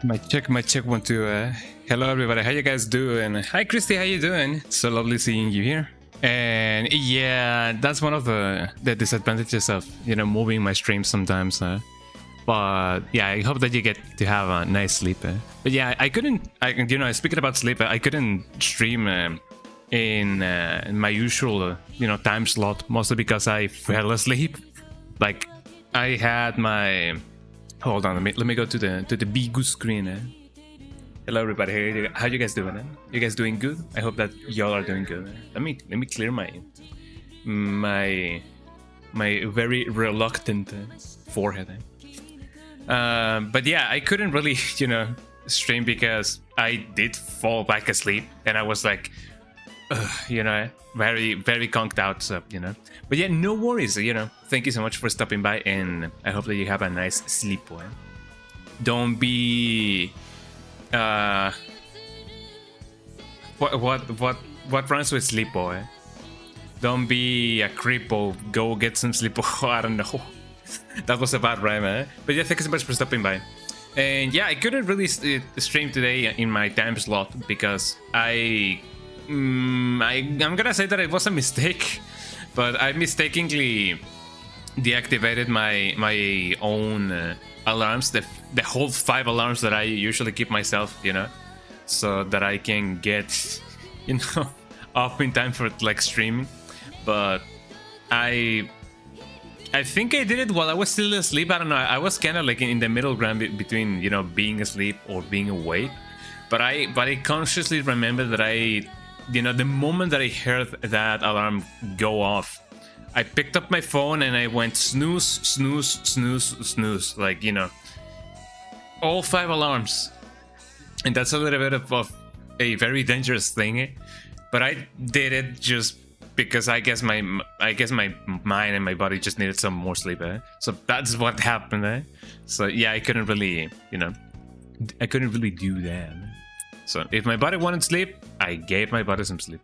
My check 1 2. Hello everybody, how you guys doing? Hi Christy, how you doing? So lovely seeing you here. And yeah, that's one of the disadvantages of moving my stream sometimes. But yeah, I hope that you get to have a nice sleep. But yeah, I couldn't. Speaking about sleep, I couldn't stream in my usual time slot, mostly because I fell asleep. Like I had my. Hold on, let me go to the big screen. Hello everybody, how you guys doing? You guys doing good? I hope that y'all are doing good. Let me clear my very reluctant forehead. But yeah, I couldn't really stream because I did fall back asleep and I was like very very conked out, so but yeah, no worries. Thank you so much for stopping by, and I hope that you have a nice sleep. Don't be what runs with sleep, boy? Don't be a creepo. Go get some sleep. I don't know. That was a bad rhyme, eh? But yeah, thank you so much for stopping by. And yeah, I couldn't really stream today in my time slot because I'm gonna say that it was a mistake, but I mistakenly deactivated my own alarms, the whole 5 alarms that I usually keep myself, so that I can get up in time for like streaming. But I think I did it while I was still asleep. I don't know. I was kind of like in the middle ground between being asleep or being awake. But I consciously remember that the moment that I heard that alarm go off, I picked up my phone and I went snooze, snooze, snooze, snooze, like all 5 alarms. And that's a little bit of a very dangerous thing, but I did it just because I guess my mind and my body just needed some more sleep. So that's what happened. So yeah, I couldn't really do that. So if my body wanted sleep, I gave my body some sleep.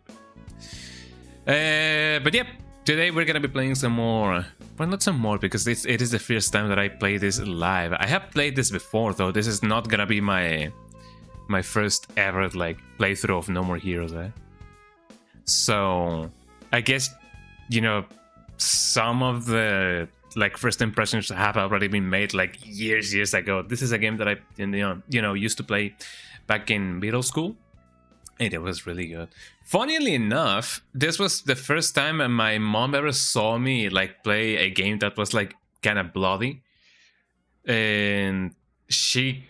But yep, today we're gonna be playing some more. Well, not some more, because it is the first time that I play this live. I have played this before, though. This is not gonna be my first ever playthrough of No More Heroes. So I guess some of the first impressions have already been made years ago. This is a game that I used to play back in middle school, and it was really good. Funnily enough, this was the first time my mom ever saw me play a game that was kind of bloody, and she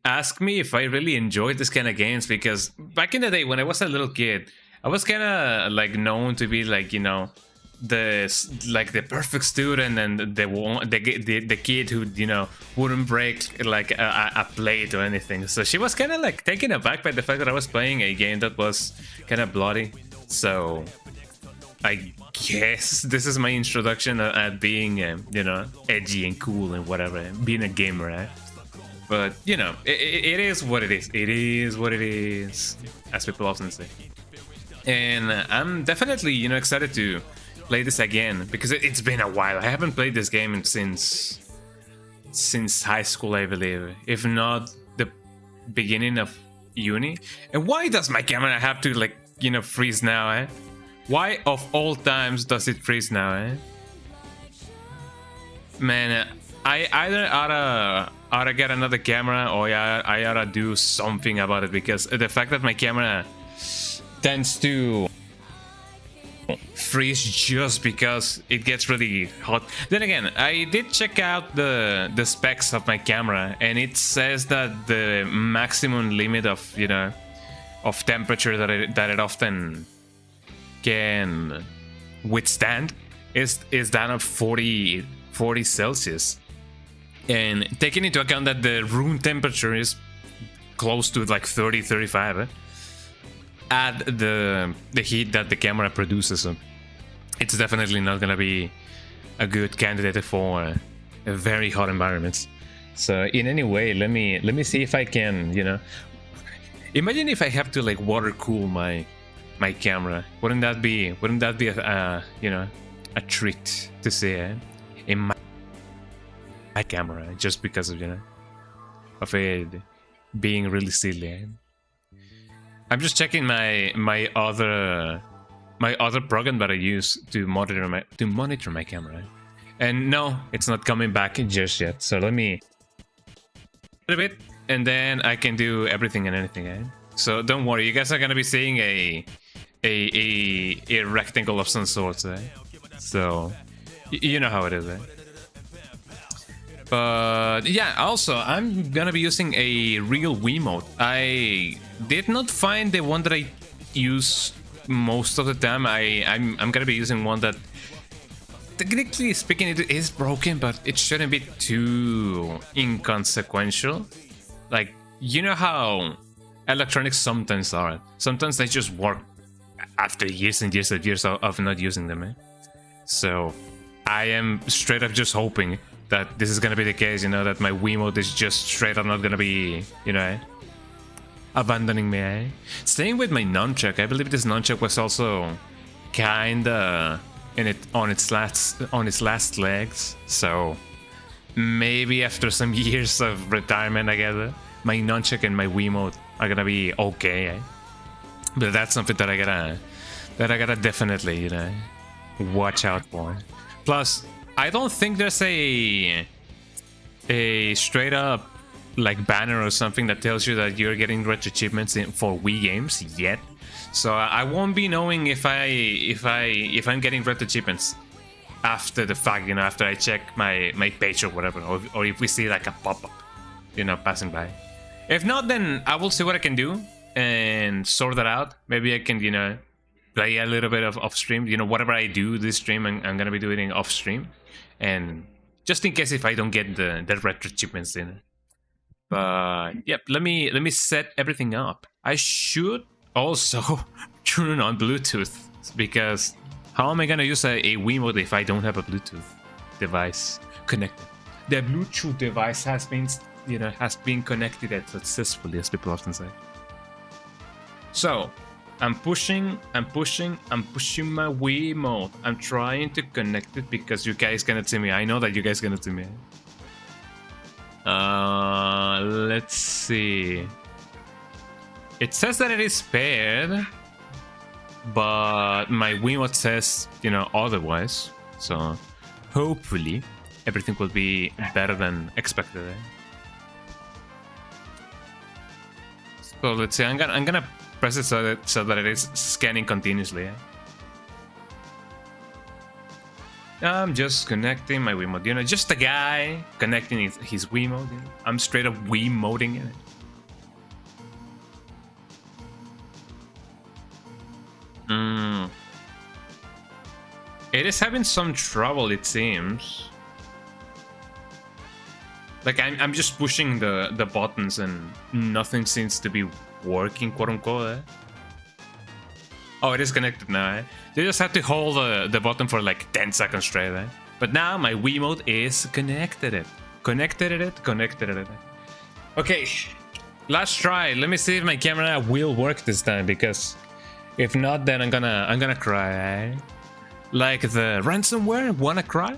asked me if I really enjoyed this kind of games, because back in the day when I was a little kid, I was kind of known to be the perfect student and the kid who wouldn't break a plate or anything. So she was kind of taken aback by the fact that I was playing a game that was kind of bloody. So I guess this is my introduction at being edgy and cool and whatever, being a gamer, right? But it is what it is. It is what it is, as people often say. And I'm definitely excited to play this again, because it's been a while. I haven't played this game since high school, I believe, if not the beginning of uni. And why does my camera have to freeze now? Why of all times does it freeze now? Man, I either oughta get another camera, or I oughta do something about it, because the fact that my camera tends to freeze just because it gets really hot. Then again, I did check out the specs of my camera, and it says that the maximum limit of of temperature that it often can withstand is that of 40 Celsius. And taking into account that the room temperature is close to 30-35, add the heat that the camera produces, it's definitely not gonna be a good candidate for very hot environments. So in any way, let me see if I can imagine if I have to water cool my camera. Wouldn't that be a a treat to see in my camera, just because of it being really silly. Eh? I'm just checking my other program that I use to monitor my camera, and no, it's not coming back just yet. So let me a bit, and then I can do everything and anything. Eh? So don't worry, you guys are gonna be seeing a rectangle of some sorts. Eh? So you know how it is. Eh? But yeah, also I'm gonna be using a real Wiimote. I did not find the one that I use most of the time. I'm gonna be using one that, technically speaking, it is broken, but it shouldn't be too inconsequential. Like, you know how electronics sometimes are. Sometimes they just work after years and years of not using them. Eh? So I am straight up just hoping that this is gonna be the case, you know, that my Wiimote is just straight up not gonna be, you know, abandoning me. Eh? Staying with my nunchuck, I believe this nunchuck was also kinda on its last legs. So maybe after some years of retirement, I guess my nunchuck and my Wiimote are gonna be okay. Eh? But that's something that I gotta definitely, you know, watch out for. Plus, I don't think there's a straight up like banner or something that tells you that you're getting retro achievements for Wii games yet. So I won't be knowing if I'm getting retro achievements after the fact, you know, after I check my page or whatever, or if we see like a pop-up, you know, passing by. If not, then I will see what I can do and sort that out. Maybe I can, you know, play a little bit of off stream. You know, whatever I do this stream, I'm gonna be doing it off stream. And just in case if I don't get the retro achievements in. But yep, let me set everything up. I should also turn on Bluetooth, because how am I gonna use a Wiimote if I don't have a Bluetooth device connected? The Bluetooth device has been, you know, connected successfully, as people often say. So I'm pushing my Wiimote. I'm trying to connect it because you guys cannot see me. I know that you guys cannot see me. Let's see. It says that it is paired, but my Wiimote says, you know, otherwise. So hopefully everything will be better than expected. Eh? So let's see. I'm gonna press it so that it is scanning continuously. Eh? I'm just connecting my Wiimote. You know, just a guy connecting his Wiimote. You know? I'm straight up Wiimoting it. It is having some trouble, it seems. Like I'm just pushing the buttons and nothing seems to be working, quote unquote. Eh? Oh, it is connected now. Eh? You just have to hold the button for like 10 seconds straight. Eh? But now my Wiimote is connected. Connected. Okay, last try. Let me see if my camera will work this time, because if not, then I'm gonna cry. Eh? Like the ransomware, wanna cry?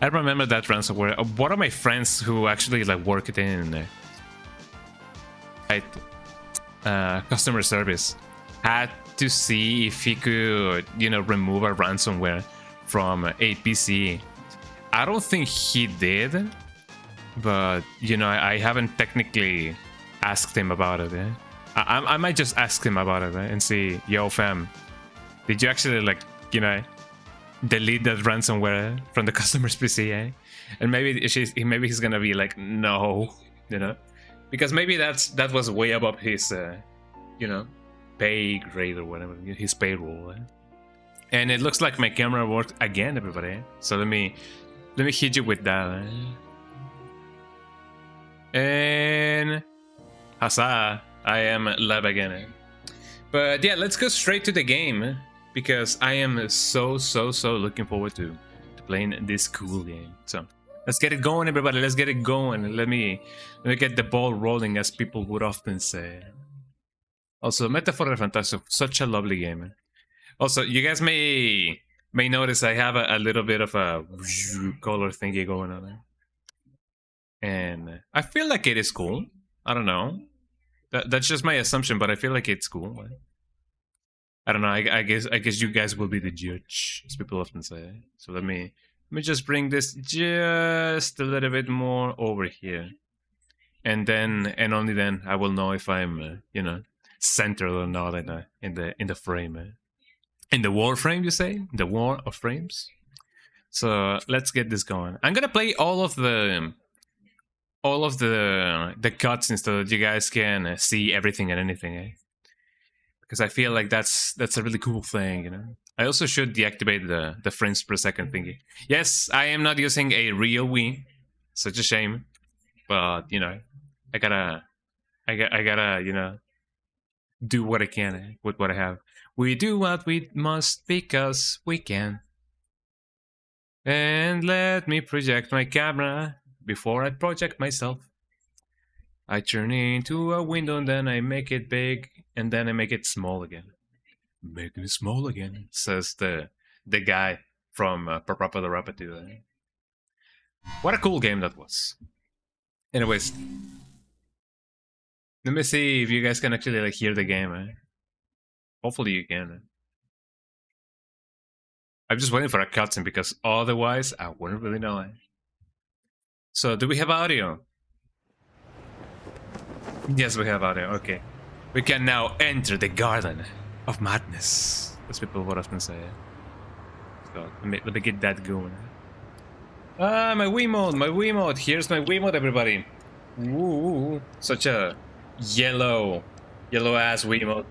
I remember that ransomware. One of my friends who actually like worked in customer service had to see if he could, you know, remove a ransomware from a PC. I don't think he did, but you know, I haven't technically asked him about it. Eh? I might just ask him about it, eh? And see, yo fam, did you actually, like, you know, delete that ransomware from the customer's PC? Eh? And maybe he's gonna be like, no, you know, because maybe that was way above his you know, pay grade or whatever, his payroll. Eh? And it looks like my camera worked again, everybody. Eh? So let me hit you with that. Eh? And huzzah, I am live again. Eh? But yeah, let's go straight to the game, eh? Because I am so looking forward to playing this cool game. So let's get it going, everybody. Let's get it going. Let me get the ball rolling, as people would often say. Also, Metaphor del Fantasio, such a lovely game. Eh? Also, you guys may notice I have a little bit of a color thingy going on there. And I feel like it is cool. I don't know. That's just my assumption, but I feel like it's cool. I don't know. I guess you guys will be the judge, as people often say. So let me just bring this just a little bit more over here, and then and only then I will know if I'm you know, centered or not in the frame. In the war frame, you say? The war of frames. So let's get this going. I'm gonna play all of the cutscenes so that you guys can see everything and anything. Because I feel like that's a really cool thing, you know. I also should deactivate the frames per second thingy. Yes, I am not using a real Wii. Such a shame, but you know, I gotta, you know, do what I can with what I have. We do what we must because we can. And let me project my camera before I project myself. I turn into a window and then I make it big and then I make it small again. Making it small again, says the guy from Papa the Rabbit. What a cool game that was. Anyways, let me see if you guys can actually like hear the game. Hopefully you can. I'm just waiting for a cutscene because otherwise I wouldn't really know. So, do we have audio? Yes, we have audio. Okay. We can now enter the Garden of Madness, as people would often say. So, let me get that going. Ah, my Wiimote. Here's my Wiimote, everybody. Ooh, such a yellow ass Wiimote.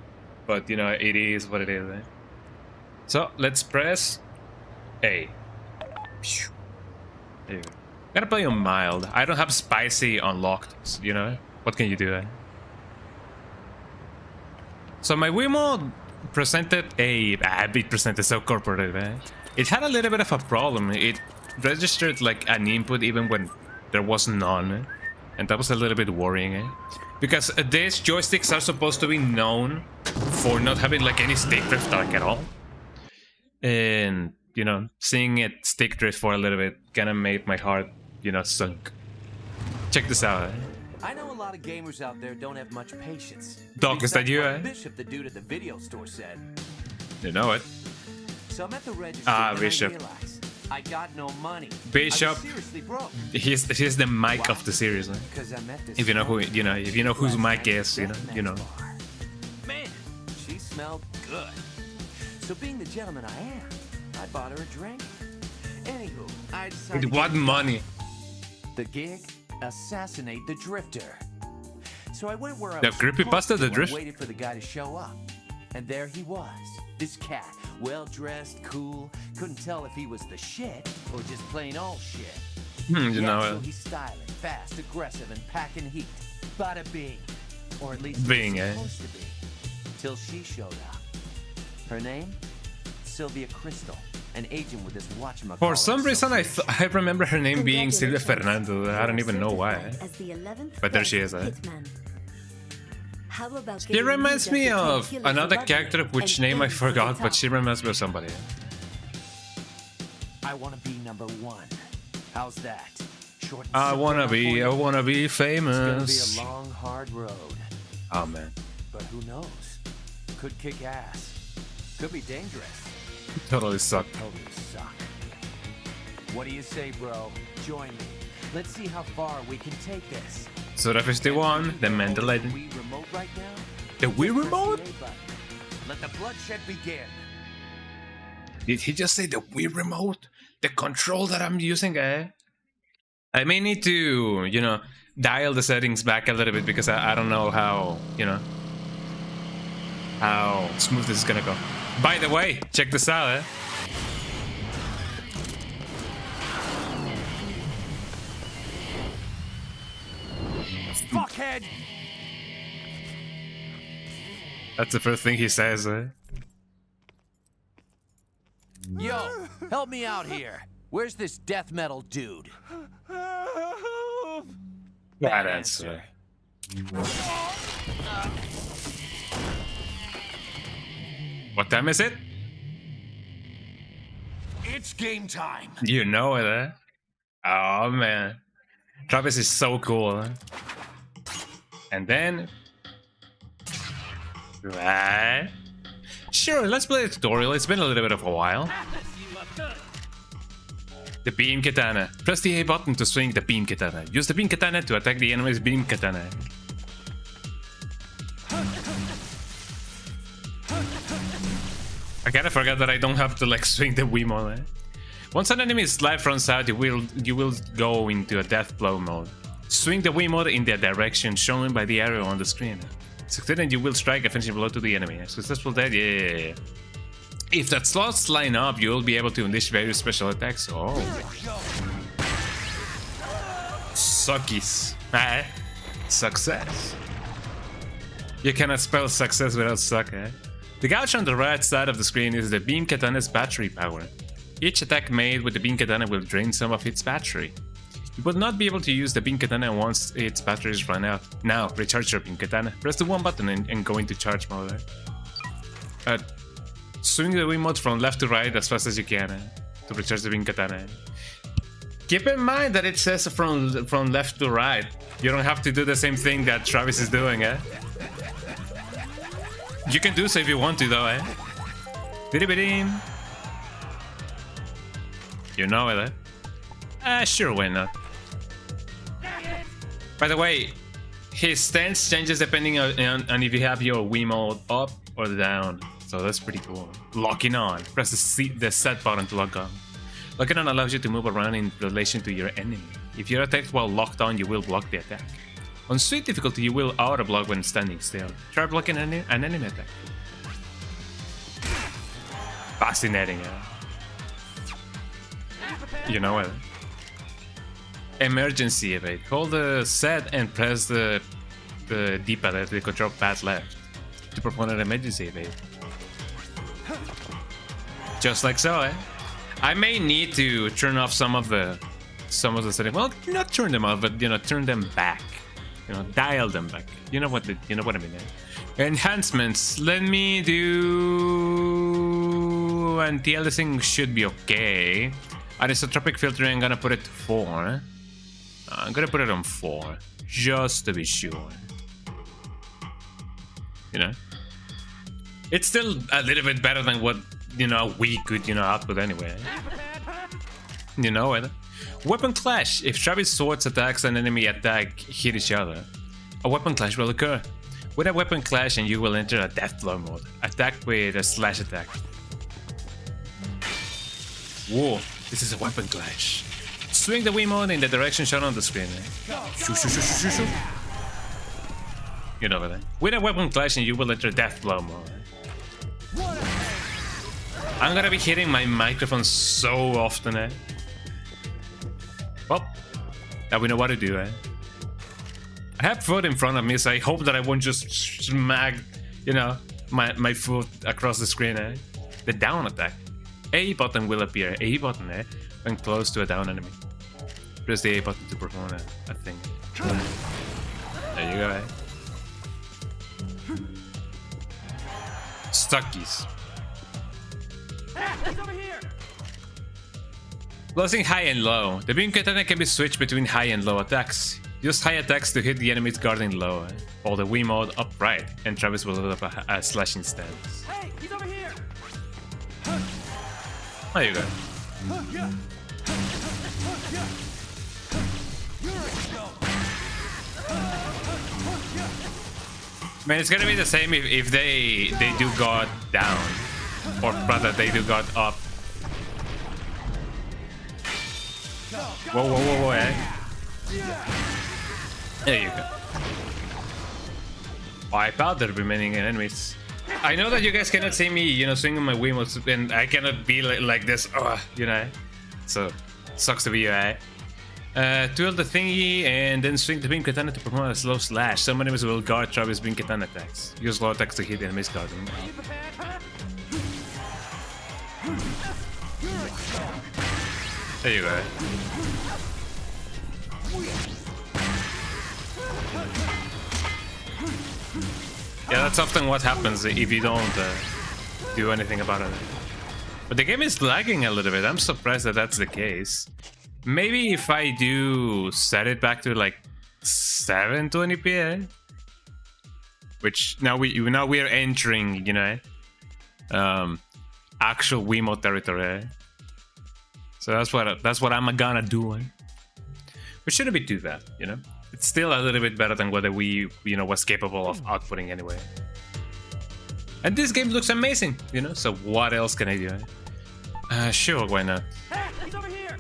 But, you know, it is what it is. So, let's press A. There you go. Gotta play on mild. I don't have spicy unlocked, you know? What can you do? So my Wiimote presented it presented so corporate, It had a little bit of a problem. It registered like an input even when there was none. And that was a little bit worrying, Because these joysticks are supposed to be known for not having like any stick drift like at all. And, you know, seeing it stick drift for a little bit kind of made my heart, you know, sunk. Check this out. I know a lot of gamers out there don't have much patience. Doc, is that you? Bishop, the dude at the video store, said. You know it. So I'm at the register Bishop. I got no money. Bishop. Seriously broke. He's the mic of the series. If you know who, if you know whose mic is, you know. Man, she smelled good. So being the gentleman I am, I bought her a drink. Anywho, I decided. With what money? The gig? Assassinate the drifter. So I went where I the was creepypasta, the drift. Waited for the guy to show up, and there he was. This cat, well dressed, cool. Couldn't tell if he was the shit or just plain old shit. You know so he's styling, fast, aggressive, and packing heat. Bada bing, or at least Bing, supposed to be. Till she showed up. Her name? Sylvia Crystal. An agent with this whatchamacallit. For some reason, I remember her name being Silvia Fernando. I don't even know why. But there she is. She reminds me of another character which name I forgot, but she reminds me of somebody. I want to be number one. How's that? Short I wanna be famous. It's gonna be a long, hard road. Oh man. But who knows? Could kick ass. Could be dangerous. Totally suck. Totally suck. What do you say, bro? Join me. Let's see how far we can take this. Suda 51, the Mandalay. The Wii remote right now? The Wii remote? Let the bloodshed begin. Did he just say the Wii remote? The control that I'm using, I may need to, you know, dial the settings back a little bit because I don't know how, you know, how smooth this is gonna go. By the way, check this out, Fuckhead! That's the first thing he says, Yo, help me out here. Where's this death metal dude? Bad answer. What time is it? It's game time. You know it, Oh man. Travis is so cool, And then... Right. Sure, let's play the tutorial. It's been a little bit of a while. The beam katana. Press the A button to swing the beam katana. Use the beam katana to attack the enemy's beam katana. I kinda forgot that I don't have to like swing the Wiimote. Once an enemy's life runs out, you will go into a death blow mode. Swing the Wiimote in the direction shown by the arrow on the screen. Succeeding, you will strike a finishing blow to the enemy. Successful death, yeah. If that slots line up, you will be able to unleash various special attacks. Oh. Suckies. Eh? Success. You cannot spell success without suck, eh? The gouge on the right side of the screen is the beam katana's battery power. Each attack made with the beam katana will drain some of its battery. You will not be able to use the beam katana once its batteries run out. Now, recharge your beam katana. Press the 1 button and go into charge mode. Swing the Wiimote from left to right as fast as you can to recharge the beam katana. Keep in mind that it says from left to right. You don't have to do the same thing that Travis is doing, eh? You can do so if you want to, though, eh? Biddy-biddy. You know it, eh? Sure, why not? By the way, his stance changes depending on if you have your Wiimote up or down. So that's pretty cool. Locking on. Press the set button to lock on. Locking on allows you to move around in relation to your enemy. If you're attacked while locked on, you will block the attack. On sweet difficulty, you will auto-block when standing still. Try blocking an enemy attack. Fascinating, yeah. You know it. Emergency evade. Hold the set and press the D-pad at the control pad left to perform an emergency evade. Just like so, eh? I may need to turn off some of the settings. Well, not turn them off, but you know, turn them back. You know, dial them back. You know what I mean. Eh? Enhancements. Let me do anti-aliasing should be okay. Anisotropic filtering, I'm gonna put it to 4. I'm gonna put it on 4, just to be sure. You know, it's still a little bit better than what we could output anyway. You know it. Weapon clash. If Travis swords attacks and enemy attack hit each other, a weapon clash will occur. With a weapon clash, and you will enter a death blow mode. Attack with a slash attack. Whoa, this is a weapon clash. Swing the Wiimote in the direction shown on the screen. Shoo, shoo, shoo, shoo, shoo. You know that. With a weapon clash, and you will enter death blow mode. I'm gonna be hitting my microphone so often, eh? Well, now we know what to do, eh? I have foot in front of me, so I hope that I won't just smack, my foot across the screen, eh? The down attack. A button will appear. A button, eh? When close to a down enemy. Press the A button to perform a thing. There you go, eh? Stuckies. Closing high and low. The beam katana can be switched between high and low attacks. Use high attacks to hit the enemies guarding low. Hold the Wiimote upright, and Travis will load up a slashing stance. Hey, he's over here. There you go. Man, it's gonna be the same if they do God down, or rather they do God up. Whoa, whoa, whoa, whoa, eh? There you go. Wipe out the remaining enemies. I know that you guys cannot see me, swinging my Wiimote, and I cannot be like this, So, sucks to be you, eh? Twirl the thingy and then swing the beam katana to perform a slow slash. Some enemies will guard Travis' beam katana attacks. Use slow attacks to hit enemies guarding. There you go. Yeah, that's often what happens if you don't do anything about it. But the game is lagging a little bit. I'm surprised that that's the case. Maybe if I do set it back to like 720p, which now we are entering, you know, actual Wiimote territory. So that's what I'm gonna do. Which shouldn't be too bad, you know. It's still a little bit better than what the Wii, you know, was capable of outputting anyway. And this game looks amazing, you know. So what else can I do? Sure, why not? Hey, he's over here.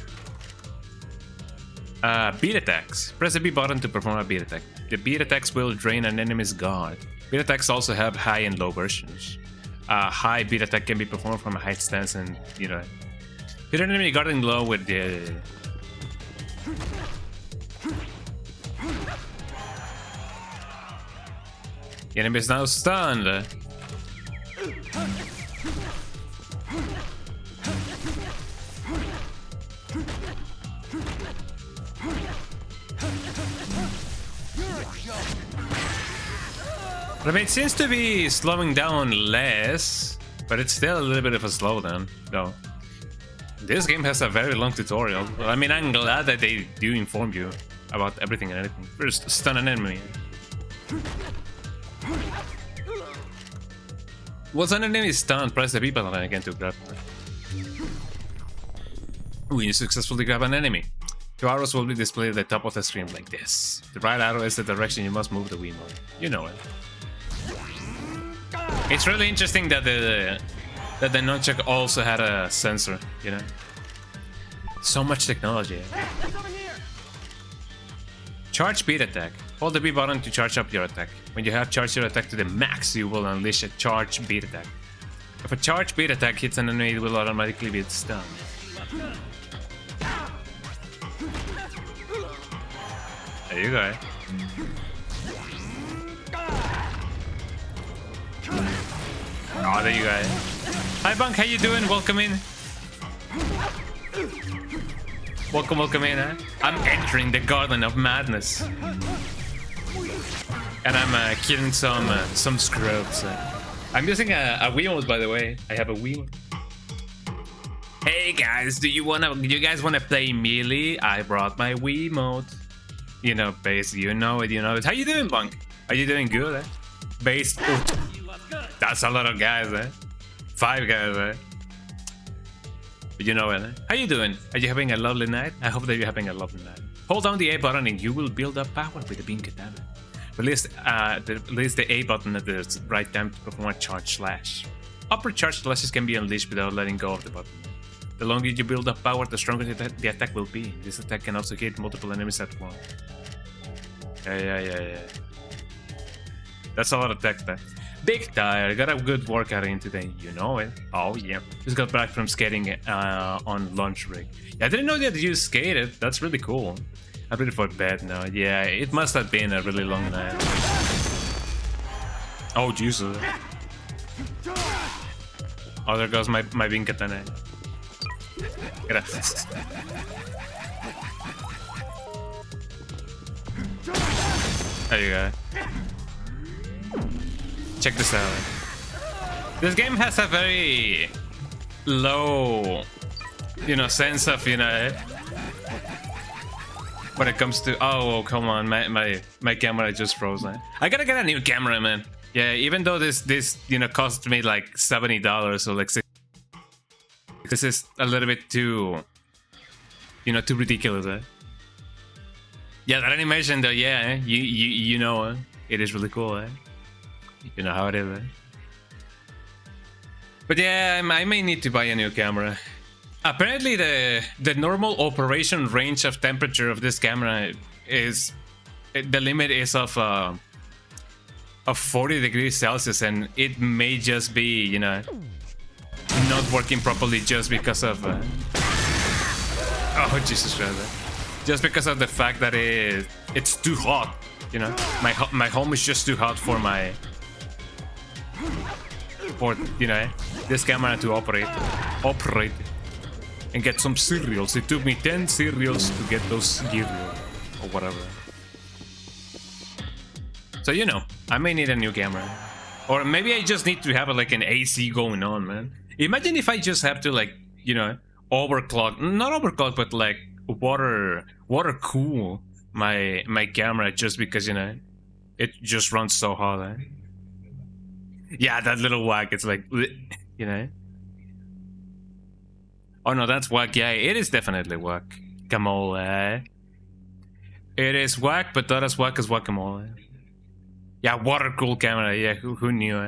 Beat attacks. Press the B button to perform a beat attack. The beat attacks will drain an enemy's guard. Beat attacks also have high and low versions. High beat attack can be performed from a high stance and, you know, hit an enemy guarding low with the... The enemy is now stunned. I mean, it seems to be slowing down less, but it's still a little bit of a slowdown, though. This game has a very long tutorial. I mean, I'm glad that they do inform you about everything and anything. First, stun an enemy. Once an enemy is stunned, press the B button again to grab her. When you successfully grab an enemy, 2 arrows will be displayed at the top of the screen like this. The right arrow is the direction you must move the Wiimote. You know it. It's really interesting that the nunchuck also had a sensor, you know. So much technology. Hey, he's over here. Charge beat attack. Hold the B button to charge up your attack. When you have charged your attack to the max, you will unleash a charge beat attack. If a charge beat attack hits an enemy, it will automatically be stunned. There you go. Oh, there you go. Hi, Bunk. How you doing? Welcome in. Welcome in. Huh? I'm entering the Garden of Madness, and I'm killing some scrubs. I'm using a Wiimote, by the way. I have a Wiimote. Hey guys, do you guys wanna play Melee? I brought my Wiimote. You know, base. You know it. How you doing, Bunk? Are you doing good? Eh? Base. That's a lot of guys, eh? 5 guys, eh? But you know it, eh? How you doing? Are you having a lovely night? I hope that you're having a lovely night. Hold down the A button and you will build up power with the beam katana. Release the A button at the right time to perform a charge slash. Upper charge slashes can be unleashed without letting go of the button. The longer you build up power, the stronger the attack will be. This attack can also hit multiple enemies at once. Yeah. That's a lot of tech there. Big tired, got a good workout in today, you know it. Oh yeah, just got back from skating on lunch break. Yeah, I didn't know that you skated, that's really cool. I'm ready for bed now. Yeah, it must have been a really long night. Oh Jesus. Oh, there goes my bean katana. Gracias. There you go. Check this out. This game has a very low, you know, sense of, you know, when it comes to, oh come on, my camera just froze. I gotta get a new camera, man. Yeah, even though this you know cost me like $70 or like $60, this is a little bit too, you know, too ridiculous. Eh? Yeah, that animation though, yeah, you know, it is really cool. Eh? You know how it is. Eh? But yeah, I may need to buy a new camera. Apparently, the normal operation range of temperature of this camera is, the limit is of 40 degrees Celsius, and it may just be, you know, not working properly just because of oh Jesus Christ, just because of the fact that it's too hot, you know. My home is just too hot for you know, this camera to operate and get some cereals. It took me 10 cereals to get those cereals or whatever. So, you know, I may need a new camera. Or maybe I just need to have like an AC going on, man. Imagine if I just have to, like, you know, not overclock, but like water cool my camera just because, you know, it just runs so hot. Eh? Yeah, that little whack. It's like, you know. Oh no, that's whack. Yeah, it is definitely whack. Guacamole. It is whack, but not as whack as guacamole. Yeah, water cooled camera. Yeah, who knew?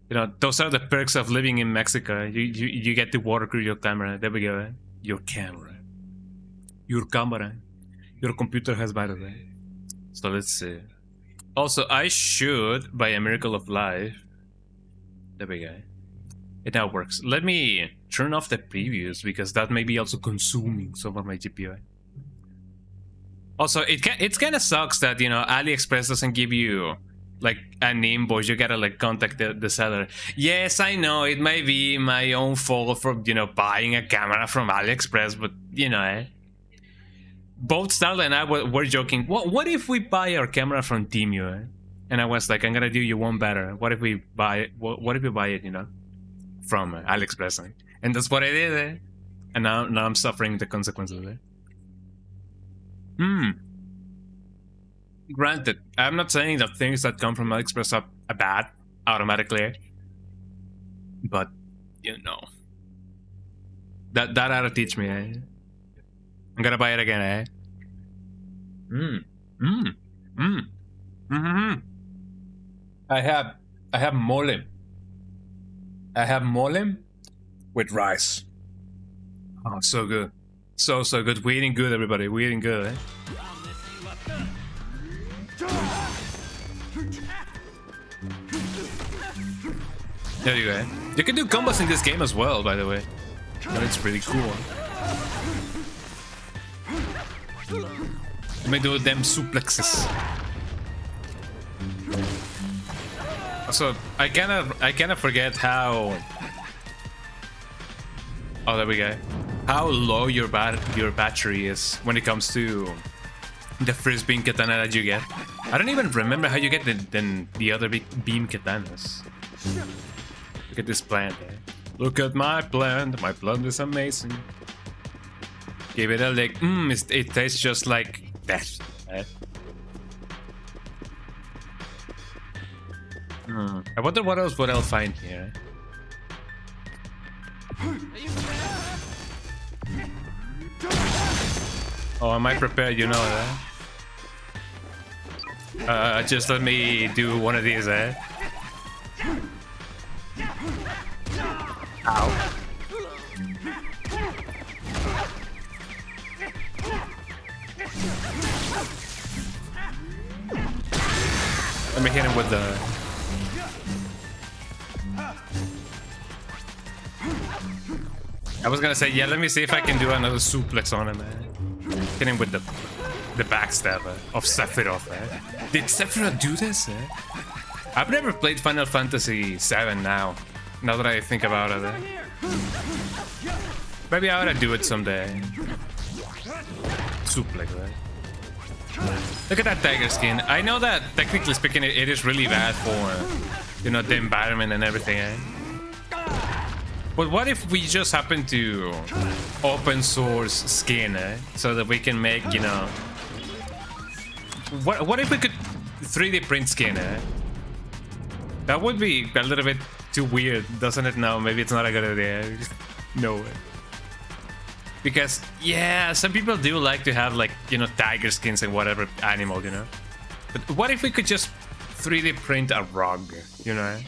You know, those are the perks of living in Mexico. You get to water cool your camera. There we go. Your camera. Your camera. Your computer has battery. So let's see. Also, I should, by a miracle of life. There we go. It now works. Let me turn off the previews because that may be also consuming some of my GPU. Also, it kind of sucks that, you know, AliExpress doesn't give you like an invoice. You gotta like contact the seller. Yes, I know it might be my own fault for, you know, buying a camera from AliExpress, but you know, both Starla and I were joking. What if we buy our camera from Temu? And I was like, I'm gonna do you one better. What if we buy it? What if we buy it, you know, from AliExpress? And that's what I did. And now I'm suffering the consequences of it. Granted, I'm not saying that things that come from AliExpress are bad automatically, but you know, that ought to teach me. I'm gonna buy it again. I have mole. I have mole with rice. Oh, so good. So good. We're eating good, everybody. We're eating good, There you go. You can do combos in this game as well, by the way. And it's really cool. Let me do them suplexes. So I kind of forget how. Oh, there we go. How low your battery is when it comes to the first beam katana that you get. I don't even remember how you get the other big beam katanas. Look at this plant. Look at my plant. My plant is amazing. Give it a lick. It tastes just like death. I wonder what else I'll find here. Oh, am I prepared? You know that. Just let me do one of these, Ow. Let me hit him with the... I was gonna say, yeah, let me see if I can do another suplex on him, Hit him with the backstab of Sephiroth, Did Sephiroth do this, I've never played Final Fantasy VII now that I think about it. Maybe I ought to do it someday. Suplex, Look at that tiger skin. I know that, technically speaking, it is really bad for, you know, the environment and everything, But what if we just happen to open source skin, so that we can make, you know... What if we could 3D print skin, That would be a little bit too weird, doesn't it? No, maybe it's not a good idea. No way. Because, yeah, some people do like to have, like, you know, tiger skins and whatever animal, you know? But what if we could just 3D print a rug, you know?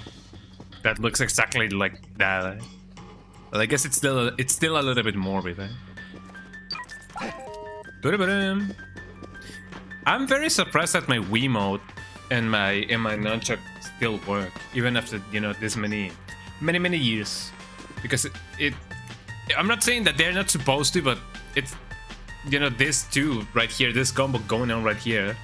That looks exactly like that, Well, I guess it's still a little bit morbid, I'm very surprised that my Wiimote and my nunchuck still work, even after, you know, this many years. Because I'm not saying that they're not supposed to, but it's, you know, this too right here, this combo going on right here.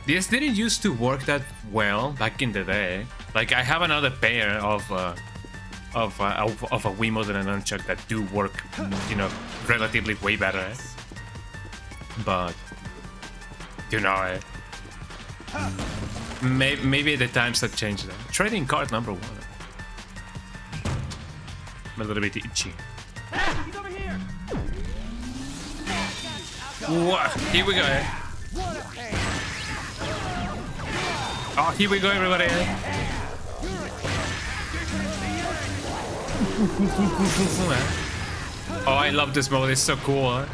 This didn't used to work that well back in the day. Like, I have another pair of a Wiimote and a nunchuck that do work, you know, relatively way better. But, you know, maybe the times have changed. Trading card number 1. I'm a little bit itchy. He's over here. What? Here we go. Oh, here we go, everybody. Oh, I love this mode. It's so cool.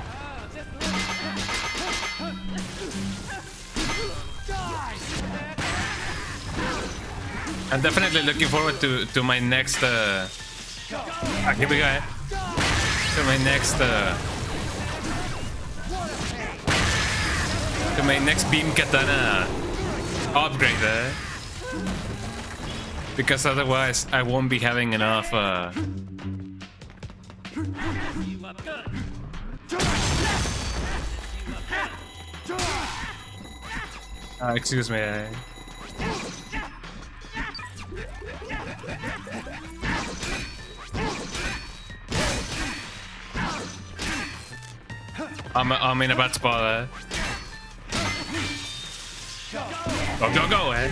I'm definitely looking forward to my next here we go. To my next beam katana upgrade there. Because otherwise I won't be having enough excuse me. I'm in a bad spot there. Go, eh?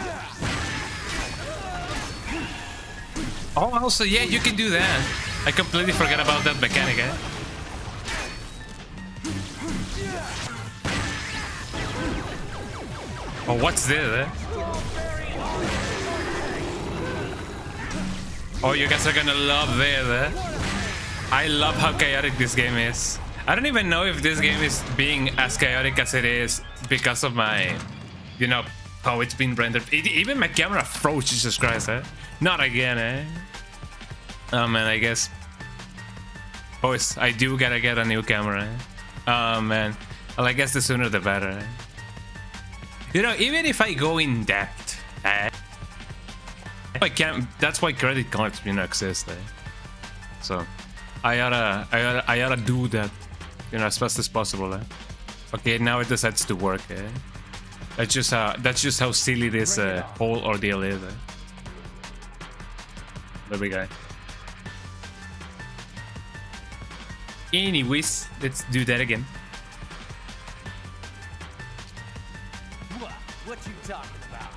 Oh, also, yeah, you can do that. I completely forgot about that mechanic, eh? Oh, what's this, eh? Oh, you guys are gonna love this, eh? I love how chaotic this game is. I don't even know if this game is being as chaotic as it is because of my, you know, how it's been rendered. Even my camera froze, Jesus Christ, eh? Not again, eh? Oh man, I guess. Boys, I do gotta get a new camera, eh? Oh man. Well, I guess the sooner the better, eh? You know, even if I go in depth, eh? I can't. That's why credit cards, you know, exist, eh? So, I oughta do that, you know, as fast as possible, eh? Okay, now it decides to work, eh? That's just how silly this whole ordeal is, eh? There we go. Anyways, let's do that again. What you talking about?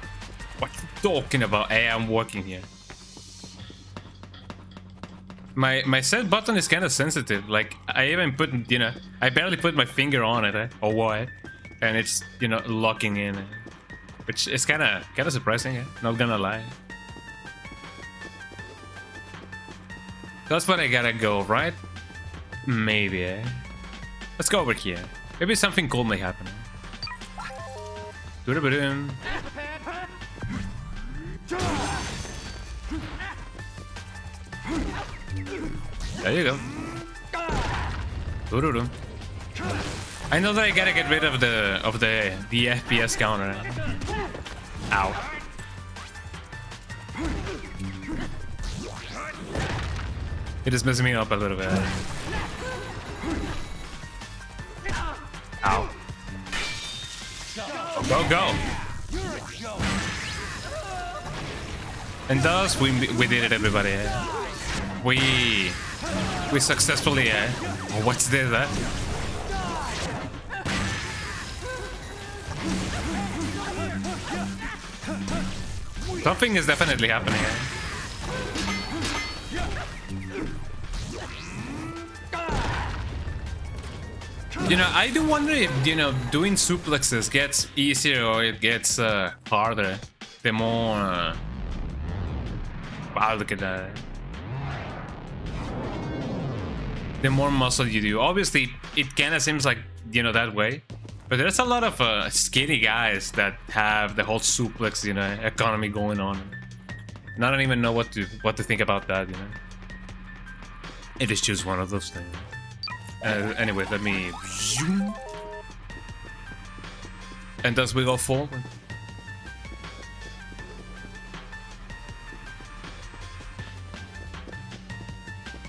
What you talking about? Hey, I'm working here. My set button is kind of sensitive. Like I even put, you know, I barely put my finger on it, eh? Or what? And it's, you know, locking in, eh? Which is kind of surprising, eh? Not gonna lie. That's what I gotta go, right? Maybe, eh? Let's go over here. Maybe something cool may happen. Doo-doo-doo-doo. There you go. Doo-doo-doo. I know that I gotta get rid of the FPS counter. Ow. It is messing me up a little bit. Ow. Go. And thus we did it, everybody. We successfully. Oh, what's this? Something is definitely happening. You know, I do wonder if, you know, doing suplexes gets easier or it gets harder the more. Wow, look at that. The more muscle you do. Obviously, it kind of seems like, you know, that way. But there's a lot of skinny guys that have the whole suplex, you know, economy going on. And I don't even know what to think about that, you know. It is just one of those things. Anyway, let me zoom. And thus we go forward.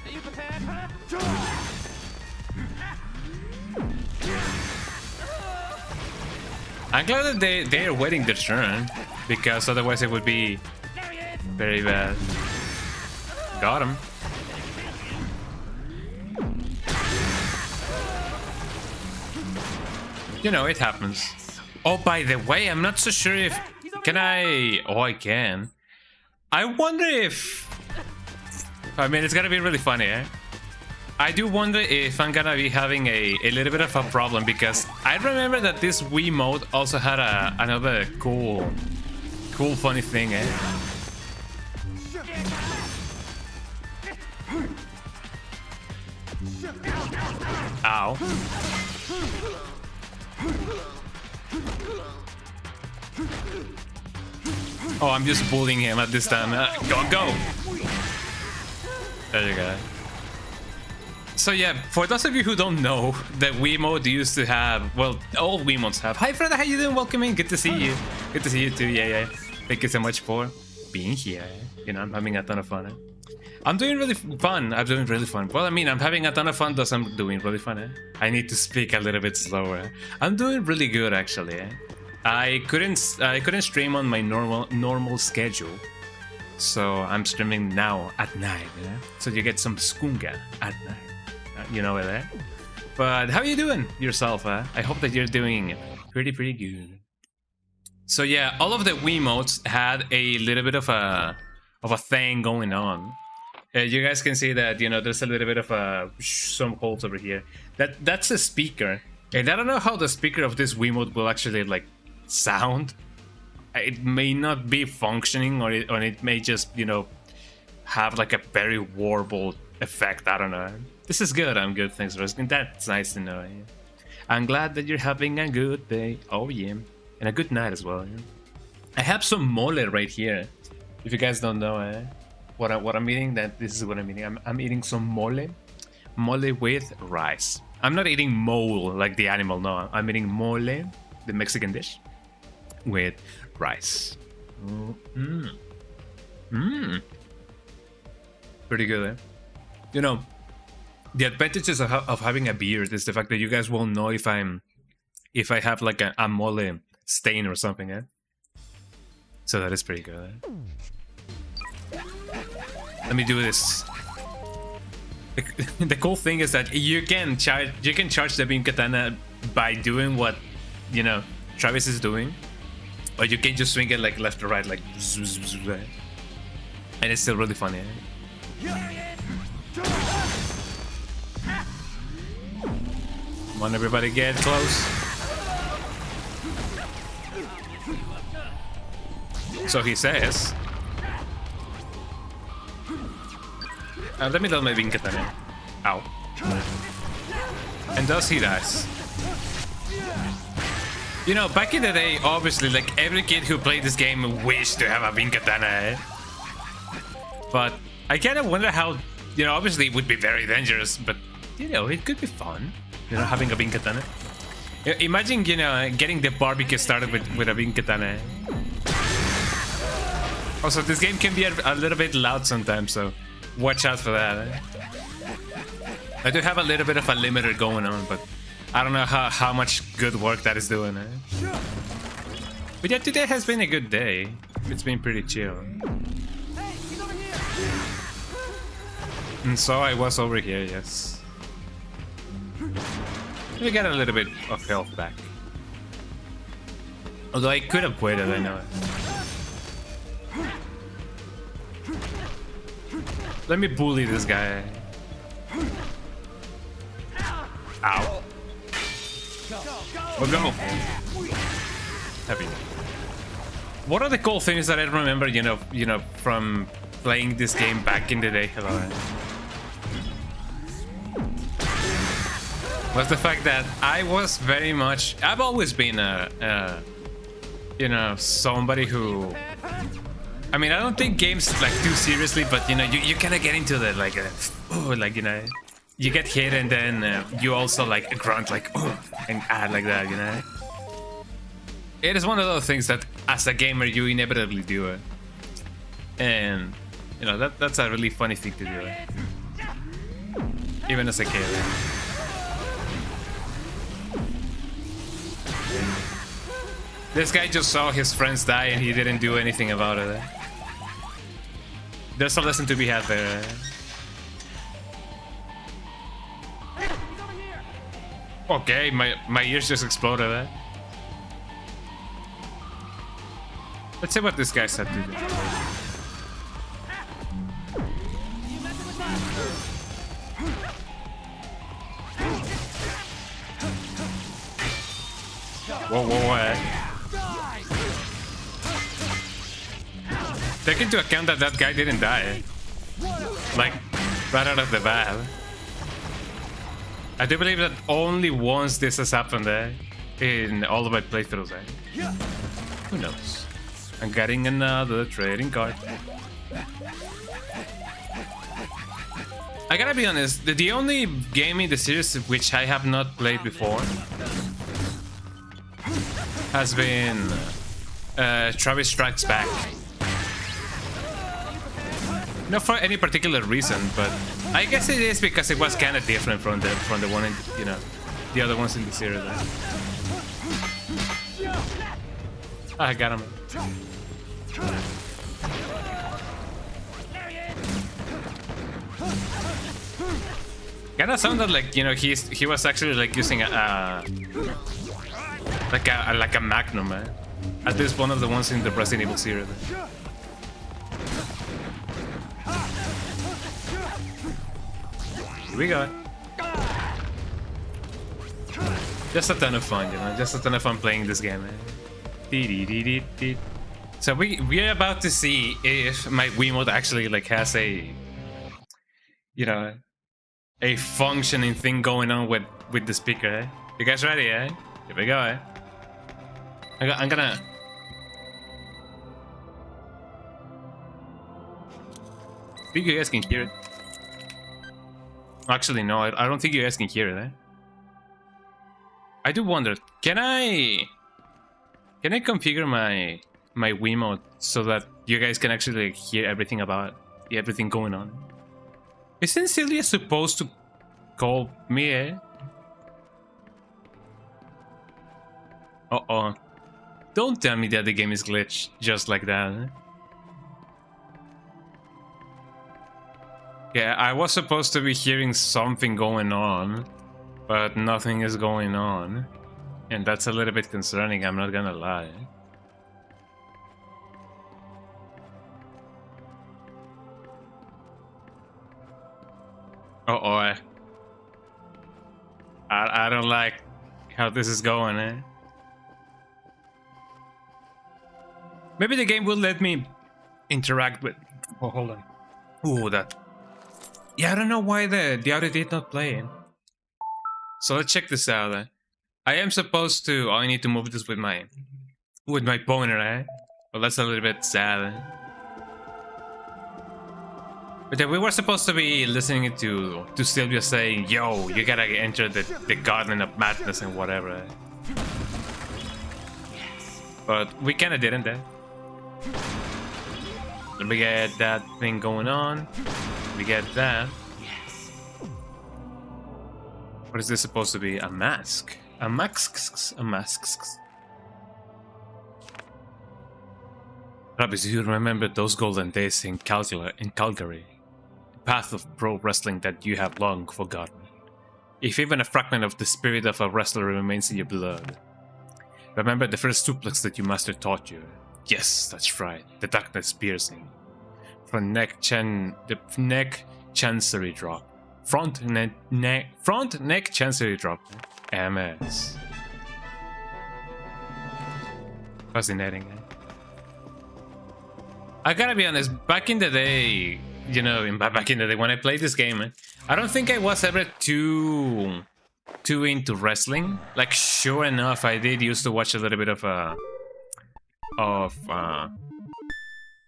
Are you prepared, huh? I'm glad that they are waiting their turn, because otherwise it would be very bad. Got him. You know, it happens. Oh, by the way, I'm not so sure if... Can I... Oh, I can. I wonder if... I mean, it's gonna be really funny, eh? I do wonder if I'm gonna be having a little bit of a problem, because I remember that this Wii mode also had another cool funny thing, eh? Ow. Oh, I'm just bullying him at this time. Go! There you go. So yeah, for those of you who don't know, the Wiimote used to have, well, all Wiimotes have. Hi Fred, how you doing? Welcome in. Good to see you. Good to see you too. Yeah. Thank you so much for being here. You know, I'm having a ton of fun. I'm doing really fun. I'm doing really fun. Well, I mean, I'm having a ton of fun, thus I'm doing really fun. I need to speak a little bit slower. I'm doing really good actually. I couldn't stream on my normal schedule, so I'm streaming now at night. Yeah? So you get some skunga at night. You know it, eh? But how are you doing yourself? I hope that you're doing pretty good. So yeah, all of the Wiimotes had a little bit of a thing going on. You guys can see that, you know, there's a little bit of some holes over here. That's a speaker, and I don't know how the speaker of this Wiimote will actually like sound. It may not be functioning, or it may just, you know, have like a very warbled effect. I don't know. This is good. I'm good. Thanks for asking. That's nice to know. Yeah. I'm glad that you're having a good day. Oh yeah, and a good night as well. Yeah. I have some mole right here. If you guys don't know what I'm eating, this is what I'm eating. I'm eating some mole with rice. I'm not eating mole like the animal. No, I'm eating mole, the Mexican dish, with rice. Pretty good, eh? You know, the advantages of having a beard is the fact that you guys won't know if I have like a mole stain or something, eh? So that is pretty good, eh? Let me do this. The cool thing is that you can charge the beam katana by doing what, you know, Travis is doing, or you can just swing it like left or right, like zoo, zoo, zoo, right? And it's still really funny. Eh? Come on, everybody, get close. So he says. Let me tell my beam katana. Ow. And thus he dies. You know, back in the day, obviously, like every kid who played this game wished to have a beam katana, eh? But I kind of wonder how, you know, obviously it would be very dangerous, but, you know, it could be fun, you know, having a beam katana. Imagine, you know, getting the barbecue started with a beam katana. Also, this game can be a little bit loud sometimes, so watch out for that. Eh? I do have a little bit of a limiter going on, but I don't know how much good work that is doing. Eh? But yeah, today has been a good day. It's been pretty chill. And so I was over here, yes. We got a little bit of health back. Although I could have waited, I know. Let me bully this guy. Ow. Oh no. Heavy. What are the cool things that I remember, you know, from playing this game back in the day? Hello. Was the fact that I was very much, I've always been you know, somebody who, I mean, I don't take games like too seriously, but you know, you kind of get into the like, like, you know, you get hit and then you also like grunt like, and add like that, you know. It is one of those things that as a gamer you inevitably do it, and you know that's a really funny thing to do, even as a kid. This guy just saw his friends die and he didn't do anything about it. There's a lesson to be had there. Okay, my ears just exploded. Let's see what this guy said to do. Whoa. Take into account that that guy didn't die. Like, right out of the bat. I do believe that only once this has happened in all of my playthroughs. Who knows? I'm getting another trading card. I gotta be honest, the only game in the series which I have not played before has been Travis Strikes Back. Not for any particular reason, but I guess it is because it was kind of different from the one in, you know, the other ones in the series. I got him. Kinda sounded like, you know, he was actually like using a Magnum, at least one of the ones in the Resident Evil series. Here we go. Just a ton of fun, you know, just a ton of fun playing this game. So we are about to see if my Wiimote actually like has a, you know, a functioning thing going on with the speaker. You guys ready? Here we go. I'm gonna. I think you guys can hear it. Actually, no, I don't think you guys can hear it. I do wonder, can I configure my Wiimote so that you guys can actually like, hear everything going on? Isn't Celia supposed to call me? Uh-oh. Don't tell me that the game is glitched just like that. Yeah, I was supposed to be hearing something going on, but nothing is going on. And that's a little bit concerning, I'm not gonna lie. Uh-oh. I don't like how this is going, Maybe the game will let me interact with... Oh, hold on. Ooh, that... Yeah, I don't know why the audio did not play. So let's check this out. I am supposed to... Oh, I need to move this with my pointer, Well, that's a little bit sad. But yeah, we were supposed to be listening to Sylvia saying, "Yo, you gotta enter the Garden of Madness and whatever." But we kinda didn't. Let me get that thing going on. We get that. What is this supposed to be? A mask? A mask? A mask? Travis, you remember those golden days in Calgary? The path of pro wrestling that you have long forgotten. If even a fragment of the spirit of a wrestler remains in your blood. Remember the first suplex that your master taught you? Yes, that's right. The darkness piercing. From the neck chancery drop. Front neck chancery drop. MS. Fascinating, I gotta be honest, back in the day, you know, back in the day when I played this game, I don't think I was ever too into wrestling. Like, sure enough, I did used to watch a little bit of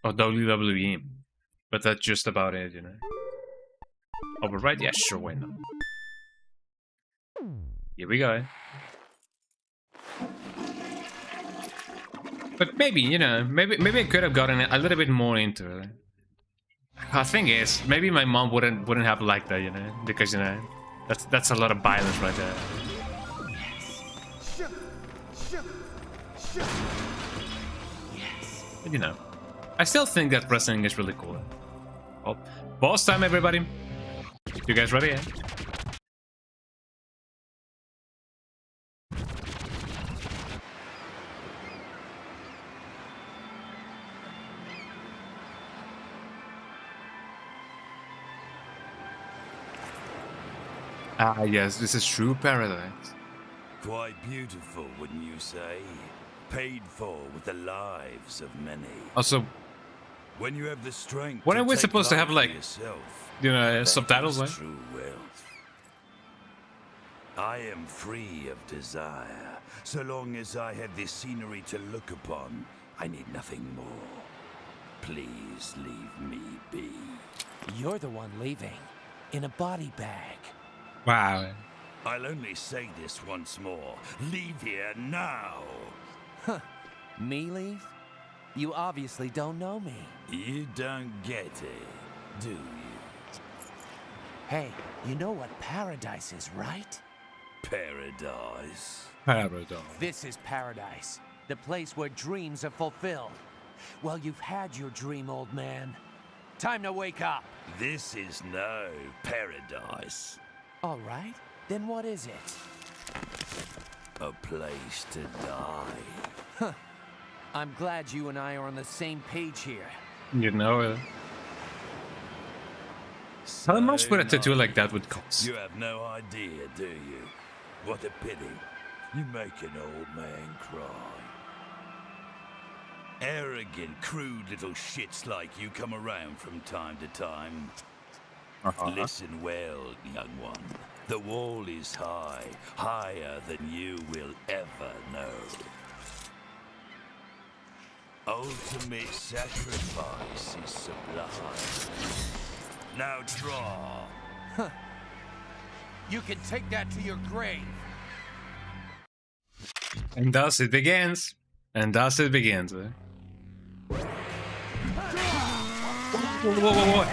WWE, but that's just about it, you know. Override? Yeah, sure, why not? Here we go. But maybe, you know, maybe I could have gotten a little bit more into it. The thing is, maybe my mom wouldn't have liked that, you know, because, you know, that's a lot of violence right there. But, you know, I still think that wrestling is really cool. Well, boss time, everybody. You guys ready? Ah, yes, this is true paradise. Quite beautiful, wouldn't you say? Paid for with the lives of many. Also, when you have the strength, when are we supposed to have, like, yourself, you know, subtitles, like? true wealth. I am free of desire. So long as I have this scenery to look upon, I need nothing more. Please leave me be. You're the one leaving. In a body bag. Wow. I'll only say this once more. Leave here now. Me leave? You obviously don't know me. You don't get it, do you? Hey, you know what paradise is, right? Paradise. Paradise. This is paradise. The place where dreams are fulfilled. Well, you've had your dream, old man. Time to wake up. This is no paradise. All right, then what is it? A place to die. I'm glad you and I are on the same page here. You know it. How much would a tattoo like that would cost? You have no idea, do you? What a pity. You make an old man cry. Arrogant, crude little shits like you come around from time to time. Listen well, young one. The wall is high, higher than you will ever know. Ultimate sacrifice is sublime. Now draw. You can take that to your grave. And thus it begins. And thus it begins. Eh? Whoa.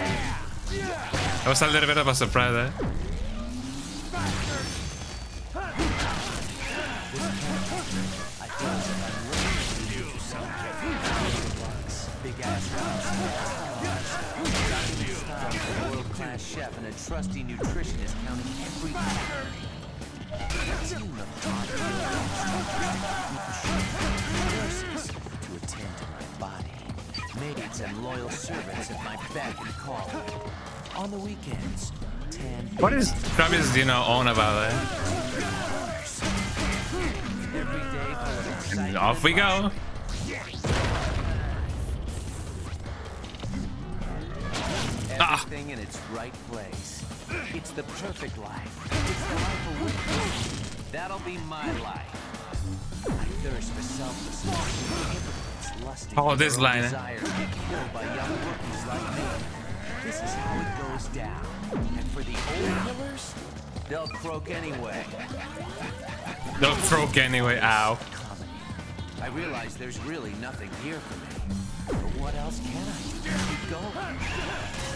That was a little bit of a surprise, eh? World-class chef and a trusty nutritionist counting every calorie. A team of nurses to attend to my body. Maids and loyal servants at my beck and call. On the weekends, 10. What is Travis, on about, eh? Every day full of excitement. And off we go. Everything in its right place. It's the perfect life. It's the life of weakness. That'll be my life. I thirst for selflessness. Lusting Oh, this for their own line. desire to be killed by young rookies like me. This is how it goes down. And for the old killers, they'll croak anyway. They'll croak anyway. Ow. Comedy. I realize there's really nothing here for me. But what else can I do? Keep going.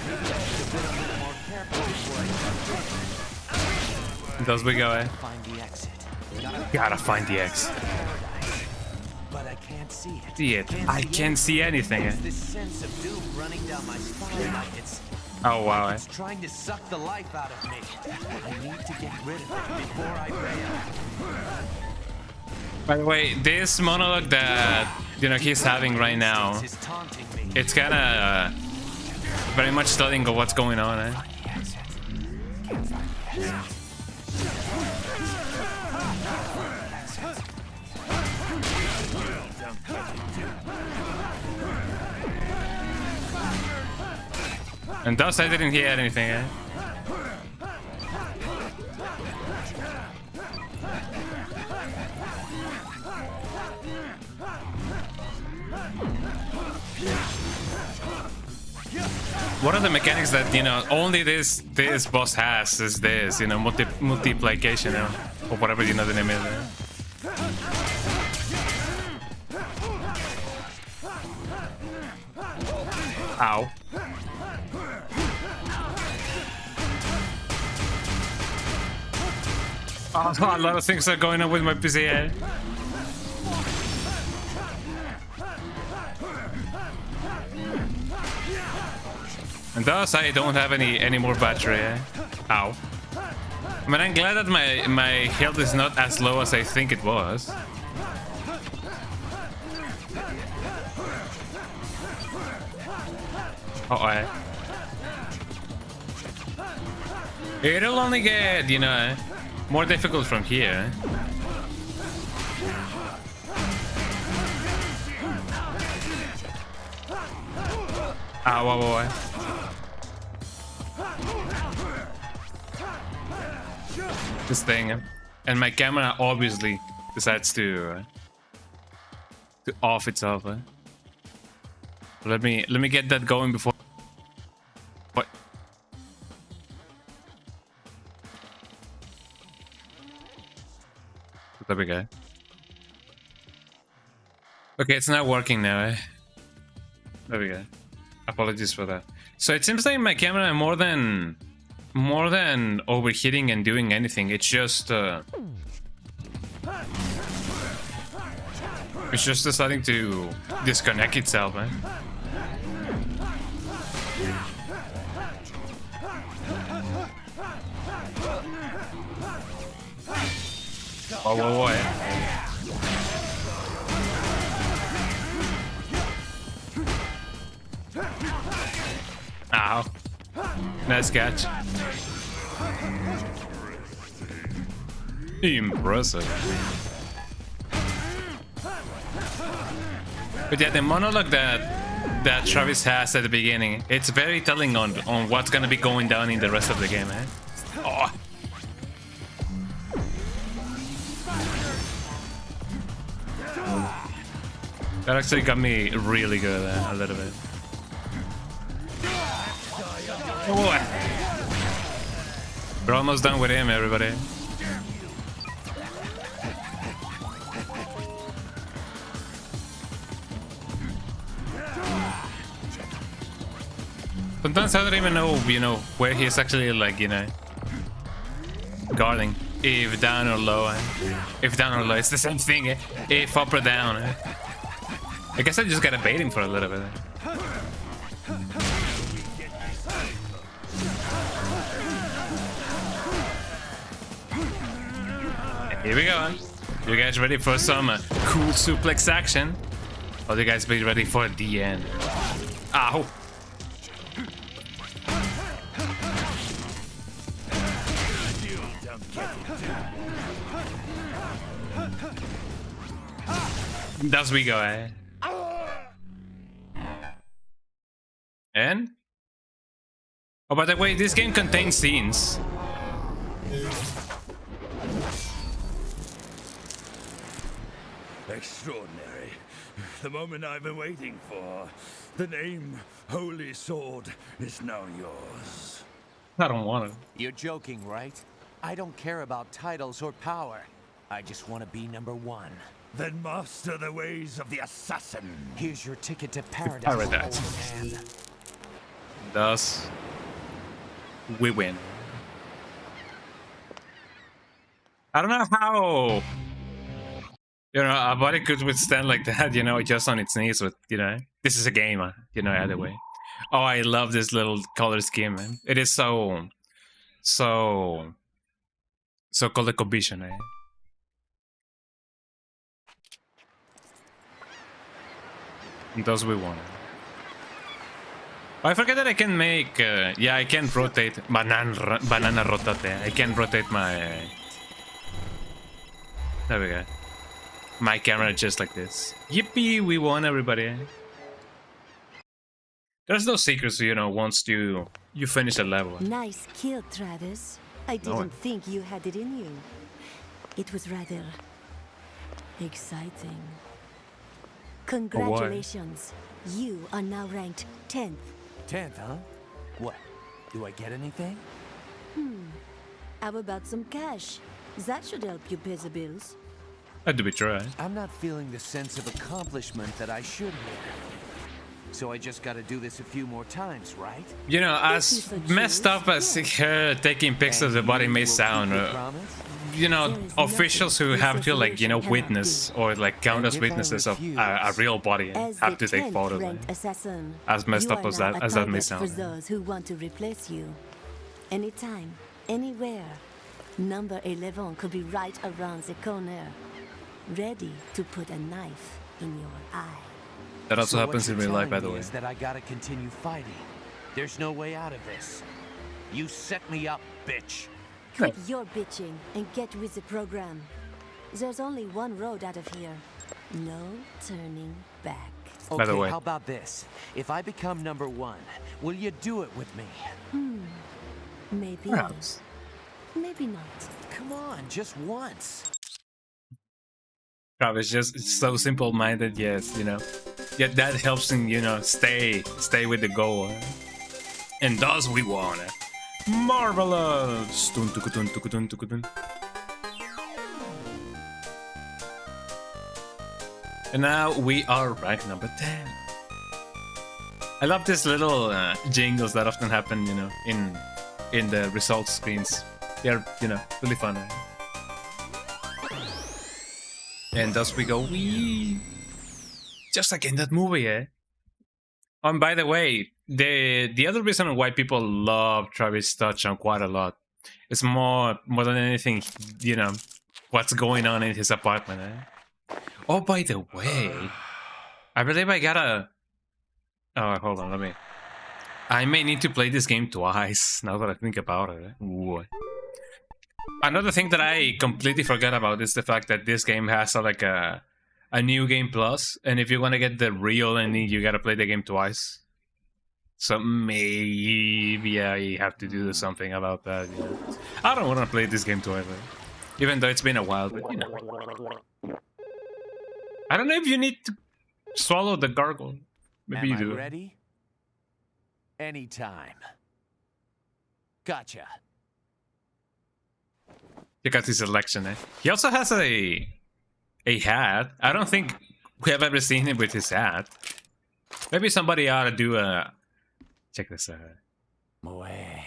Maybe I should have been a little more careful before I jumped in. Thus we go, eh? Find the exit. Gotta find the X. But I can't see it. See it. I can't see anything, eh? It's this sense of doom running down my spine like it's Oh, wow, eh? it's trying to suck the life out of me. I need to get rid of it before I bail. By the way, this monologue that, he's having right now, Is taunting me. it's kinda very much telling of what's going on, eh? And thus I didn't hear anything, eh? One of the mechanics that only this boss has is this multiplication, or whatever the name is. Ow. Oh, a lot of things are going on with my PC. Eh? And thus I don't have any more battery. Eh? Ow. I mean, I'm glad that my health is not as low as I think it was. Uh-oh. Eh? It'll only get, more difficult from here. Ow, ow, ow. this thing, and my camera obviously decides to off itself. Let me get that going before. What? There we go. Okay, it's not working now. There we go. Apologies for that. So it seems like my camera more than overheating and doing anything. It's just deciding to disconnect itself, man. Whoa, whoa, whoa. Ow. Nice catch. Impressive. But yeah, the monologue that Travis has at the beginning, it's very telling on what's gonna be going down in the rest of the game, man. Oh. That actually got me really good a little bit. Oh. We're almost done with him, everybody. Sometimes I don't even know, where he's actually, like, guarding. If down or low. If down or low, it's the same thing. If up or down. I guess I just gotta bait him for a little bit. Here we go. You guys ready for some cool suplex action? Or you guys be ready for the end? Ow! Thus we go, eh? And? Oh, by the way, this game contains scenes. Extraordinary. The moment I've been waiting for. The name Holy Sword is now yours. I don't want it. You're joking, right? I don't care about titles or power. I just want to be #1. Then master the ways of the assassin. Here's your ticket to paradise, old man. Thus, we win. I don't know how, a body could withstand like that, just on its knees with, this is a game, either way. Oh, I love this little color scheme, man. It is so color vision, eh? Thus we won. I forget that I can make, yeah, I can rotate, banana rotate. I can rotate my, there we go. My camera just like this. Yippee, we won, everybody. There's no secrets, once you finish a level. Nice kill, Travis. I didn't think you had it in you. It was rather exciting. Congratulations. You are now ranked 10th. 10th, huh? What? Do I get anything? How about some cash? That should help you pay the bills. Had to be true. I'm not feeling the sense of accomplishment that I should here. So I just gotta do this a few more times, right? As messed up as her taking pics of the body may sound, officials who have to, witness or, count as witnesses of a real body have to take photos. As messed up as that may sound. For those who want to replace you. Anytime, anywhere. Number 11 could be right around the corner. Ready to put a knife in your eye. That also happens in real life, by the way. Is that I gotta continue fighting. There's no way out of this. You set me up, bitch. Quit your bitching and get with the program. There's only one road out of here. No turning back. Okay, by the way, how about this? If I become #1, will you do it with me? Maybe. Perhaps. Maybe not. Come on, just once. Travis just so simple-minded, yes, you know. Yet that helps him, you know, stay with the goal. And thus we won. Marvelous! Dun, tuku, dun, tuku, dun, tuku, dun. And now we are rank number 10. I love these little jingles that often happen, you know, in the results screens. They're, you know, really fun. And thus we go, wee! Just like in that movie, eh? And by the way, the other reason why people love Travis Touchdown quite a lot is more than anything, you know, what's going on in his apartment, eh? Oh, by the way, I believe I gotta... Oh, hold on, let me... I may need to play this game twice, now that I think about it. Ooh. Another thing that I completely forgot about is the fact that this game has like a new game plus, and if you want to get the real ending, you gotta play the game twice. So maybe I have to do something about that. You know? I don't want to play this game twice, even though it's been a while. But you know, I don't know if you need to swallow the gargle. Maybe you do. Am I ready? Anytime. Gotcha. Check out his selection, eh? He also has a hat. I don't think we have ever seen him with his hat. Maybe somebody ought to do a... Check this out. Boy.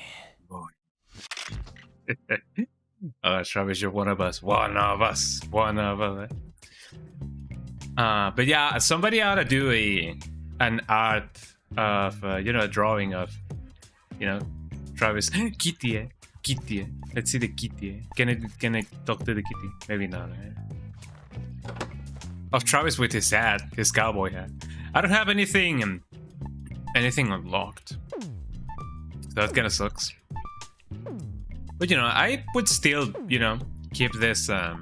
Oh, Travis, you're one of us. One of us. One of us. But yeah, somebody ought to do an art of, you know, a drawing of, you know, Travis. Kitty, eh? Kitty, eh? Let's see the kitty, eh? Can I talk to the kitty? Maybe not, eh? Of Travis with his hat, his cowboy hat. I don't have anything unlocked. So that kind of sucks. But, you know, I would still, you know, keep this, the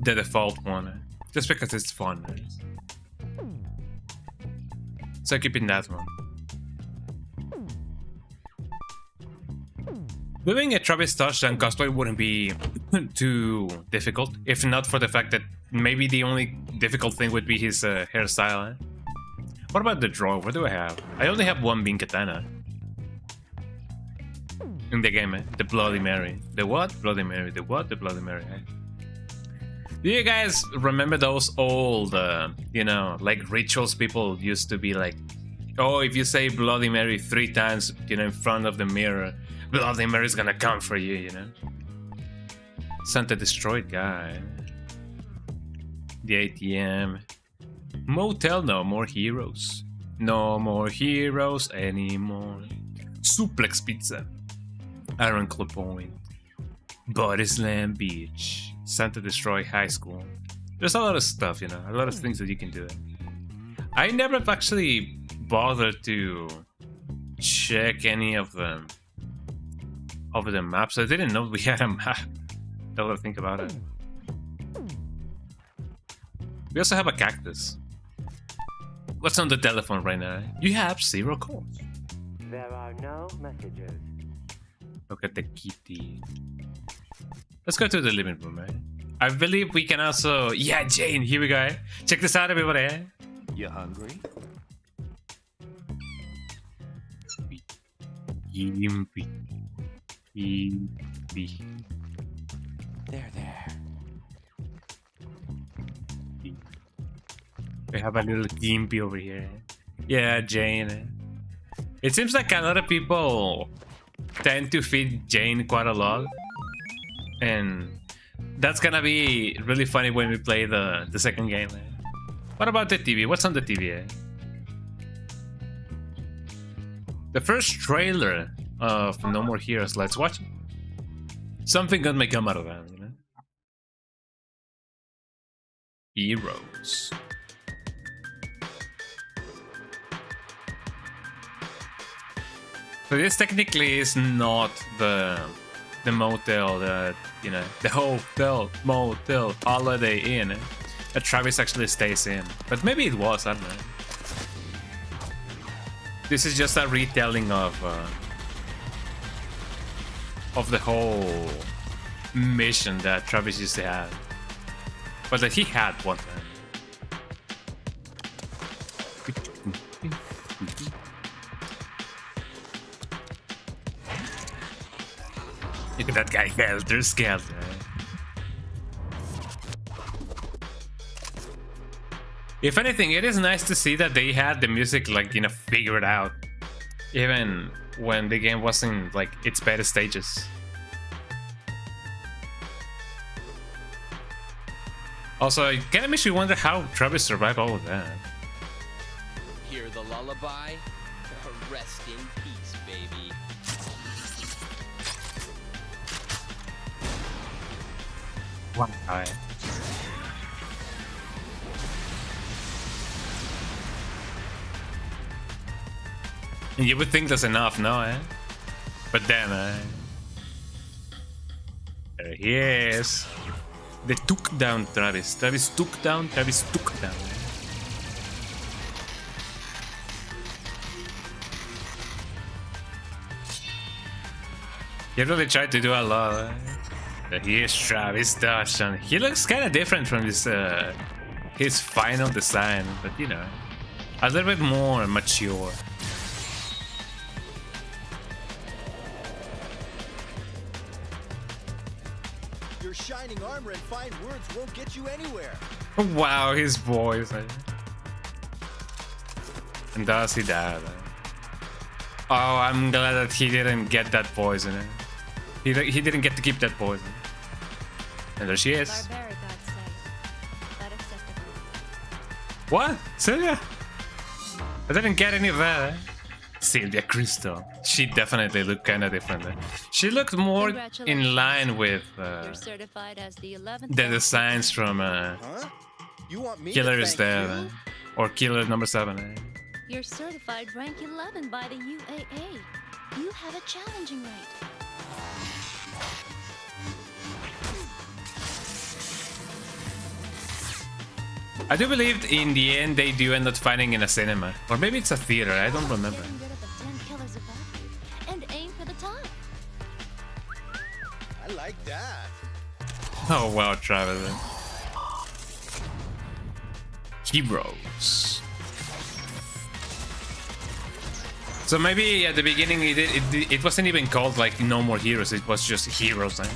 default one. Just because it's fun. Right? So keeping that one. Doing a Travis Touchdown cosplay wouldn't be too difficult, if not for the fact that maybe the only difficult thing would be his hairstyle. Eh? What about the draw? What do I have? I only have one Bean Katana. In the game, eh? The Bloody Mary. The what? Bloody Mary. The what? The Bloody Mary. Eh? Do you guys remember those old, you know, like rituals people used to be like, oh, if you say Bloody Mary 3 times, you know, in front of the mirror, Bloody Mary's gonna come for you, you know? Santa Destroyed guy. The ATM. Motel, no more heroes. No more heroes anymore. Suplex Pizza. Iron Club Point. Body Slam Beach. Santa Destroy High School. There's a lot of stuff, you know, a lot of things that you can do. I never actually bothered to check any of them. Over the maps. I didn't know we had a map. Now that I think about it. We also have a cactus. What's on the telephone right now? You have 0 calls. There are no messages. Look at the kitty. Let's go to the living room, right? I believe we can also... Yeah, Jane, here we go. Check this out, everybody. You hungry? Gimpy. There. We have a little Gimpy over here. Yeah, Jane. It seems like a lot of people tend to feed Jane quite a lot. And that's gonna be really funny when we play the second game. What about the TV? What's on the TV? The first trailer of No More Heroes. Let's watch it. Something good may come out of that, you know? Heroes. So this technically is not the motel that, you know, the hotel, motel, Holiday Inn that Travis actually stays in. But maybe it was, I don't know. This is just a retelling of of the whole mission that Travis used to have. But that he had one time. Look at that guy, helter skelter. If anything, it is nice to see that they had the music, like, you know, figured out. Even when the game wasn't, like, its better stages. Also, it kind of makes you wonder how Travis survived all of that. Hear the lullaby? Rest in peace, baby. Wow. And you would think that's enough, no, eh? But then, there he is. They took down Travis. Travis took down. Travis took down. He really tried to do a lot. Here's Travis Dawson. He looks kind of different from his final design, but you know, a little bit more mature. Your shining armor and fine words won't get you anywhere. Wow, his voice. And does he die? Oh, I'm glad that he didn't get that poison. He didn't get to keep that poison. And there she is. Barbaric, I'd say. That acceptable. What? Sylvia? I didn't get any of that. Sylvia Crystal. She definitely looked kind of different. She looked more in line with You're certified as the 11th. the designs from Huh? You want me Killer to is thank Dead you? or Killer number 7. You're certified rank 11 by the UAA. You have a challenging rate. I do believe in the end they do end up fighting in a cinema. Or maybe it's a theater, I don't remember. Getting rid of the 10 killers above you and aim for the top. I like that. Oh wow, Travis. Heroes. So maybe at the beginning it wasn't even called like No More Heroes, it was just Heroes. Eh?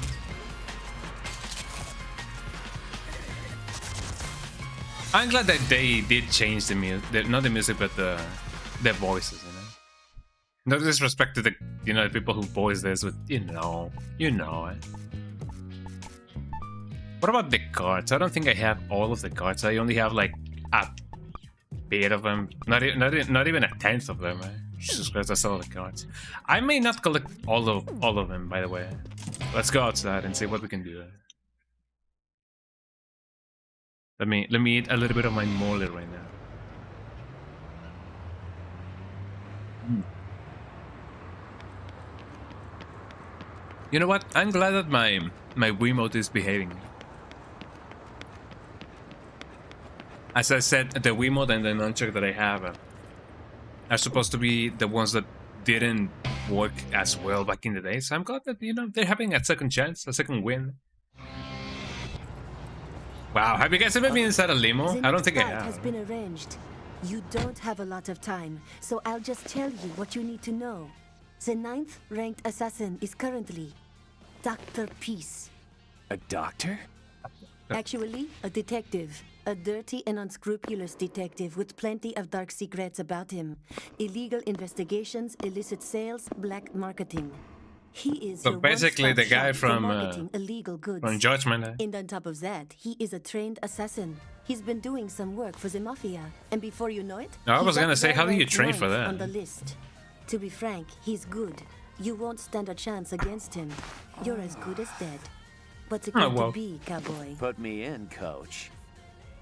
I'm glad that they did change the music, not the music, but the voices. You know, no disrespect to the the people who voice this, but you know. Eh? What about the cards? I don't think I have all of the cards. I only have like a bit of them. Not even a tenth of them. Eh? Jesus Christ, that's all the cards. I may not collect all of them. By the way, let's go outside and see what we can do. Let me eat a little bit of my mole right now. You know what? I'm glad that my Wiimote is behaving. As I said, the Wiimote and the nunchuck that I have are supposed to be the ones that didn't work as well back in the day. So I'm glad that they're having a second chance, a second win. Wow, have you guys ever been inside a limo? The I don't think I fight have. has been arranged. You don't have a lot of time, so I'll just tell you what you need to know. The 9th ranked assassin is currently Dr. Peace. A doctor? Actually, a detective. A dirty and unscrupulous detective with plenty of dark secrets about him. Illegal investigations, illicit sales, black marketing. He is So your basically the one-stop guy shop for from marketing illegal goods. Judgment. Eh? And on top of that, he is a trained assassin. He's been doing some work for the mafia, and before you know it, I was he's gonna up say, there how do you ranked train for 9th that? on the list. To be frank, he's good. You won't stand a chance against him. You're as good as dead. What's it going well. to be, cowboy? Put me in, coach.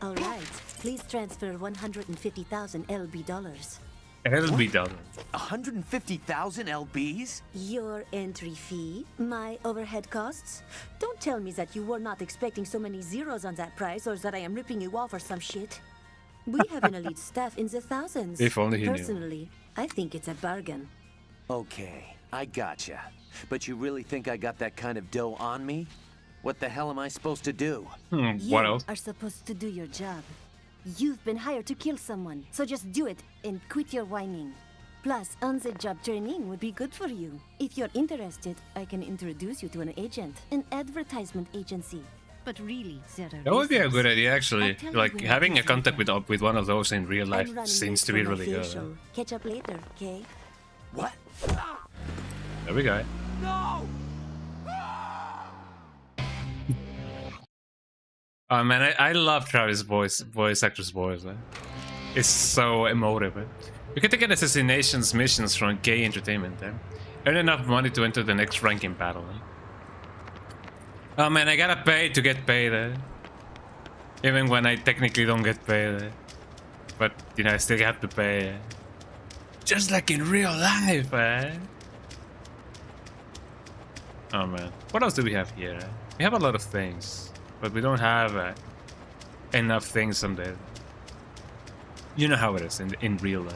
All right, please transfer 150,000 LB dollars. It'll be done. 150,000 LBs? Your entry fee, my overhead costs. Don't tell me that you were not expecting so many zeros on that price, or that I am ripping you off or some shit. We have an elite staff in the thousands. If only he knew. Personally, I think it's a bargain. Okay, I gotcha. But you really think I got that kind of dough on me? What the hell am I supposed to do? What You else? are supposed to do your job. You've been hired to kill someone, so just do it and quit your whining. Plus, on-the-job training would be good for you. If you're interested, I can introduce you to an agent, an advertisement agency. But really, there are That would be a risks. good idea, actually. I'll tell you Like, when having a it's contact later. with one of those in real I'm life running seems late to be for my really good. facial. Catch up later, okay? What? There we go. No! Oh man, I love Travis' voice actor's voice. It's so emotive. You can take an assassinations missions from Gay Entertainment. Earn enough money to enter the next ranking battle. Oh man, I gotta pay to get paid. Even when I technically don't get paid. But, you know, I still have to pay. Just like in real life, Oh man, what else do we have here? We have a lot of things, but we don't have enough things someday. You know how it is in real life.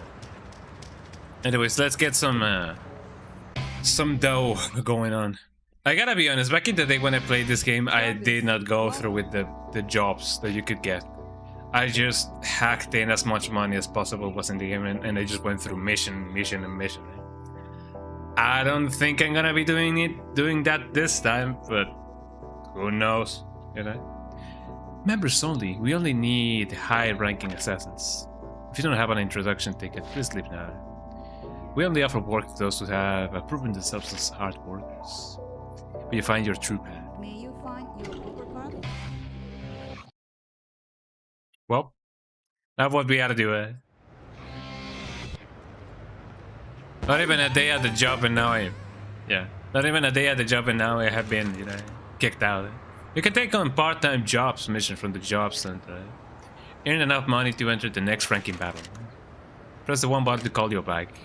Anyways, let's get some dough going on. I gotta be honest, back in the day when I played this game, I did not go through with the jobs that you could get. I just hacked in as much money as possible was in the game, and I just went through mission. I don't think I'm gonna be doing that this time, but who knows, you know? Members only. We only need high-ranking assassins. If you don't have an introduction ticket, please leave now. We only offer work to those who have proven themselves as hard workers. Will you find your true path? May you find your Uber card? Well, that's what we gotta do. Not even a day at the job and now not even a day at the job and now I have been, you know, kicked out. You can take on part-time jobs mission from the job center. Earn enough money to enter the next ranking battle. Press the one button to call your bike.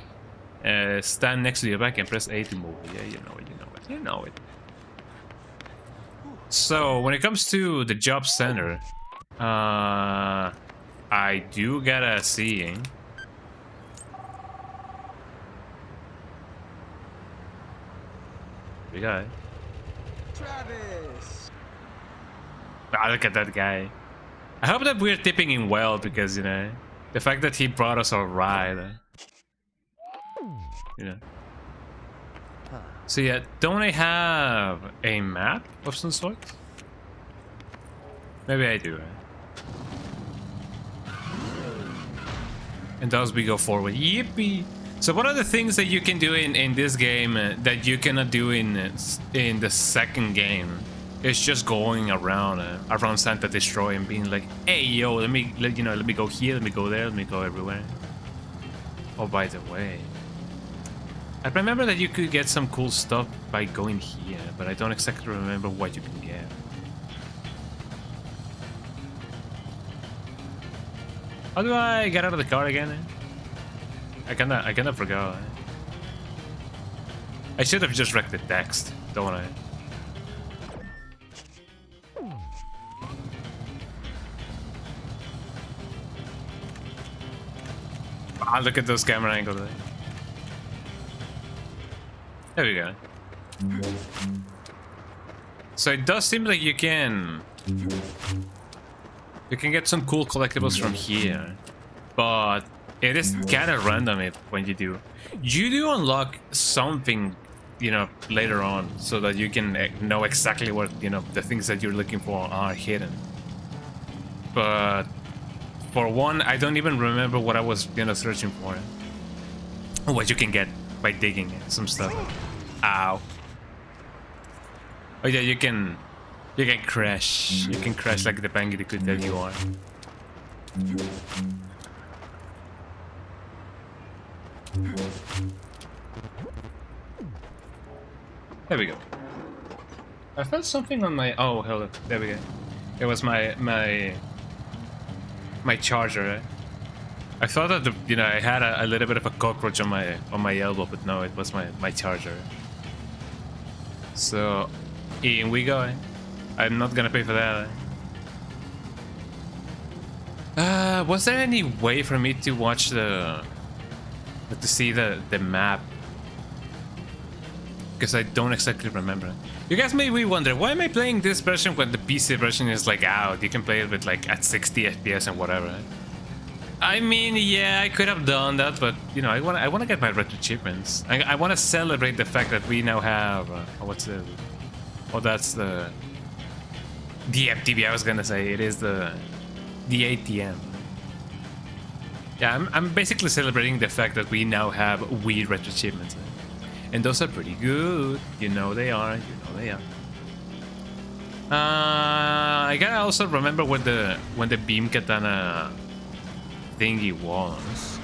Stand next to your bike and press A to move. Yeah, you know it. So, when it comes to the job center, I do gotta see. We got it. Travis! Ah, look at that guy. I hope that we're tipping him well because, you know, the fact that he brought us a ride. You know. So yeah, don't I have a map of some sort? Maybe I do. And thus we go forward. Yippee! So one of the things that you can do in this game that you cannot do in the second game is just going around Santa Destroy and being like, hey yo, let me go here, let me go there, let me go everywhere. Oh, by the way, I remember that you could get some cool stuff by going here, but I don't exactly remember what you can get. How do I get out of the car again? I kinda forgot. I should have just read the text, don't I? Ah, look at those camera angles. There we go. So it does seem like you can get some cool collectibles from here, but it is kind of random when you do. You do unlock something, you know, later on, so that you can know exactly what, you know, the things that you're looking for are hidden. But for one, I don't even remember what I was, you know, searching for. What you can get by digging some stuff. Ow. Oh yeah, you can crash. You can crash like the bandicoot that you are. There we go. I felt something on my... Oh, hello. There we go. It was my charger. I thought that you know, I had a little bit of a cockroach on my elbow, but no, it was my charger. So in we go. I'm not gonna pay for that. Was there any way for me to watch to see the map because I don't exactly remember. You guys may be wondering, why am I playing this version when the PC version is like out? You can play it with like at 60 FPS and whatever. I mean, yeah, I could have done that, but you know, I want to get my retro achievements. I want to celebrate the fact that we now have what's it? Oh, that's the FTV. I was gonna say it is the ATM. Yeah, I'm basically celebrating the fact that we now have Wii retro achievements, and those are pretty good. You know they are. You know they are. I gotta also remember when the beam katana thingy was.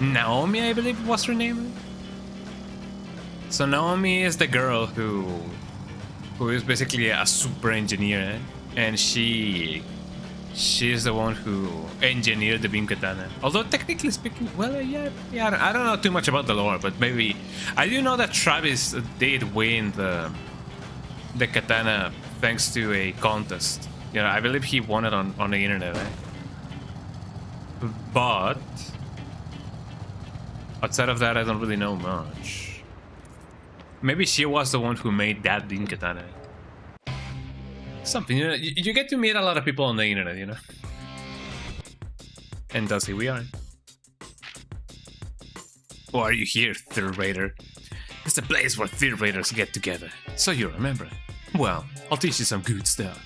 Naomi, I believe was her name. So Naomi is the girl who is basically a super engineer, and she's the one who engineered the beam katana. Although technically speaking, well, yeah, I don't know too much about the lore, but maybe I do know that Travis did win the katana thanks to a contest. You know, I believe he won it on the internet. But outside of that, I don't really know much. Maybe she was the one who made that beam katana. Something, you know, you get to meet a lot of people on the internet, you know. And thus here we are. Why are you here, third rater? It's a place where third raters get together, so you remember. Well, I'll teach you some good stuff.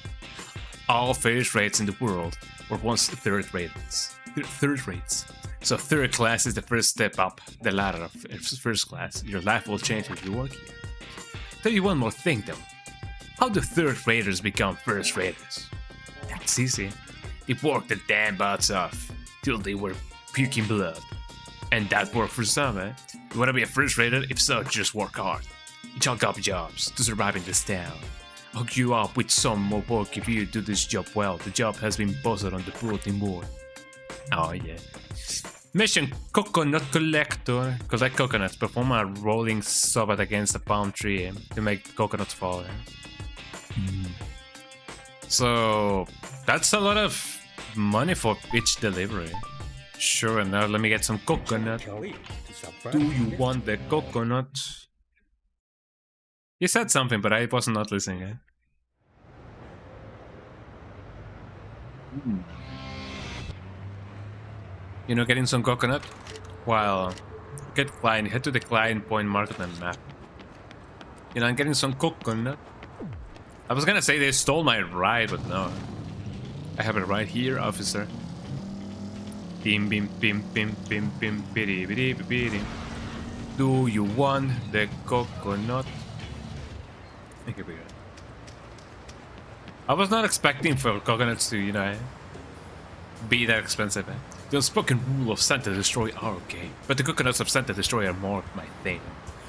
All first rates in the world were once third rates. Third rates. So third class is the first step up the ladder of first class. Your life will change if you work here. Tell you one more thing though. How do third raters become first raters? That's easy. They worked their damn butts off till they were puking blood. And that worked for some, eh? You wanna be a first rater? If so, just work hard. Chunk up jobs to survive in this town. I'll hook you up with some more work if you do this job well. The job has been posted on the bulletin board. Oh yeah. Mission Coconut Collector. Collect coconuts. Perform a rolling sobat against a palm tree to make coconuts fall. So that's a lot of money for each delivery. Sure, now let me get some coconut. Do you want the coconut? You said something, but I was not listening. Eh? You know, getting some coconut? While get client, head to the client point marked on the map. You know, I'm getting some coconut. I was gonna say they stole my ride, but no. I have it right here, officer. Bim bim bim bim bim bim bidi bidi bidi. Do you want the coconut? Here we go. I was not expecting for coconuts to, you know, be that expensive. The unspoken rule of Santa Destroy are okay, but the coconuts of Santa Destroy are more my thing.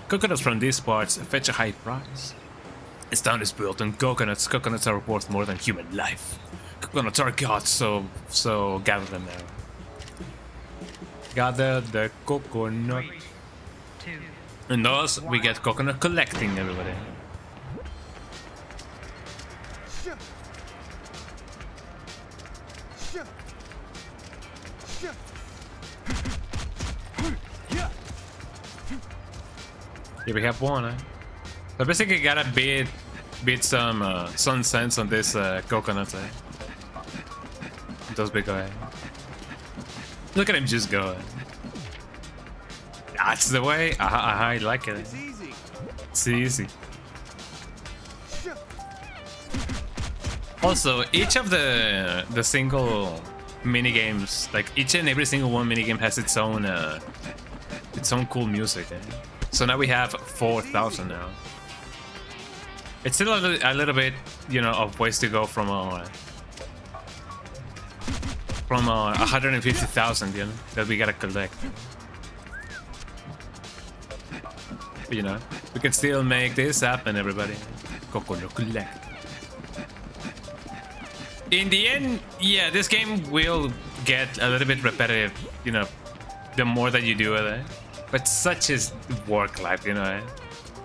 Coconuts from these parts fetch a high price. This town is built on coconuts. Coconuts are worth more than human life. Coconuts are gods, so gather them now. Gather the coconut. And thus we get coconut collecting, everybody. Here we have one, eh? So basically gotta beat some sense on this coconut, eh? Those big guy. Look at him just go. That's the way. I like it. It's easy. Also, each of the single mini games, like each and every single one mini game has its own cool music. Eh? So now we have 4,000 now. It's still a little bit, you know, of ways to go from 150,000, you know, that we gotta collect. But, you know, we can still make this happen, everybody. Coconut collect. In the end, yeah, this game will get a little bit repetitive, you know, the more that you do it. Eh? But such is work life, you know. Eh?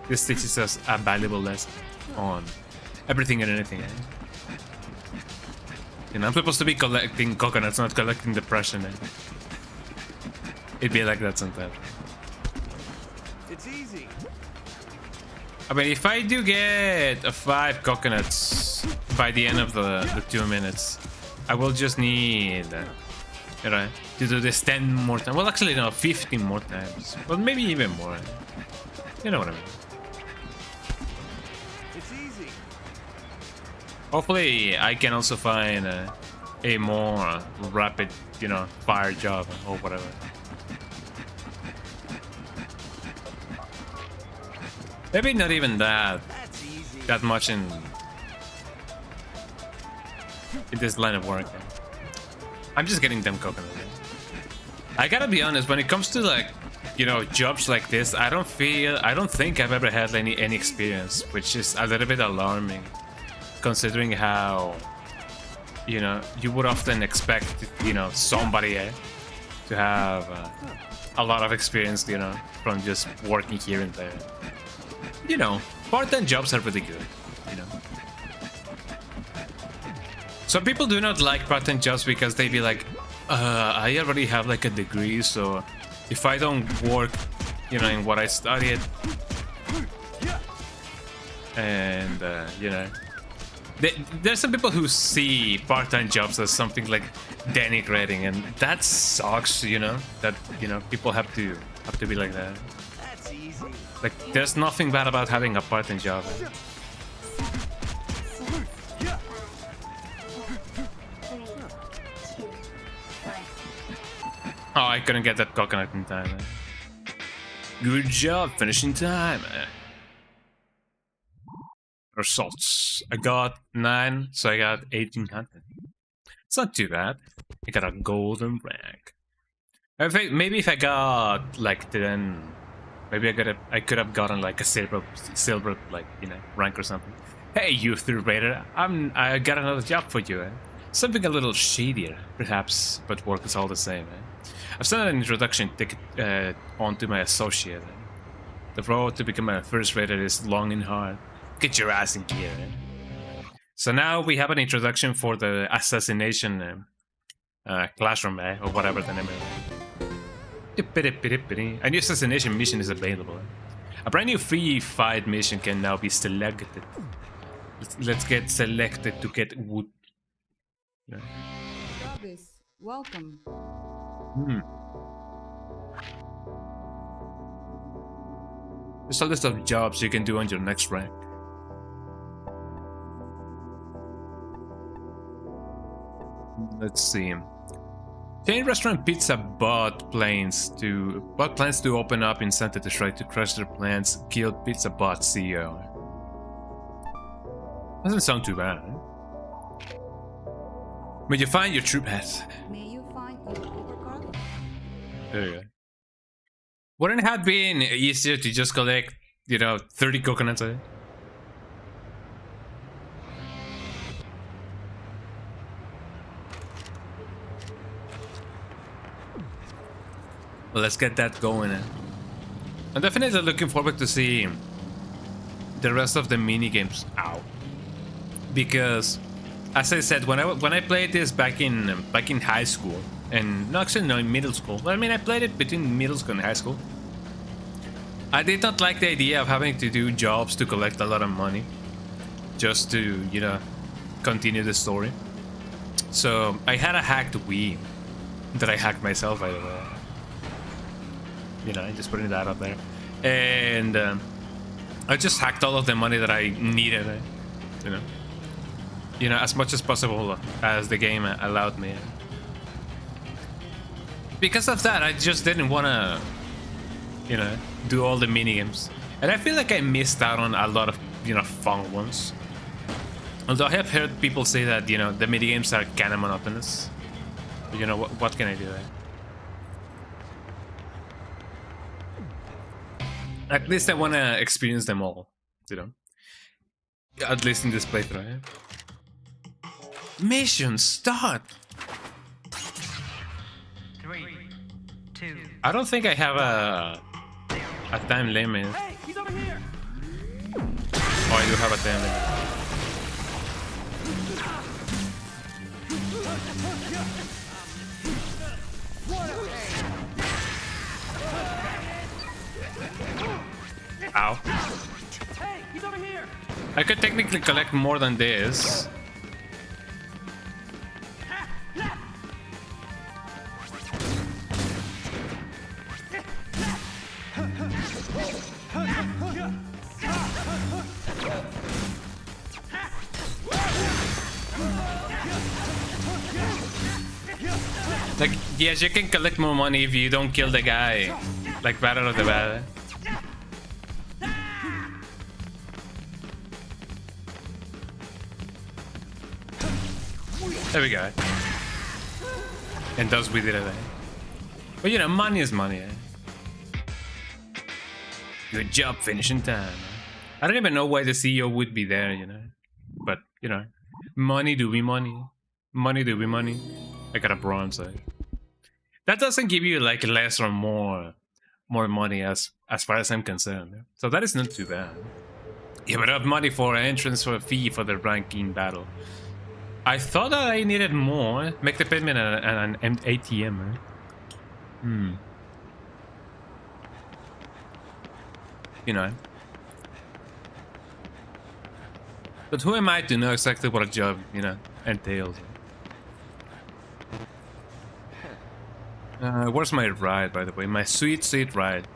This teaches us a valuable lesson on everything and anything. Eh? You know, I'm supposed to be collecting coconuts, not collecting depression. Eh? It'd be like that sometimes. It's easy. I mean, if I do get 5 coconuts by the end of the 2 minutes, I will just need, you know, to do this 10 more times. Well, actually, no, 15 more times. Well, maybe even more. You know what I mean. It's easy. Hopefully, I can also find a more rapid, you know, fire job or whatever. Maybe not even that much in this line of work. I'm just getting them coconut. I gotta be honest, when it comes to like, you know, jobs like this, I don't think I've ever had any experience, which is a little bit alarming, considering how, you know, you would often expect, you know, somebody to have a lot of experience, you know, from just working here and there. You know, part-time jobs are really good, you know. Some people do not like part-time jobs because they be like, I already have like a degree, so if I don't work, you know, in what I studied, and you know, there's some people who see part-time jobs as something like denigrating, and that sucks, you know, that, you know, people have to be like that. Like, there's nothing bad about having a part-time job. Oh, I couldn't get that coconut in time. Good job, finishing time. Results. I got 9, so I got 1800. It's not too bad. I got a golden rank. Maybe if I got like 10, maybe I could have gotten like a silver like, you know, rank or something. Hey, you third rater, I got another job for you. Something a little shadier, perhaps, but work is all the same. I've sent an introduction ticket on to my associate. The road to become a first rater is long and hard. Get your ass in gear. So now we have an introduction for the assassination classroom, or whatever the name is. A new assassination mission is available. A brand new free fight mission can now be selected. Let's get selected to get wood. Yeah. Travis, welcome. There's a list of jobs you can do on your next rank. Let's see. Chain restaurant Pizza plans to open up in Santa Detroit to crush their plans. Guild Pizza Bot CEO. Doesn't sound too bad. May you find your troop hat. May you find your overcard? There you go. Wouldn't it have been easier to just collect, you know, 30 coconuts? Well, let's get that going. I'm definitely looking forward to see the rest of the mini games out, because, as I said, when I played this back in high school, and no, actually no, in middle school. Well, I mean, I played it between middle school and high school. I did not like the idea of having to do jobs to collect a lot of money, just to, you know, continue the story. So I had a hacked Wii that I hacked myself, by the way. You know, just putting that up there. And I just hacked all of the money that I needed, you know, as much as possible as the game allowed me. Because of that, I just didn't want to, you know, do all the minigames. And I feel like I missed out on a lot of, you know, fun ones. Although I have heard people say that, you know, the minigames are kind of monotonous. But, you know, what can I do? At least I want to experience them all, you know. At least in this playthrough. Mission start! 3, 2. I don't think I have a time limit. Hey, he's over here. Oh, I do have a time limit. Ow. Hey, I could technically collect more than this. Like, yes, you can collect more money if you don't kill the guy. Like, Battle of the Bad. There we go. And thus we did it. But you know, money is money. Good job finishing time. I don't even know why the CEO would be there, you know. But, you know, money do be money. Money do be money. I got a bronze. That doesn't give you like less or more money as far as I'm concerned. So that is not too bad. Yeah, but I have money for entrance for a fee for the ranking battle. I thought that I needed more. Make the payment an ATM. You know. But who am I to know exactly what a job, you know, entails? Where's my ride, by the way? My sweet ride.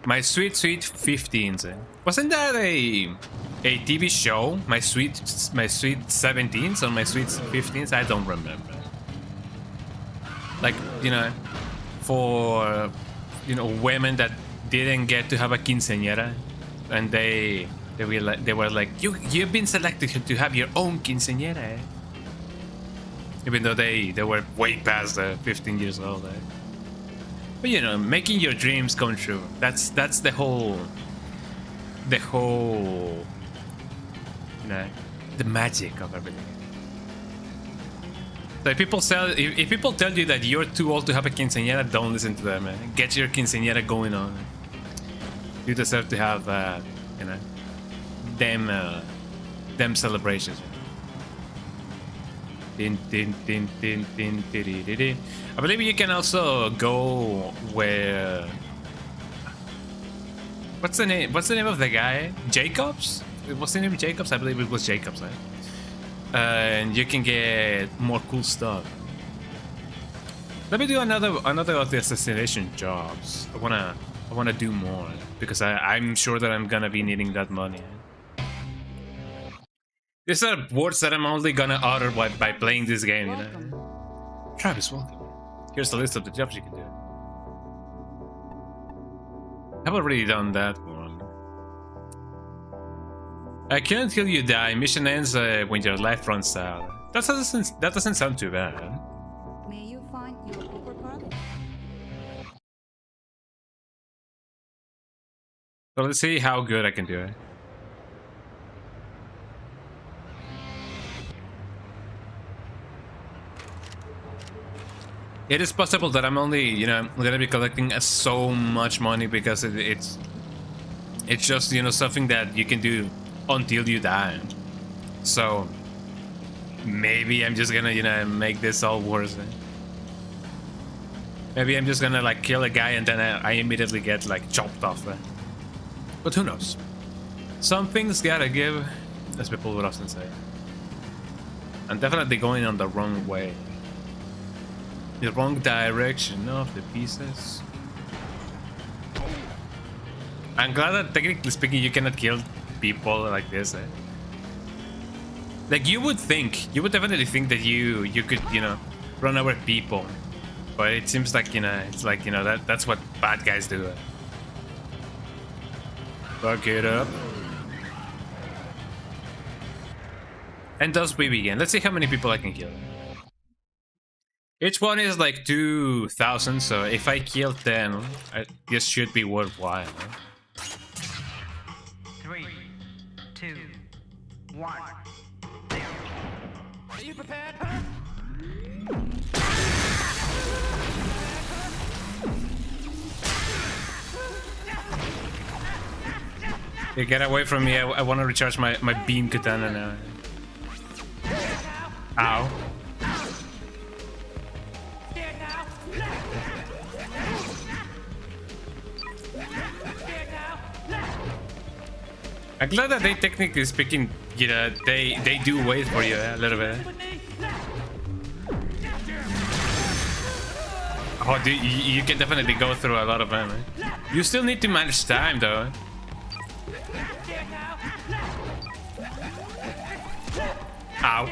My sweet 15s. Wasn't that a TV show? My sweet 17s or my sweet 15s? I don't remember. Like, you know, for, you know, women that didn't get to have a quinceañera, and they were like, you've been selected to have your own quinceañera. Even though they were way past 15 years old. But you know, making your dreams come true. That's the whole you know, the magic of everything. So if people tell you that you're too old to have a quinceañera, don't listen to them, man. Get your quinceañera going on. You deserve to have you know, them celebrations. I believe you can also go where... What's the name of the guy? Jacobs? What's the name? Jacobs? I believe it was Jacobs, right? And you can get more cool stuff. Let me do another of the assassination jobs. I wanna do more because I'm sure that I'm gonna be needing that money. These are words that I'm only gonna utter by playing this game, you know. Travis, welcome. Here's the list of the jobs you can do. I've already done that one. I kill until you die. Mission ends when your life runs out. That doesn't sound too bad. Huh? May you find your overcard? So let's see how good I can do it. It is possible that I'm only, you know, gonna be collecting so much money because it's just, you know, something that you can do until you die. So maybe I'm just gonna, you know, make this all worse. Maybe I'm just gonna like kill a guy and then I immediately get like chopped off. But who knows? Some things gotta give, as people would often say. I'm definitely going on the wrong way. The wrong direction of the pieces. I'm glad that technically speaking you cannot kill people like this, eh? Like you would definitely think that you could, you know, run over people. But it seems like, you know, it's like, you know, that's what bad guys do. Eh? Fuck it up. And thus we begin. Let's see how many people I can kill. Each one is like 2,000, so if I kill 10, this should be worthwhile. Right? 3, 2, 1. Are you prepared? Yeah, get away from me. I want to recharge my beam katana now. Ow. I'm glad that they, technically speaking, you know, they do wait for you a little bit. Oh, you can definitely go through a lot of them. You still need to manage time, though. Ow.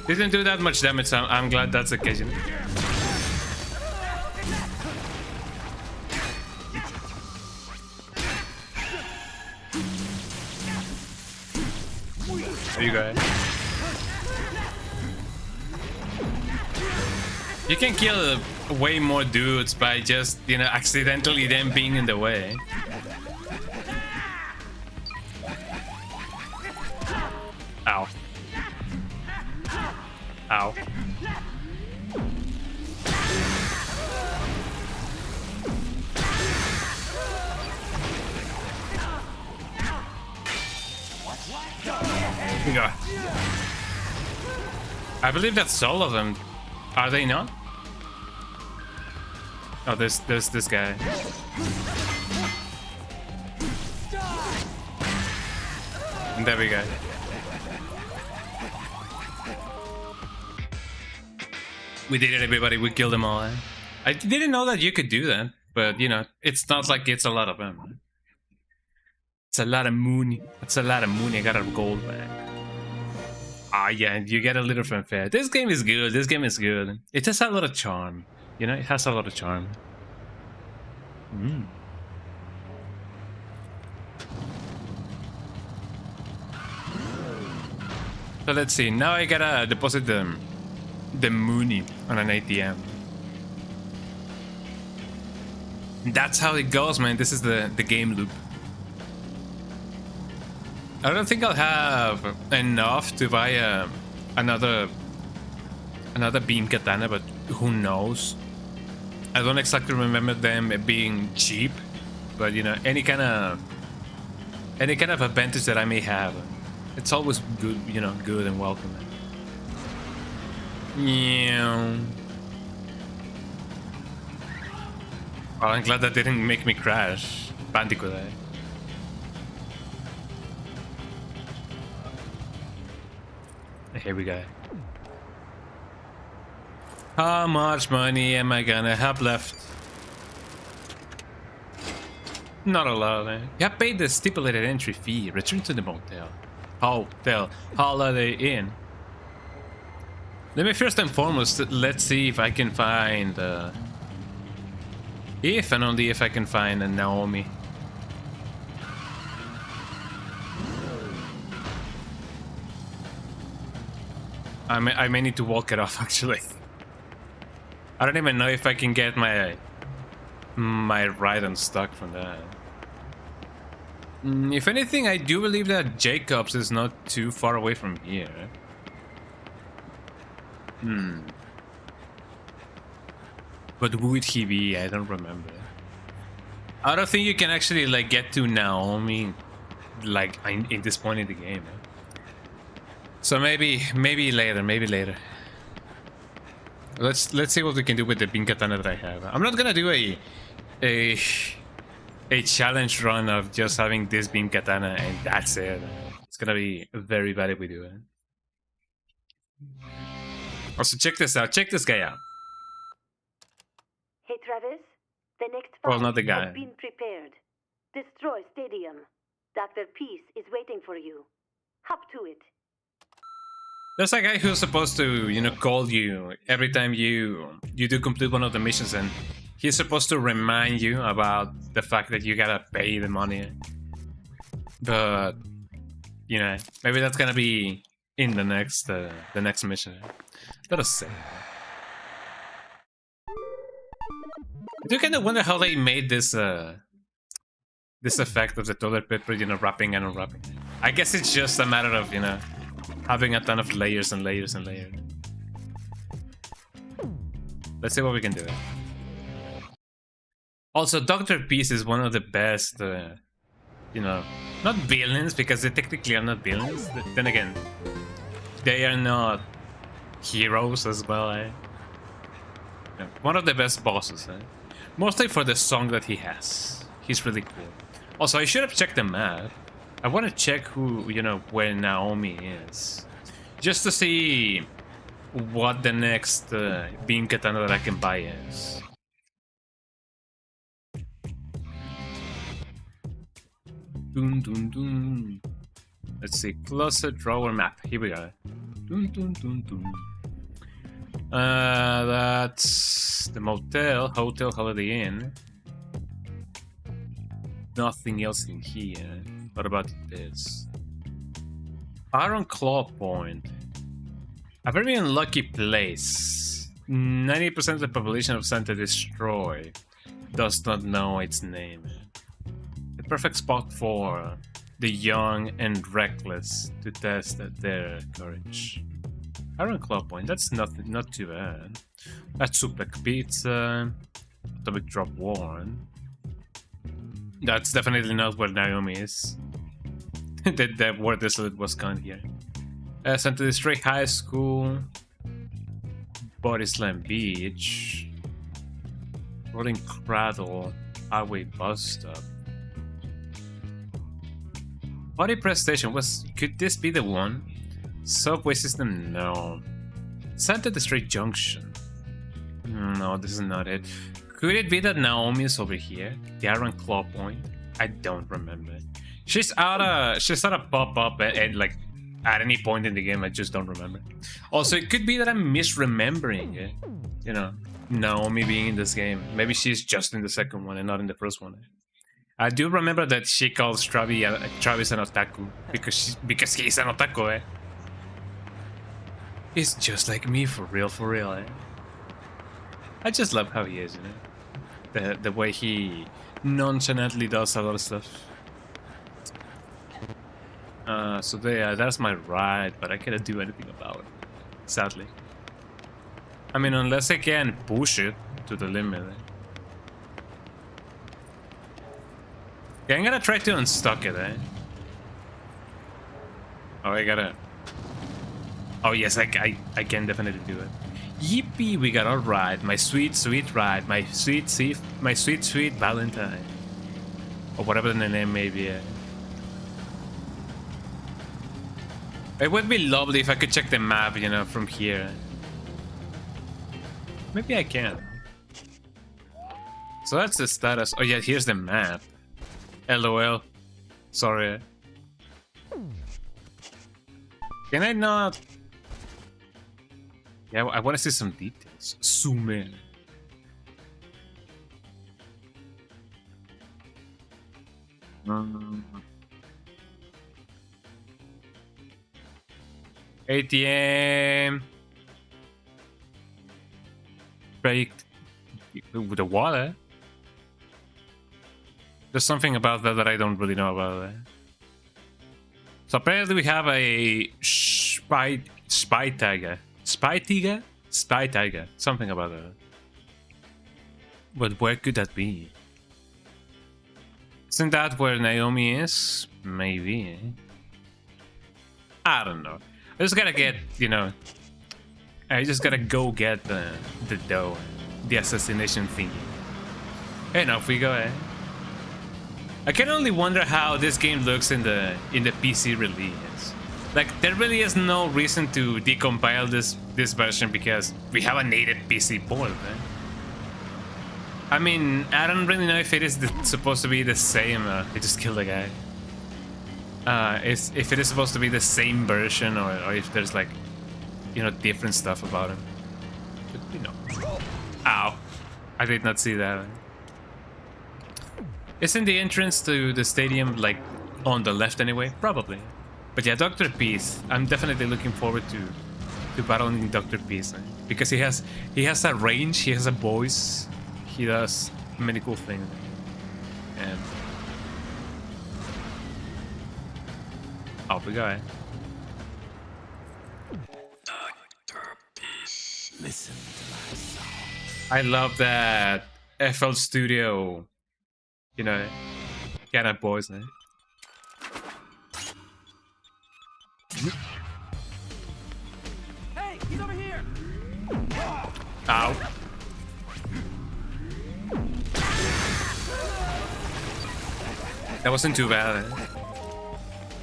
Didn't do that much damage, so I'm glad that's the case. You know? There you go. You can kill way more dudes by just, you know, accidentally them being in the way. Ow. Ow. Go. I believe that's all of them. Are they not? Oh, there's this guy. And there we go. We did it, everybody. We killed them all. I didn't know that you could do that, but you know, it's not like it's a lot of them. It's a lot of money. It's a lot of money. I got a gold back. Ah, yeah, you get a little fanfare. This game is good. This game is good. It has a lot of charm. You know, it has a lot of charm. So let's see. Now I gotta deposit the money on an ATM. That's how it goes, man. This is the game loop. I don't think I'll have enough to buy another beam katana, but who knows? I don't exactly remember them being cheap, but you know, any kind of advantage that I may have, it's always good, you know, good and welcome. Yeah. Well, I'm glad that didn't make me crash. Bandicoot. Here we go. How much money am I gonna have left? Not a lot, eh? You have paid the stipulated entry fee. Return to the motel. Holiday Inn. Let me first and foremost, let's see if I can find... if and only if I can find a Naomi. I may need to walk it off, actually. I don't even know if I can get my ride unstuck from that. If anything, I do believe that Jacobs is not too far away from here. But who would he be? I don't remember. I don't think you can actually like get to Naomi like in this point in the game. So maybe later. Let's see what we can do with the beam katana that I have. I'm not gonna do a challenge run of just having this beam katana and that's it. It's gonna be very bad if we do it. Also, check this out. Check this guy out. Hey, Travis. The next Well, fight not the guy. has been prepared. Destroy Stadium. Dr. Peace is waiting for you. Hop to it. There's a guy who's supposed to, you know, call you every time you do complete one of the missions, and he's supposed to remind you about the fact that you gotta pay the money. But you know, maybe that's gonna be in the next mission. Let us see. I do kind of wonder how they made this this effect of the toilet paper, you know, wrapping and unwrapping. I guess it's just a matter of, you know, having a ton of layers and layers and layers. Let's see what we can do. Also, Dr. Peace is one of the best, you know, not villains, because they technically are not villains. Then again, they are not heroes as well, eh? Yeah, one of the best bosses, eh? Mostly for the song that he has. He's really cool. Also, I should have checked the map. I want to check who, you know, where Naomi is. Just to see what the next beam katana that I can buy is. Dun, dun, dun. Let's see, closet drawer map. Here we go. Dun, dun, dun, dun. That's the motel, hotel, Holiday Inn. Nothing else in here. What about this? Iron Claw Point. A very unlucky place. 90% of the population of Santa Destroy does not know its name. The perfect spot for the young and reckless to test their courage. Iron Claw Point, that's not too bad. That's Suplex Pizza. Atomic Drop 1. That's definitely not where Naomi is. the word desolate was gone here. Santa Destroy High School. Body Slam Beach. Rolling Cradle. Highway Bus Stop. Body Press Station could this be the one? Subway system, no. Santa Destroy Junction. No, this is not it. Could it be that Naomi is over here? The Iron Claw Point? I don't remember. She's out of pop up and like at any point in the game. I just don't remember. Also, it could be that I'm misremembering it. You know, Naomi being in this game. Maybe she's just in the second one and not in the first one. I do remember that she calls Travis an otaku because he's an otaku. He's just like me, for real. I just love how he is, you know. The way he nonchalantly does a lot of stuff. So that's my ride, but I cannot do anything about it, sadly. I mean, unless I can push it to the limit. Okay, I'm gonna try to unstuck it, Oh, I gotta... Oh yes, I can definitely do it. Yippee, we got our ride. My sweet ride. My sweet Valentine. Or whatever the name may be. It would be lovely if I could check the map, you know, from here. Maybe I can. So that's the status. Oh yeah, here's the map. LOL. Sorry. Can I not... Yeah, I want to see some details. Zoom in. ATM. Break with the water. There's something about that I don't really know about it. So apparently we have a spy tiger. Spy tiger. Something about that. But where could that be? Isn't that where Naomi is? Maybe. I don't know. I just gotta get, you know... I just gotta go get the dough. The assassination thingy. And off we go, I can only wonder how this game looks in the PC release. Like, there really is no reason to decompile this version because we have a native PC port, I mean, I don't really know if it is supposed to be the same. I just killed a guy. If it is supposed to be the same version or if there's like, you know, different stuff about him. But, you know. Ow. I did not see that. Isn't the entrance to the stadium like on the left anyway? Probably. But yeah, Dr. Peace. I'm definitely looking forward to battling Dr. Peace, because he has a range, he has a voice, he does many cool things. And off we go. Dr. Peace, listen to my song. I love that FL Studio, you know, kind of voice, Hey, he's over here. Ow. That wasn't too bad.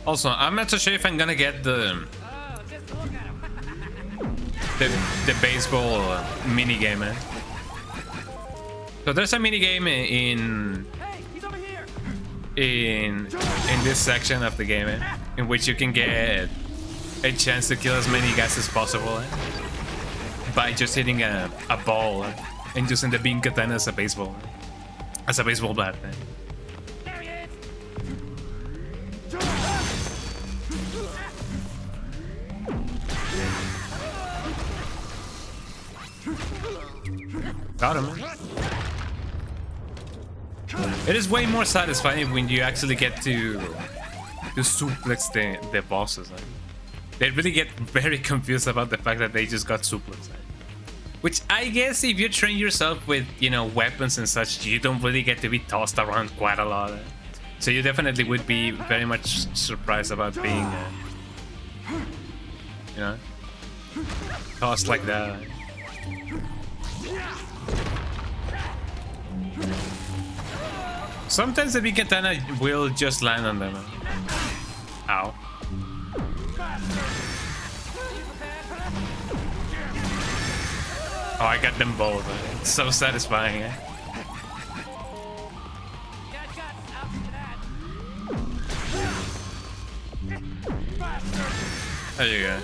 Also, I'm not so sure if I'm gonna get the baseball mini game. So there's a mini game in this section of the game in which you can get a chance to kill as many guys as possible by just hitting a ball and using the beam katana as a baseball bat. Got him. It is way more satisfying when you actually get to suplex the bosses. They really get very confused about the fact that they just got suplexed. Which I guess if you train yourself with, you know, weapons and such, you don't really get to be tossed around quite a lot. So you definitely would be very much surprised about being, you know, tossed like that. Sometimes the big katana will just land on them. Ow. Oh, I got them both. It's so satisfying. There you go.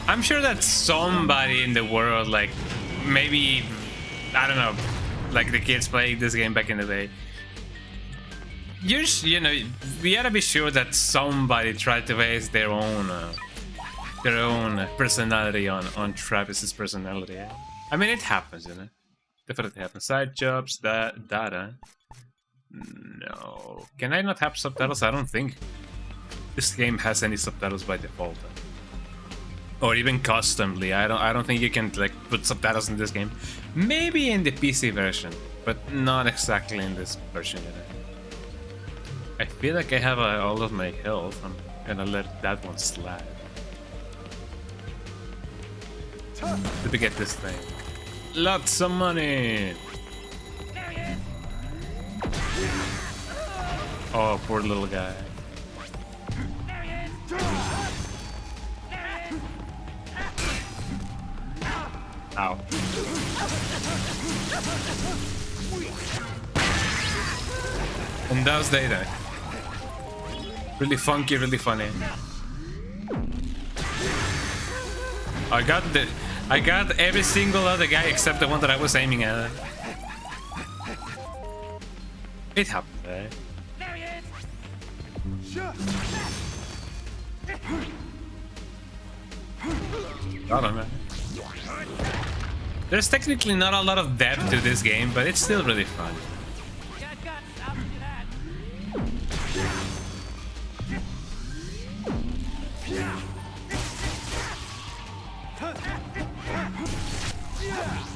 I'm sure that somebody in the world, like, maybe, I don't know, like the kids playing this game back in the day. You know, we gotta be sure that somebody tried to base their own personality on Travis's personality. I mean, it happens, you know. Definitely happens. Side jobs, data. No. Can I not have subtitles? I don't think this game has any subtitles by default. Or even customly. I don't think you can like put subtitles in this game. Maybe in the PC version, but not exactly in this version yet. I feel like I have all of my health. I'm gonna let that one slide. Let me get this thing. Lots of money! Oh, poor little guy. Ow. And that was data. Really funky, really funny. I got every single other guy except the one that I was aiming at. It happened, eh? Got him, man. There's technically not a lot of depth to this game, but it's still really fun.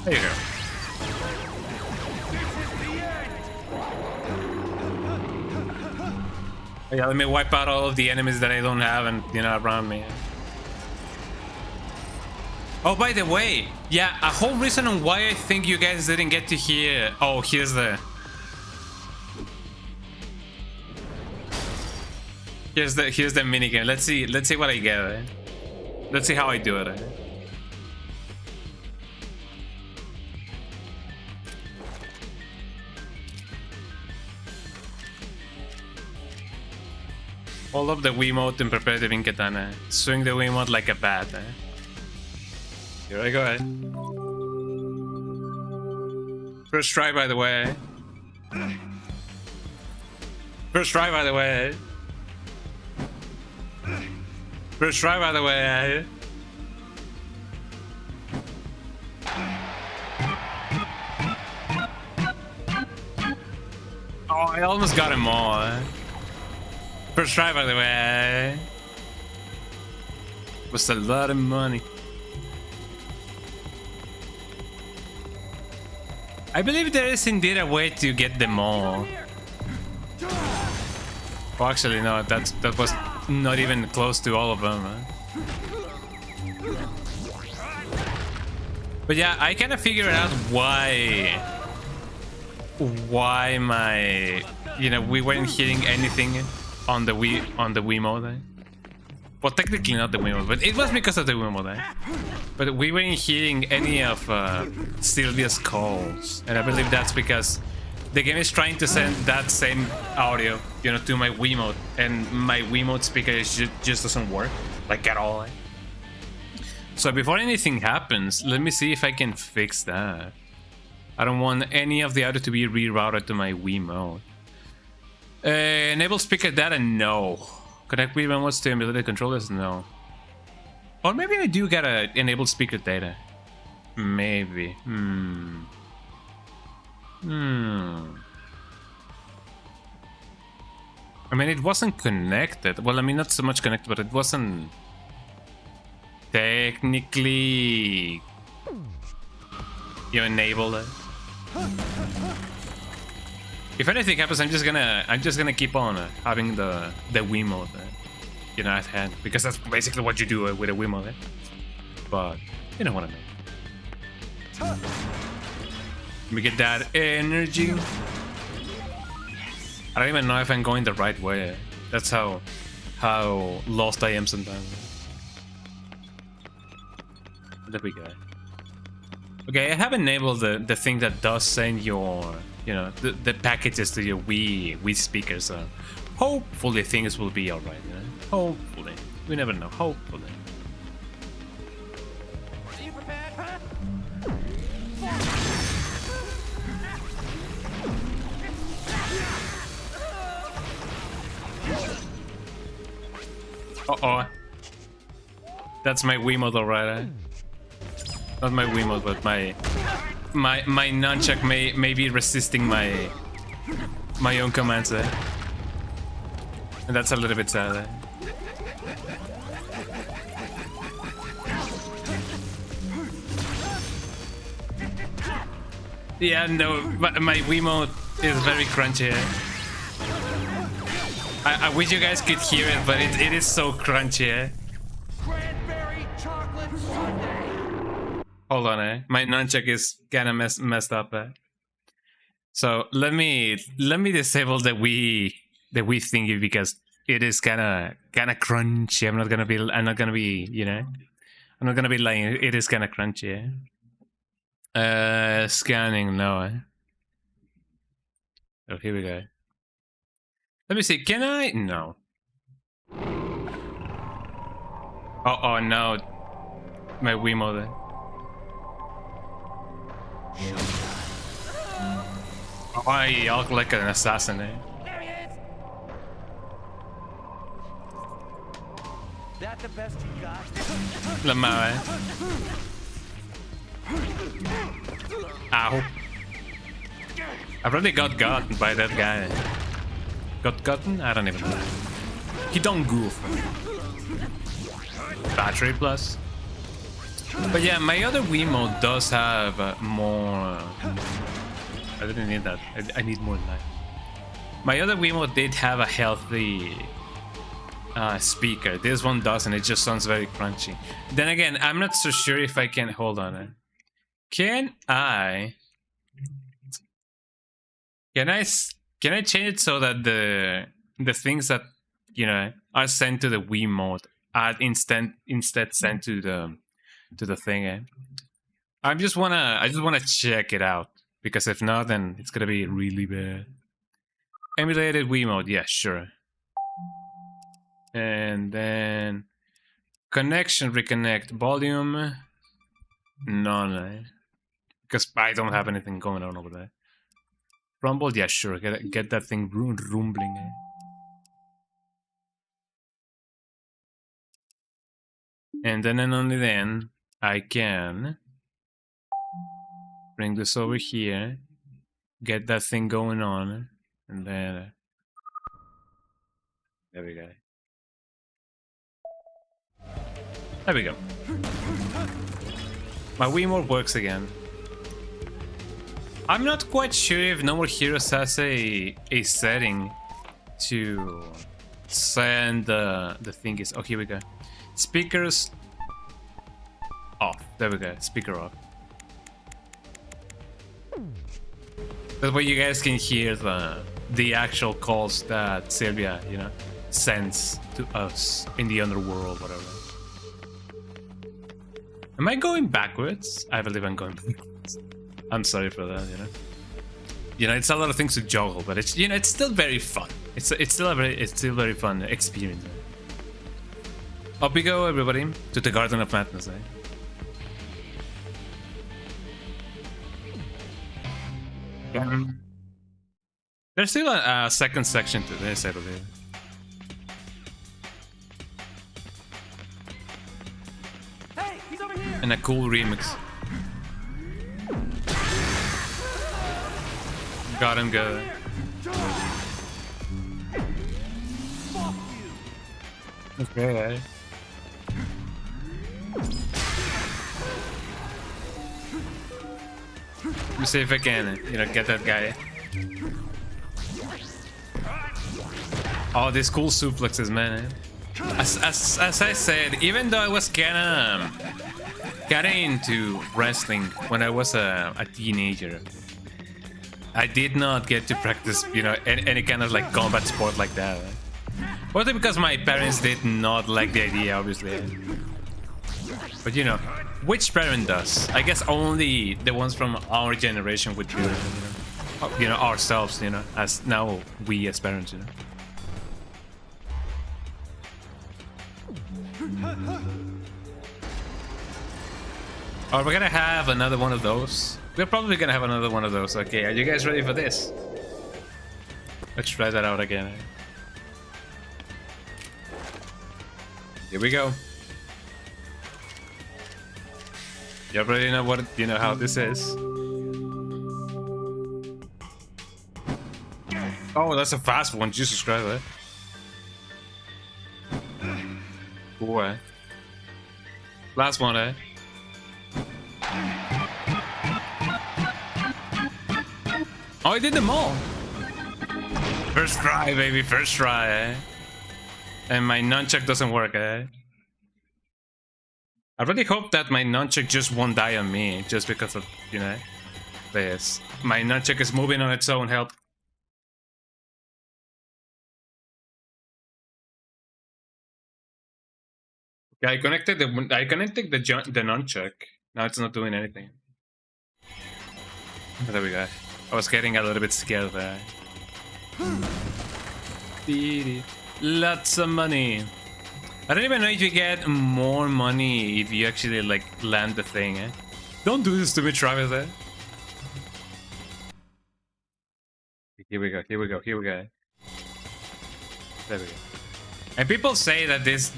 There you go. Yeah, let me wipe out all of the enemies that I don't have and, you know, around me. Oh, by the way, yeah, a whole reason on why I think you guys didn't get to hear. Oh, here's the minigame. Let's see what I get. Eh? Let's see how I do it. Eh? Hold up the Wiimote and prepare the Katana. Swing the Wiimote like a bat. Eh? Here I go. Eh? First try, by the way. First try, by the way. First try, by the way. Oh, I almost got him all. Eh? First try, by the way. Was a lot of money. I believe there is indeed a way to get them all. Oh, actually, no, that was not even close to all of them. Eh? But yeah, I kind of figured out why why my, you know, we weren't hearing anything on the Wiimote. Eh? Well, technically not the Wiimote, but it was because of the Wiimote. Eh? But we weren't hearing any of Sylvia's calls, and I believe that's because the game is trying to send that same audio, you know, to my Wiimote, and my Wiimote speaker just doesn't work, like at all. Eh? So before anything happens, let me see if I can fix that. I don't want any of the audio to be rerouted to my Wiimote. Enable speaker data? No. Connect Wii remotes to emulated controllers? No. Or maybe I do gotta enable speaker data. Maybe. I mean, it wasn't connected. Well, I mean, not so much connected, but it wasn't technically you enable it. If anything happens, I'm just gonna keep on having the Wiimote, you know, at hand, because that's basically what you do with a Wiimote. But you know what I mean. Let me get that energy. I don't even know if I'm going the right way. That's how lost I am sometimes. There we go. Okay, I have enabled the thing that does send your, you know, the packages to your Wii speakers. So hopefully things will be alright. You know? Hopefully, we never know. Hopefully. Are you prepared? Uh-oh. That's my Wiimote, alright. Eh? Not my Wiimote, but my nunchuck may be resisting my own commands, eh? And that's a little bit sad. Eh? Yeah, no, my Wiimote is very crunchy. Eh? I wish you guys could hear it, but it is so crunchy. Eh? Cranberry chocolate sundae. Hold on, eh? My nunchuck is kind of messed up. Eh? So let me disable the Wii thingy because it is kind of crunchy. I'm not gonna be, you know, I'm not gonna be lying. It is kind of crunchy. Eh? Scanning, no. Eh? Oh, here we go. Let me see. Can I? No. Oh no, my Wiimote. Eh? I look like an assassin, eh? There he is. That the best you got? Lamar, eh? Ow. I probably got gotten by that guy. Got gotten? I don't even know. He don't goof. Battery plus. But yeah, my other Wiimote does have more. I didn't need that. I need more than that. My other Wiimote did have a healthy speaker. This one doesn't. It just sounds very crunchy. Then again, I'm not so sure if I can. Hold on. Eh? Can I change it so that the things that, you know, are sent to the Wiimote are instead sent to the thing? Eh? I just wanna check it out, because if not, then it's gonna be really bad. Emulated Wiimote, yeah, sure. And then connection, reconnect, volume, none, eh? Because I don't have anything going on over there. Rumble, yeah, sure. Get that thing rumbling. Eh? And then and only then I can bring this over here, get that thing going on, and then there we go. There we go. My Wiimote works again. I'm not quite sure if No More Heroes has a setting to send the thingies. Oh, here we go. Speakers off. There we go. Speaker off. That way you guys can hear the actual calls that Sylvia, you know, sends to us in the underworld, whatever. Am I going backwards? I believe I'm going backwards. I'm sorry for that, you know. You know, it's a lot of things to juggle, but it's, you know, it's still very fun. It's still very fun experience. Up we go, everybody, to the Garden of Madness, eh? There's still a second section to this, I believe. Hey, he's over here. And a cool remix. Got him good. Okay. Let me see if I can, you know, get that guy. Oh, these cool suplexes, man. As I said, even though I was kinda into wrestling when I was a teenager, I did not get to practice, you know, any kind of like combat sport like that. Mostly because my parents did not like the idea, obviously. But you know, which parent does? I guess only the ones from our generation would do it, you know, ourselves, you know, as now we as parents, you know. Oh, we're gonna have another one of those. We're probably gonna have another one of those. Okay, are you guys ready for this? Let's try that out again. Here we go. You already know what, you know how this is. Oh, that's a fast one. Jesus Christ, eh? Cool, eh? Last one, eh? Oh, I did them all. First try, baby. First try, eh? And my nunchuck doesn't work, eh? I really hope that my nunchuck just won't die on me, just because of, you know, this. My nunchuck is moving on its own, help. Okay, I connected the nunchuck. Now it's not doing anything. There we go. I was getting a little bit scared there. Lots of money. I don't even know if you get more money if you actually like land the thing, eh? Don't do this to me, Travis, eh? Here we go, here we go, here we go. There we go. And people say that this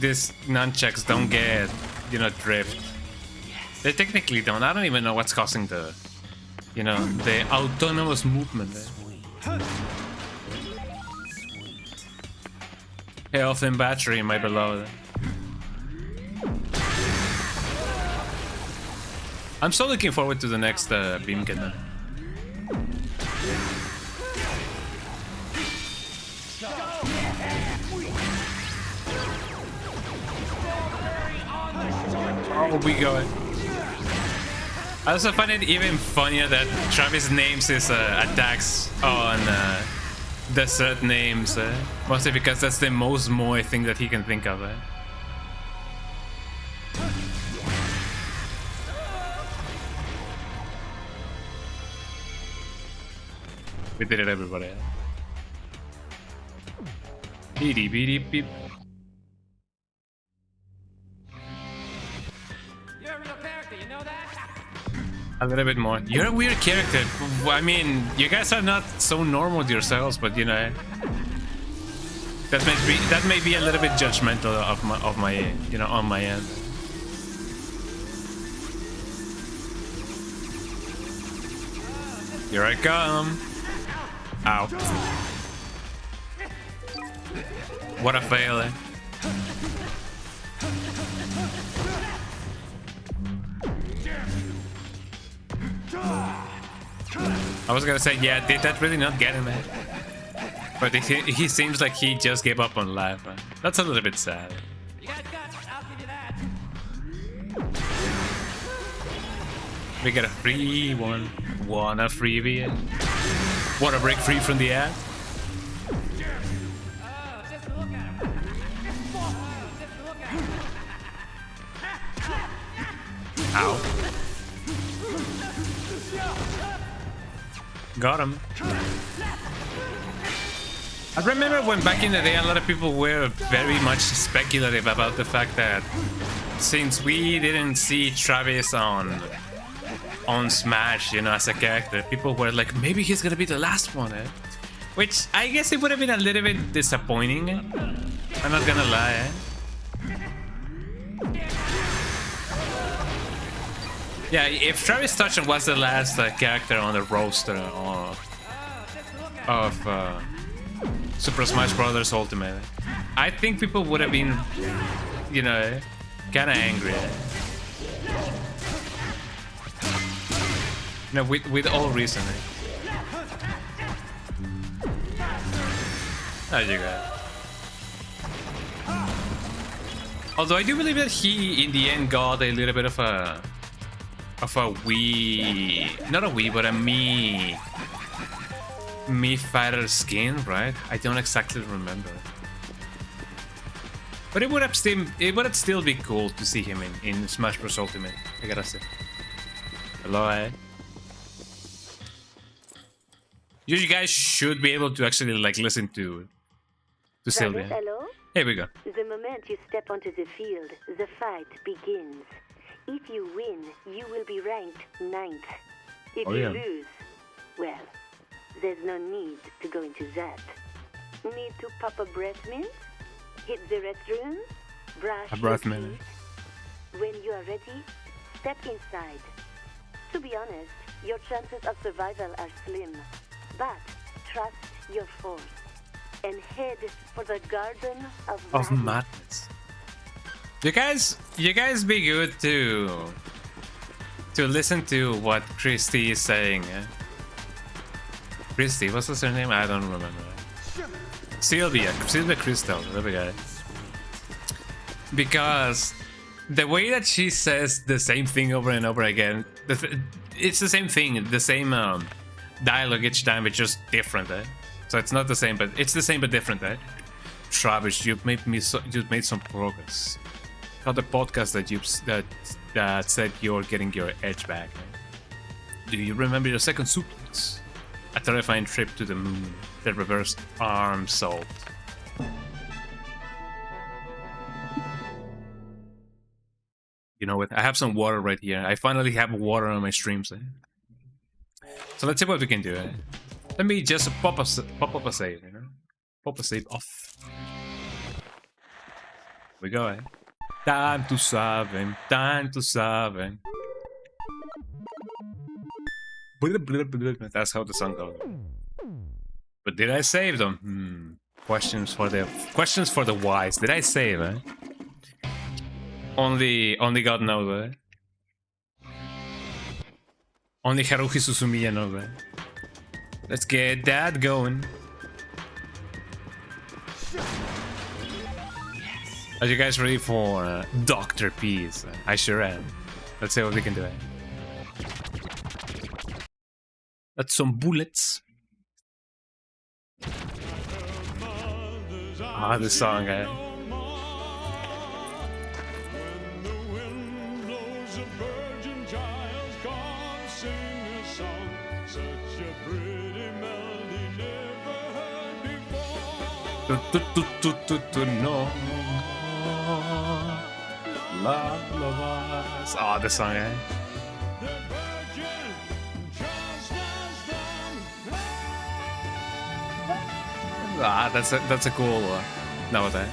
nunchucks don't get, you know, drift. They technically don't. I don't even know what's causing the, you know, the autonomous movement. Eh? Health and battery might be low. I'm so looking forward to the next beam kit. Oh, we go. I also find it even funnier that Travis names his attacks on desert names, mostly because that's the most Moe thing that he can think of. We did it, everybody. Beep beep beep. You're a real character, you know that? A little bit more. You're a weird character. I mean, you guys are not so normal to yourselves, but you know, that may be a little bit judgmental of my you know, on my end. Here I come. Ow. What a fail, eh? I was gonna say, yeah, did that really not get him, man? But he seems like he just gave up on life, man. That's a little bit sad. You got guts, I'll give you that. We get a free one. Want a freebie? Wanna break free from the ad? Ow. Got him. I remember when back in the day a lot of people were very much speculative about the fact that since we didn't see Travis on Smash, you know, as a character, people were like, maybe he's gonna be the last one, eh? Which I guess it would have been a little bit disappointing. I'm not gonna lie, eh? Yeah, if Travis Touchdown was the last character on the roster of Super Smash Bros. Ultimate, I think people would have been, you know, kind of angry. No, with all reason. There you go. Although I do believe that he, in the end, got a little bit of a Wii, not a Wii, but a Me Fighter skin, right? I don't exactly remember. But it would still be cool to see him in Smash Bros. Ultimate. I gotta say. Hello, eh? You guys should be able to actually like listen to Sylvia. Hello? Here we go. The moment you step onto the field, the fight begins. If you win, you will be ranked 9th. If you lose, well, there's no need to go into that. Need to pop a breath mint? Hit the restroom? Brush A breath your mint. teeth? When you are ready, step inside. To be honest, your chances of survival are slim. But trust your force and head for the Garden of Madness. You guys be good to listen to what Christy is saying. Eh? Christy, what's her name? I don't remember. Sylvia Crystal, there we go. Because the way that she says the same thing over and over again, it's the same thing, the same dialogue each time, it's just different. Eh? So it's not the same, but it's the same but different. Eh? Travis, you've made some progress. Got the podcast that said you're getting your edge back. Eh? Do you remember your second suplex? A terrifying trip to the moon. The reverse arm salt. You know what? I have some water right here. I finally have water on my streams. Eh? So let's see what we can do. Eh? Let me just pop up a save. You know? Pop a save off. Here we go. Eh? Tanto sabem, tanto sabem. That's how the song goes. But did I save them? Questions for the wise. Did I save? Eh? Only God knows. Eh? Only Haruhi Suzumiya knows. Eh? Let's get that going. Are you guys ready for Dr. Peace? I sure am. Let's see what we can do. That's some bullets. Ah, this song, eh? No. Love us. Ah, this song, eh? Ah, that's a cool nowadays.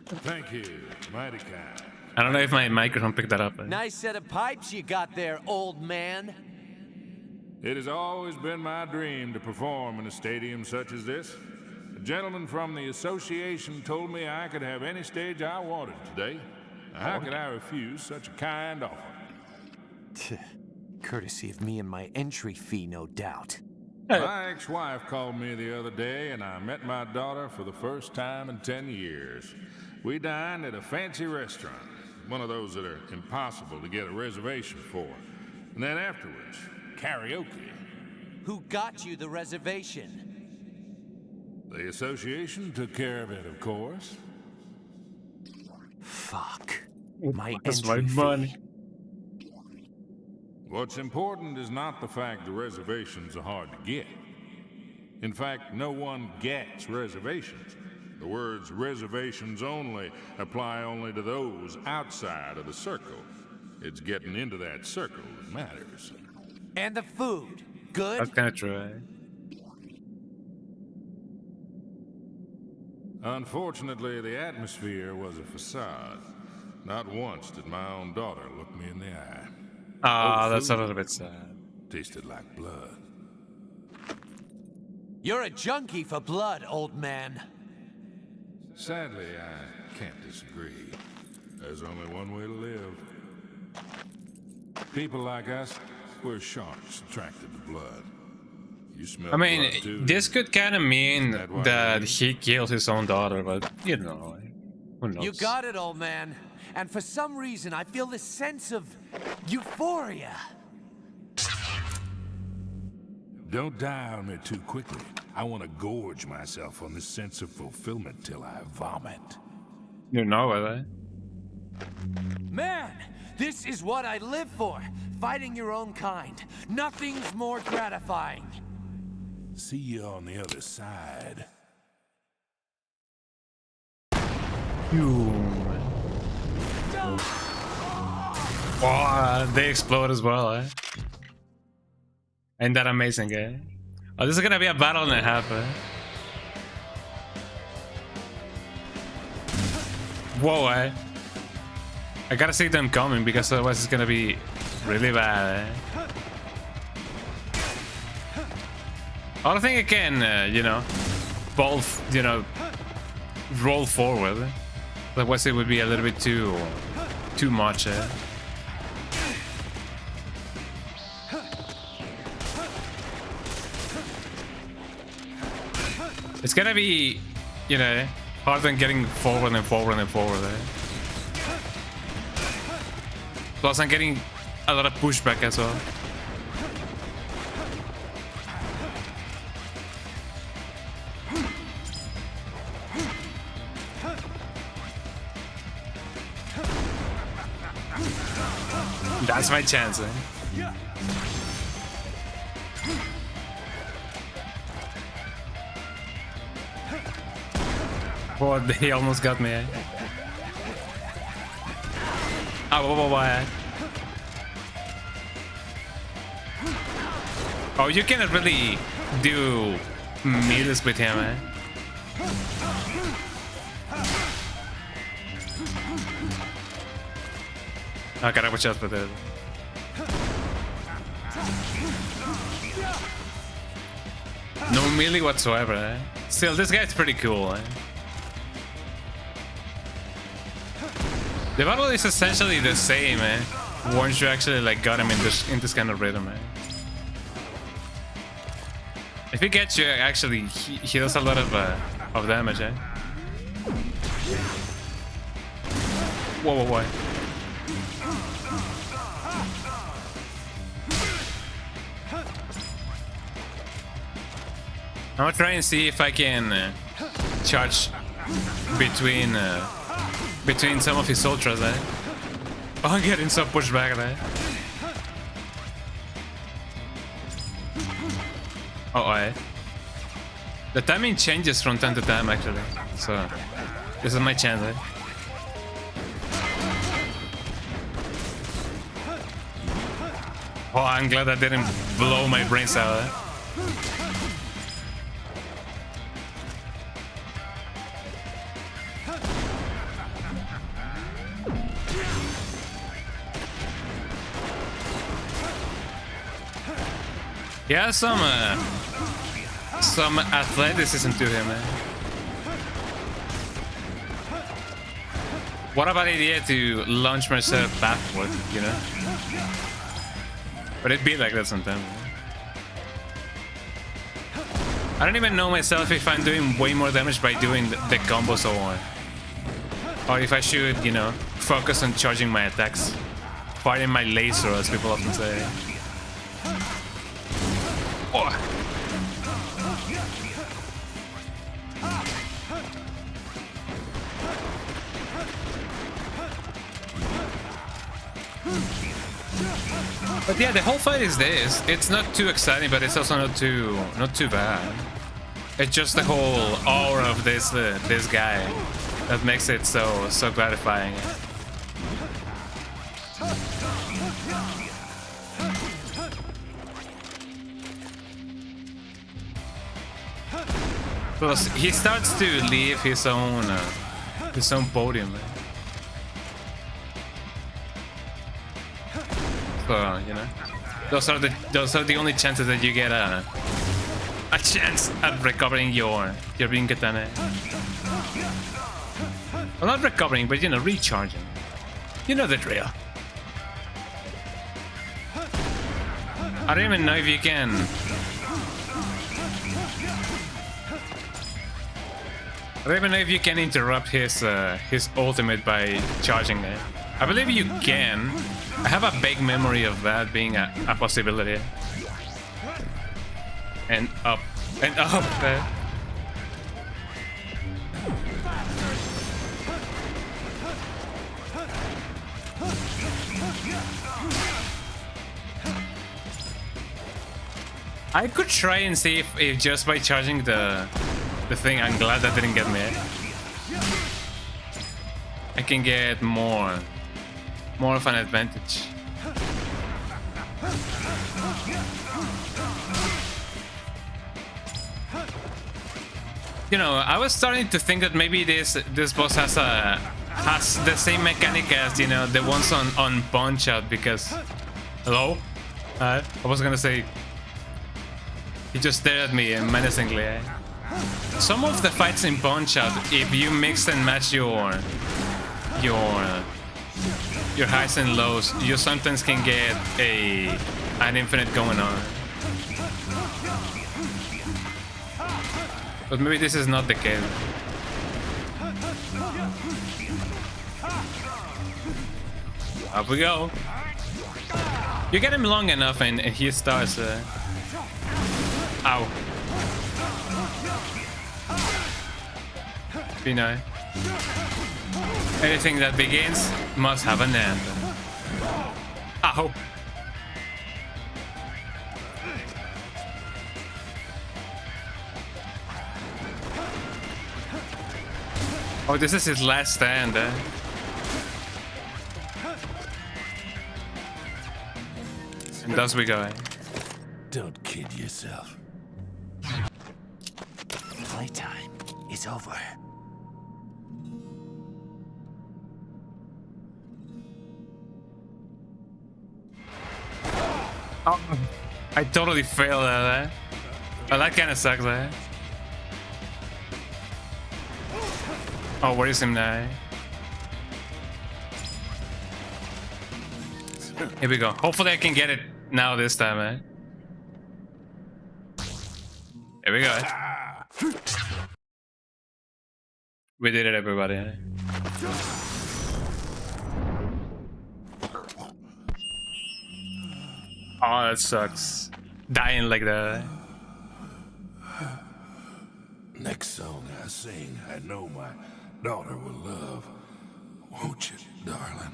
Thank you, mighty kind. I don't know if my microphone picked that up. Eh? Nice set of pipes you got there, old man. It has always been my dream to perform in a stadium such as this. A gentleman from the association told me I could have any stage I wanted today. Now, how could I refuse such a kind offer? Courtesy of me and my entry fee, no doubt. My ex-wife called me the other day, and I met my daughter for the first time in 10 years. We dined at a fancy restaurant, one of those that are impossible to get a reservation for. And then afterwards, karaoke. Who got you the reservation? The association took care of it, of course. Fuck. My That's my entry money. fee. What's important is not the fact the reservations are hard to get. In fact, no one gets reservations. The words reservations only apply only to those outside of the circle. It's getting into that circle that matters. And the food. Good? That's kind of true, eh? Unfortunately, the atmosphere was a facade. Not once did my own daughter look me in the eye. Ah, The that's a food little bit sad. tasted like blood. You're a junkie for blood, old man. Sadly, I can't disagree. There's only one way to live. People like us, we're sharks attracted to blood. You smell I mean, blood too. this could kind of mean That why that you- he killed his own daughter, but you know, who knows? You got it, old man. And for some reason, I feel this sense of euphoria. Don't die on me too quickly. I want to gorge myself on this sense of fulfillment till I vomit. You know it, eh? Man, this is what I live for. Fighting your own kind. Nothing's more gratifying. See you on the other side. Oh, they explode as well, eh? Ain't that amazing, eh? Oh, this is gonna be a battle and a half, eh? Whoa, eh? I gotta see them coming because otherwise it's gonna be really bad, eh? I don't think I can, you know, both, you know, roll forward. Otherwise it would be a little bit too much, eh? It's gonna be, you know, harder than getting forward and forward and forward, eh? Plus I'm getting a lot of pushback as well. That's my chance, eh? Oh, he almost got me, eh? Whoa. Oh, you cannot really do meals with him, eh? I gotta watch out for that. No melee whatsoever, eh? Still, this guy's pretty cool, eh? The battle is essentially the same, eh? Once you actually like got him in this kind of rhythm, eh? If he gets you, actually, he does a lot of damage, eh? Whoa. I'm gonna try and see if I can charge between some of his ultras, eh? Oh, I'm getting so pushed back there. Eh? The timing changes from time to time, actually. So, this is my chance, eh? Oh, I'm glad I didn't blow my brains out, eh? He has some athleticism to him, man. What about the idea to launch myself backward, you know? But it'd be like that sometimes. I don't even know myself if I'm doing way more damage by doing the combo so on. Or if I should, you know, focus on charging my attacks. Firing my laser, as people often say. Oh, Oh! But yeah, the whole fight is this. It's not too exciting, but it's also not too bad. It's just the whole aura of this guy that makes it so gratifying. Plus, he starts to leave his own podium. So, you know, those are the only chances that you get a chance at recovering your ring katana. Well, not recovering, but you know, recharging. You know the drill. I don't even know if you can. I don't even know if you can interrupt his ultimate by charging it. I believe you can. I have a vague memory of that being a possibility. And up. And up. I could try and see if just by charging the thing, I'm glad that didn't get me. I can get more of an advantage. You know, I was starting to think that maybe this boss has the same mechanic as, you know, the ones on Punch Out, because hello? I was gonna say he just stared at me menacingly. Some of the fights in Punch Out, if you mix and match your highs and lows, you sometimes can get an infinite going on. But maybe this is not the case. Up we go. You get him long enough and he starts... Ow. You know, anything that begins must have an end. Ow. Oh, this is his last stand. And thus we go. Don't kid yourself. Playtime is over. Oh, I totally failed at that. Oh, that kind of sucks, eh? Oh, where is him now? Here we go. Hopefully I can get it now this time, eh? Here we go. We did it, everybody. Eh? Oh, that sucks. Dying like that. Next song I sing, I know my daughter will love. Won't you, darling?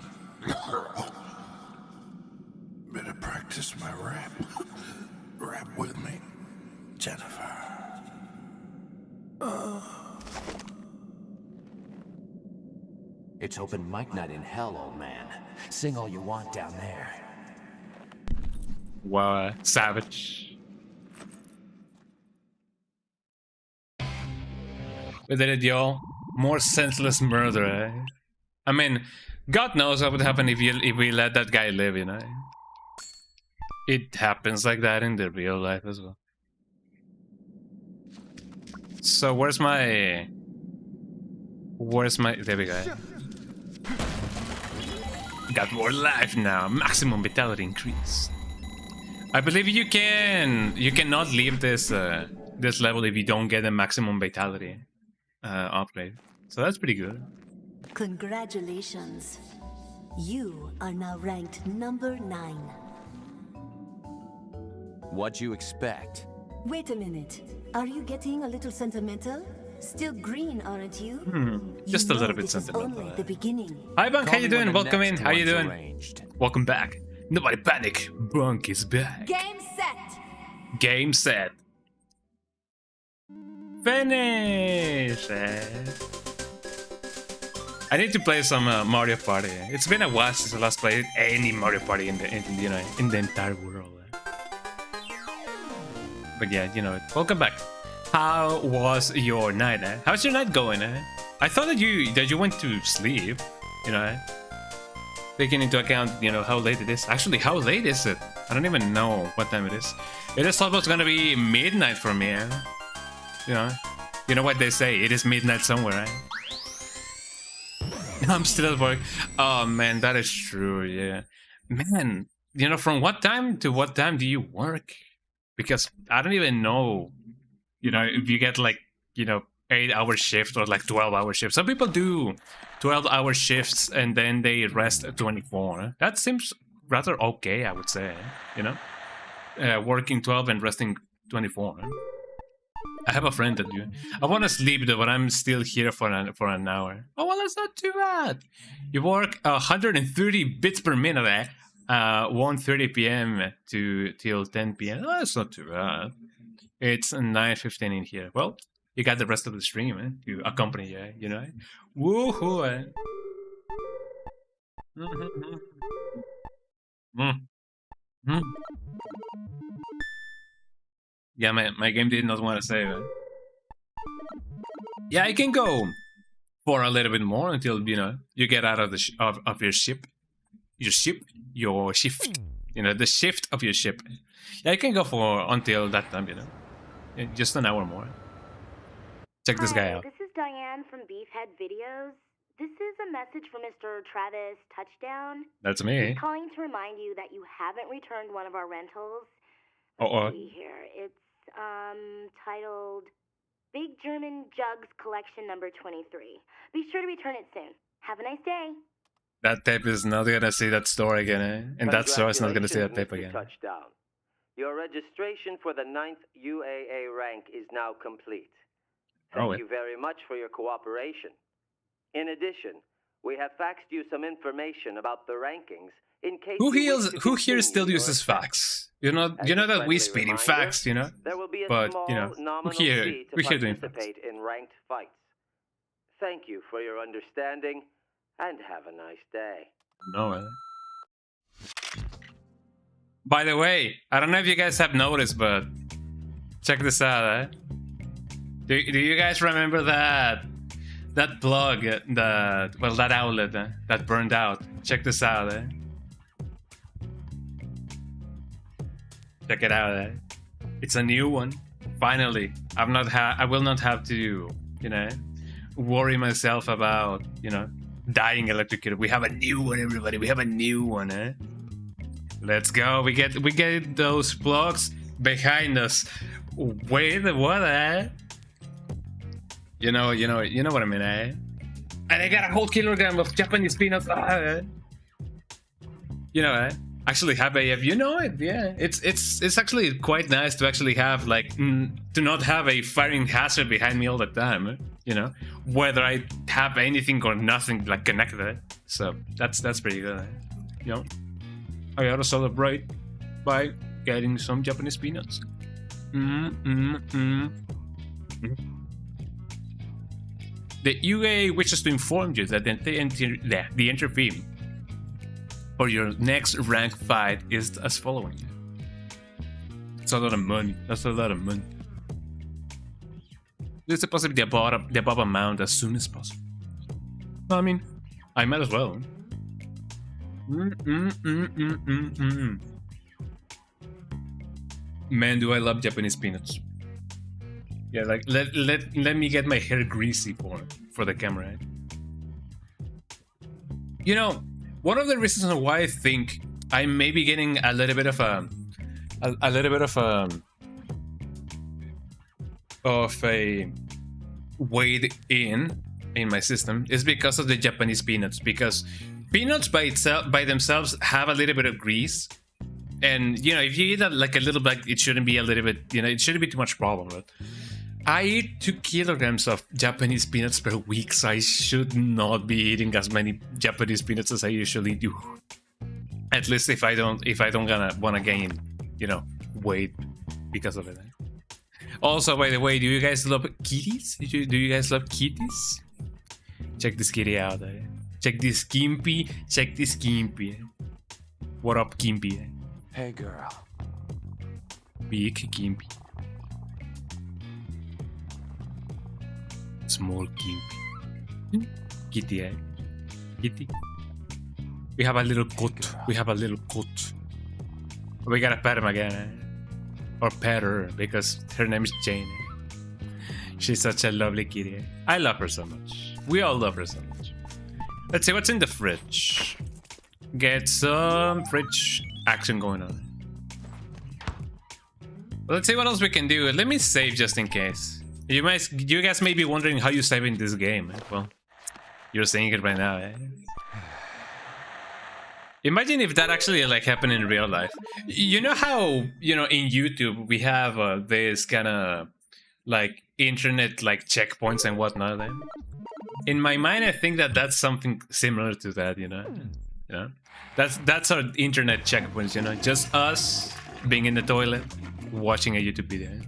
Better practice my rap. Rap with me, Jennifer. It's open mic night in hell, old man. Sing all you want down there. Wow, savage. We did it, y'all. More senseless murder, eh? I mean, God knows what would happen if we let that guy live, you know? It happens like that in the real life as well. So where's my... There we go. Got more life now. Maximum vitality increase. I believe you cannot leave this this level if you don't get a maximum vitality upgrade. So that's pretty good. Congratulations. You are now ranked number 9. What'd you expect? Wait a minute. Are you getting a little sentimental? Still green, aren't you? Just a little bit this is sentimental. only the beginning. Hi, Bunk. How Call you me when doing? the Welcome in. next How you one's doing? arranged. Welcome back. Nobody panic. Bunk is back. Game set. Game set. Finish. I need to play some Mario Party. It's been a while since I last played any Mario Party in the in the entire world. But yeah, you know it. Welcome back. How was your night? How's your night going? I thought that you went to sleep. You know, taking into account how late it is. Actually, how late is it? I don't even know what time it is. It is almost gonna be midnight for me. You know what they say. It is midnight somewhere, right? I'm still at work. Oh man, that is true. Yeah, man. From what time to what time do you work? Because I don't even know. If you get like 8-hour shift or like 12-hour shift. Some people do 12-hour shifts and then they rest 24. That seems rather okay, I would say. Working 12 and resting 24. I have a friend that do. I want to sleep though, but I'm still here for an hour. Oh well, that's not too bad. You work 130 bits per minute, 1:30 p.m. till 10 p.m. Oh, that's not too bad. It's 9:15 in here. Well, you got the rest of the stream to accompany you. Woohoo! Yeah, my game did not want to save it. Yeah, I can go for a little bit more until you get out of the of your ship, your shift, the shift of your ship. Yeah, I can go for until that time, just an hour more. Check this guy out. This is Diane from Beefhead Videos. This is a message from Mr. Travis Touchdown. That's me. He's calling to remind you that you haven't returned one of our rentals. Let's see here. It's titled Big German Jugs Collection number 23. Be sure to return it soon. Have a nice day. That tape is not gonna see that store again, and that store is not gonna see that tape again. Touchdown. Your registration for the 9th UAA rank is now complete. Thank you very much for your cooperation. In addition, we have faxed you some information about the rankings in case who here still uses fax? You know that we speed in fax, There will be a but small nominal here fee to we're here doing fax. participate in ranked fights. Thank you for your understanding, and have a nice day. No. By the way, I don't know if you guys have noticed, but check this out. Do you guys remember that plug, that outlet that burned out? Check this out. Check it out. It's a new one. Finally, I will not have to, worry myself about, dying electrocuted. We have a new one, everybody. We have a new one. Let's go. We get those plugs behind us. Wait, what? You know what I mean, And I got a whole kilogram of Japanese peanuts. Actually have AF. You know it, yeah. It's actually quite nice to actually have to not have a firing hazard behind me all the time. Whether I have anything or nothing connected. So that's pretty good. I gotta celebrate by getting some Japanese peanuts. The UA wishes to inform you that the entry fee for your next rank fight is as following. That's a lot of money. That's a lot of money. There's a possibility the above amount as soon as possible. I mean, I might as well. Man, do I love Japanese peanuts. Yeah, let me get my hair greasy for the camera. One of the reasons why I think I may be getting a little bit of a weight in my system is because of the Japanese peanuts. Because peanuts by themselves have a little bit of grease, And you know, if you eat like a little bit, it shouldn't be a little bit. You know, it shouldn't be too much problem. But I eat 2 kilograms of Japanese peanuts per week, so I should not be eating as many Japanese peanuts as I usually do. At least if I don't wanna gain, you know, weight because of it. Also, by the way, do you guys love kitties? Do you guys love kitties? Check this kitty out. Check this Gimpy. Check this Gimpy. What up, Gimpy? Hey, girl. Big Gimpy. Small Gimpy. Kitty, eh? Kitty. We have a little goat. We have a little goat. We gotta pet him again, eh? Or pet her, because her name is Jane. She's such a lovely kitty. I love her so much. We all love her so much. Let's see what's in the fridge. Get some fridge action going on. Let's see what else we can do. Let me save just in case. You guys may be wondering how you save in this game. Well, you're saying it right now, eh? Imagine if that actually like happened in real life. You know how, you know, in YouTube we have this kind of like internet like checkpoints and whatnot. Eh? In my mind, I think that that's something similar to that. You know, that's our internet checkpoints. You know, just us being in the toilet watching a YouTube video.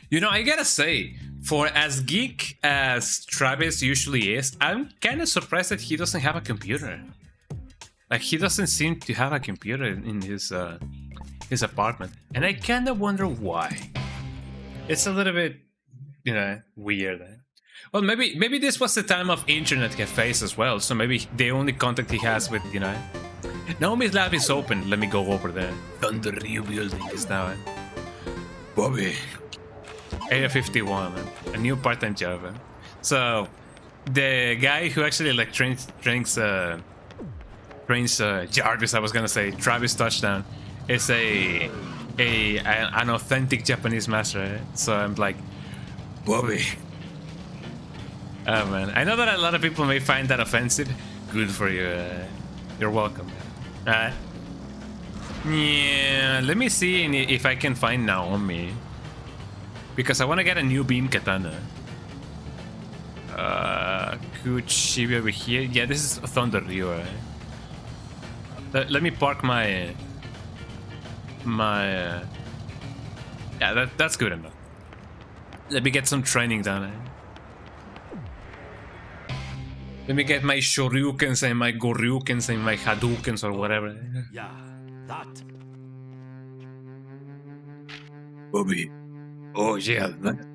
You know, I gotta say, for as geek as Travis usually is, I'm kind of surprised that he doesn't have a computer. Like, he doesn't seem to have a computer in his apartment. And I kind of wonder why. It's a little bit, you know, weird. Well, maybe this was the time of internet cafes as well. So maybe the only contact he has with, you know... Naomi's lab is open. Let me go over there. Thunder Rio building is now. Bobby. Area 51, man. A new part-time job. Man. So, the guy who actually, like, trains Jarvis, I was gonna say, Travis Touchdown, is an authentic Japanese master, eh? So I'm like, Bobby. Oh man, I know that a lot of people may find that offensive. Good for you. You're welcome. Yeah, let me see if I can find Naomi, because I want to get a new beam katana. Could she be over here? Yeah, this is Thunder Ryu. Eh? Let me park my yeah, that's good enough. Let me get some training done. Eh? Let me get my Shoryukens and my Goryukens and my Hadoukens or whatever. Yeah, that. Bobby. Oh yeah, that.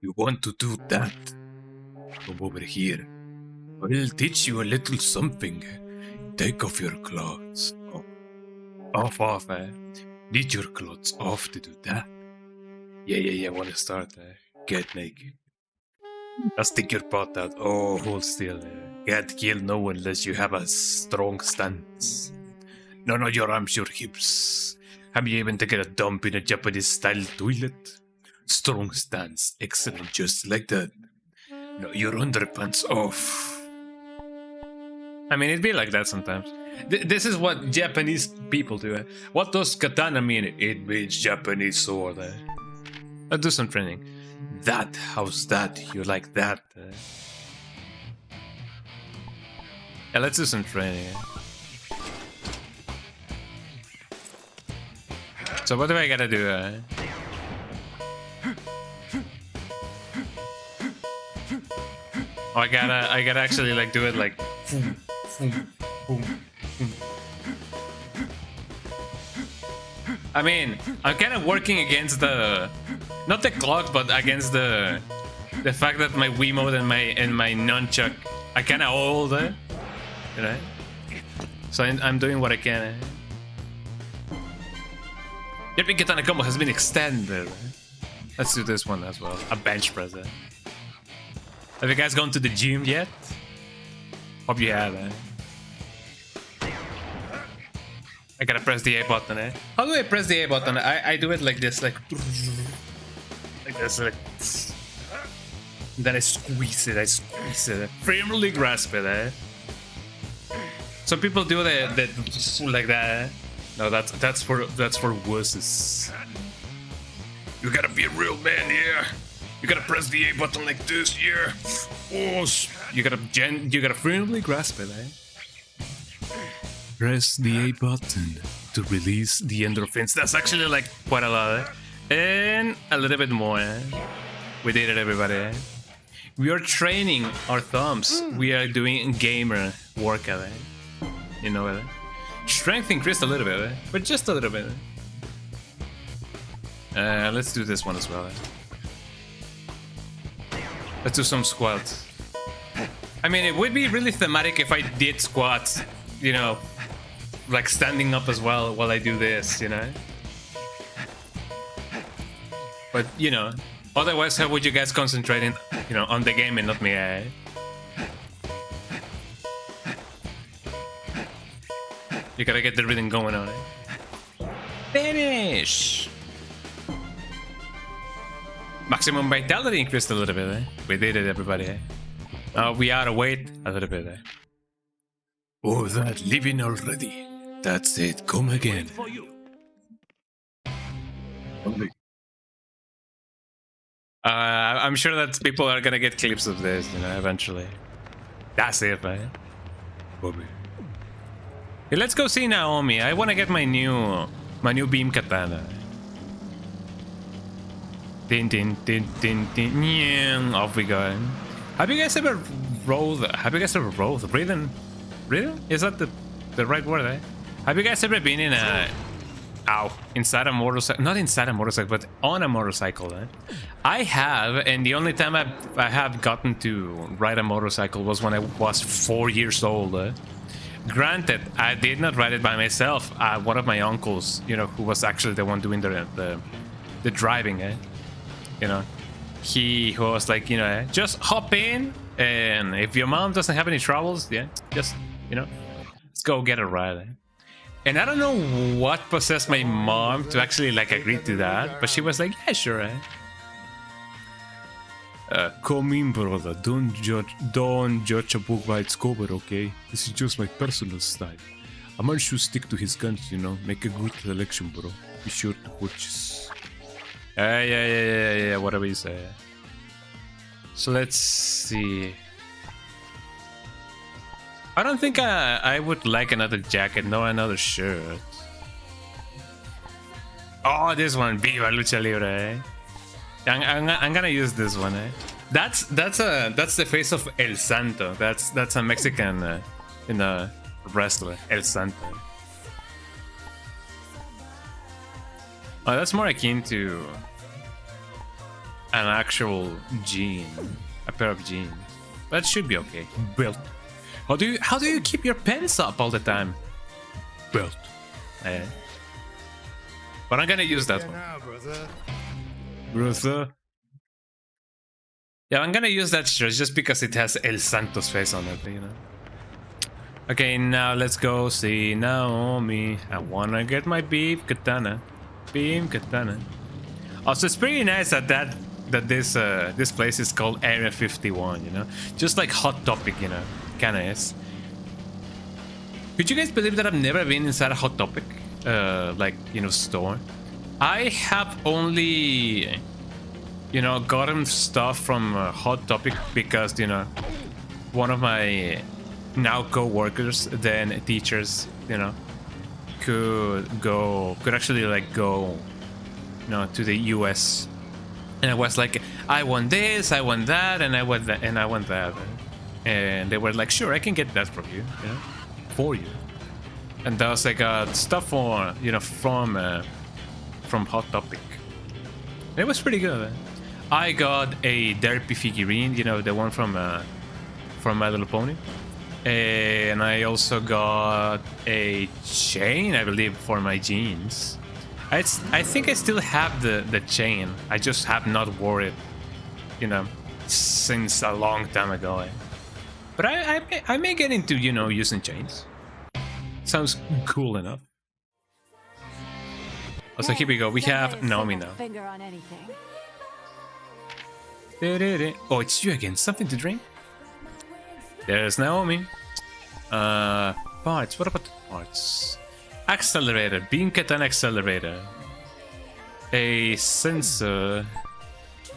You want to do that? Come over here. I'll teach you a little something. Take off your clothes. Oh. Off, eh? Need your clothes off to do that. Yeah, wanna start, eh? Get naked. Now stick your butt out. Oh, hold still, eh? Can't kill no one unless you have a strong stance. No, your arms, your hips. Have you even taken a dump in a Japanese-style toilet? Strong stance. Excellent, just like that. No, your underpants off. I mean, it'd be like that sometimes. This is what Japanese people do. Eh? What does katana mean? It means Japanese sword. Eh? I'll do some training. That, how's that? You like that? Eh? Yeah, let's do some training. Eh? So what do I gotta do? Eh? Oh, I gotta actually like do it like. I mean, I'm kind of working against the, not the clock, but against the fact that my Wiimote and my nunchuck are kind of old, eh? You know? So I'm doing what I can. Eh? Yippee Katana combo has been extended. Let's do this one as well. A bench press. Eh? Have you guys gone to the gym yet? Hope you have, eh? I gotta press the A button, eh? How do I press the A button? I do it like this, like this, like. Then I squeeze it, firmly grasp it, eh? Some people do the like that, eh? No, that's for wusses. You gotta be a real man, yeah. You gotta press the A button like this, yeah. Oh, you gotta firmly grasp it, eh? Press the A button to release the endorphins. That's actually like quite a lot, eh? And a little bit more, eh? We did it, everybody, eh? We are training our thumbs. We are doing gamer workout, eh? You know it, eh? Strength increased a little bit, eh? But just a little bit, eh? Let's do this one as well, eh? Let's do some squats. I mean, it would be really thematic if I did squats, you know, like standing up as well while I do this, you know? But, you know, otherwise, how would you guys concentrate you know, on the game and not me, eh? You gotta get the rhythm going on, eh? Finish! Maximum vitality increased a little bit, eh? We did it, everybody, eh? We out of weight a little bit, eh? Oh, that living already. That's it, come again. I'm sure that people are gonna get clips of this, you know, eventually. That's it, man. Bobby. Hey, let's go see Naomi. I wanna get my new beam katana. Din din din din din. Off we go. Have you guys ever rolled? Rhythm? Is that the right word, eh? Have you guys ever been in a... inside a motorcycle? Not inside a motorcycle, but on a motorcycle, eh? I have, and the only time I have gotten to ride a motorcycle was when I was 4 years old, eh? Granted, I did not ride it by myself. One of my uncles, you know, who was actually the one doing the driving, eh? You know, he was like, you know, just hop in, and if your mom doesn't have any troubles, yeah, just, you know, let's go get a ride, eh? And I don't know what possessed my mom to actually like agree to that, but she was like, yeah, sure, eh? Come in, brother. Don't judge a book by its cover, okay? This is just my personal style. A man should stick to his guns, you know. Make a good selection, bro. Be sure to purchase. Yeah. Whatever you say. So let's see. I don't think I would like another jacket, no another shirt. Oh, this one, Viva Lucha Libre, eh? I'm gonna use this one, eh? That's the face of El Santo. That's a Mexican, you know, wrestler, El Santo. Oh, that's more akin to an actual jean, a pair of jeans. That should be okay. Belt. How do you keep your pants up all the time? Belt. But I'm gonna use that one. Brother. Yeah, I'm gonna use that shirt just because it has El Santo's face on it, you know. Okay, now let's go see Naomi. I wanna get my beam katana. Also, it's pretty nice that this place is called Area 51, you know, just like Hot Topic, you know, kinda is. Could you guys believe that I've never been inside a Hot Topic, like, you know, store? I have only, you know, gotten stuff from Hot Topic because, you know, one of my now co-workers, then teachers, you know, could actually like go, you know, to the US, and I was like, I want this, I want that, and I want that, and I want that, and they were like, sure, I can get that from you, you know, for you. And that was like stuff for, you know, from Hot Topic. It was pretty good. I got a Derpy figurine, you know, the one from My Little Pony, and I also got a chain, I believe, for my jeans. I think I still have the chain. I just have not worn it, you know, since a long time ago. But I may get into, you know, using chains. Sounds cool enough. Also, here we go. We have Naomi now. Oh, it's you again. Something to drink? There's Naomi. Parts. What about the parts? Accelerator. Beam katana accelerator. A sensor.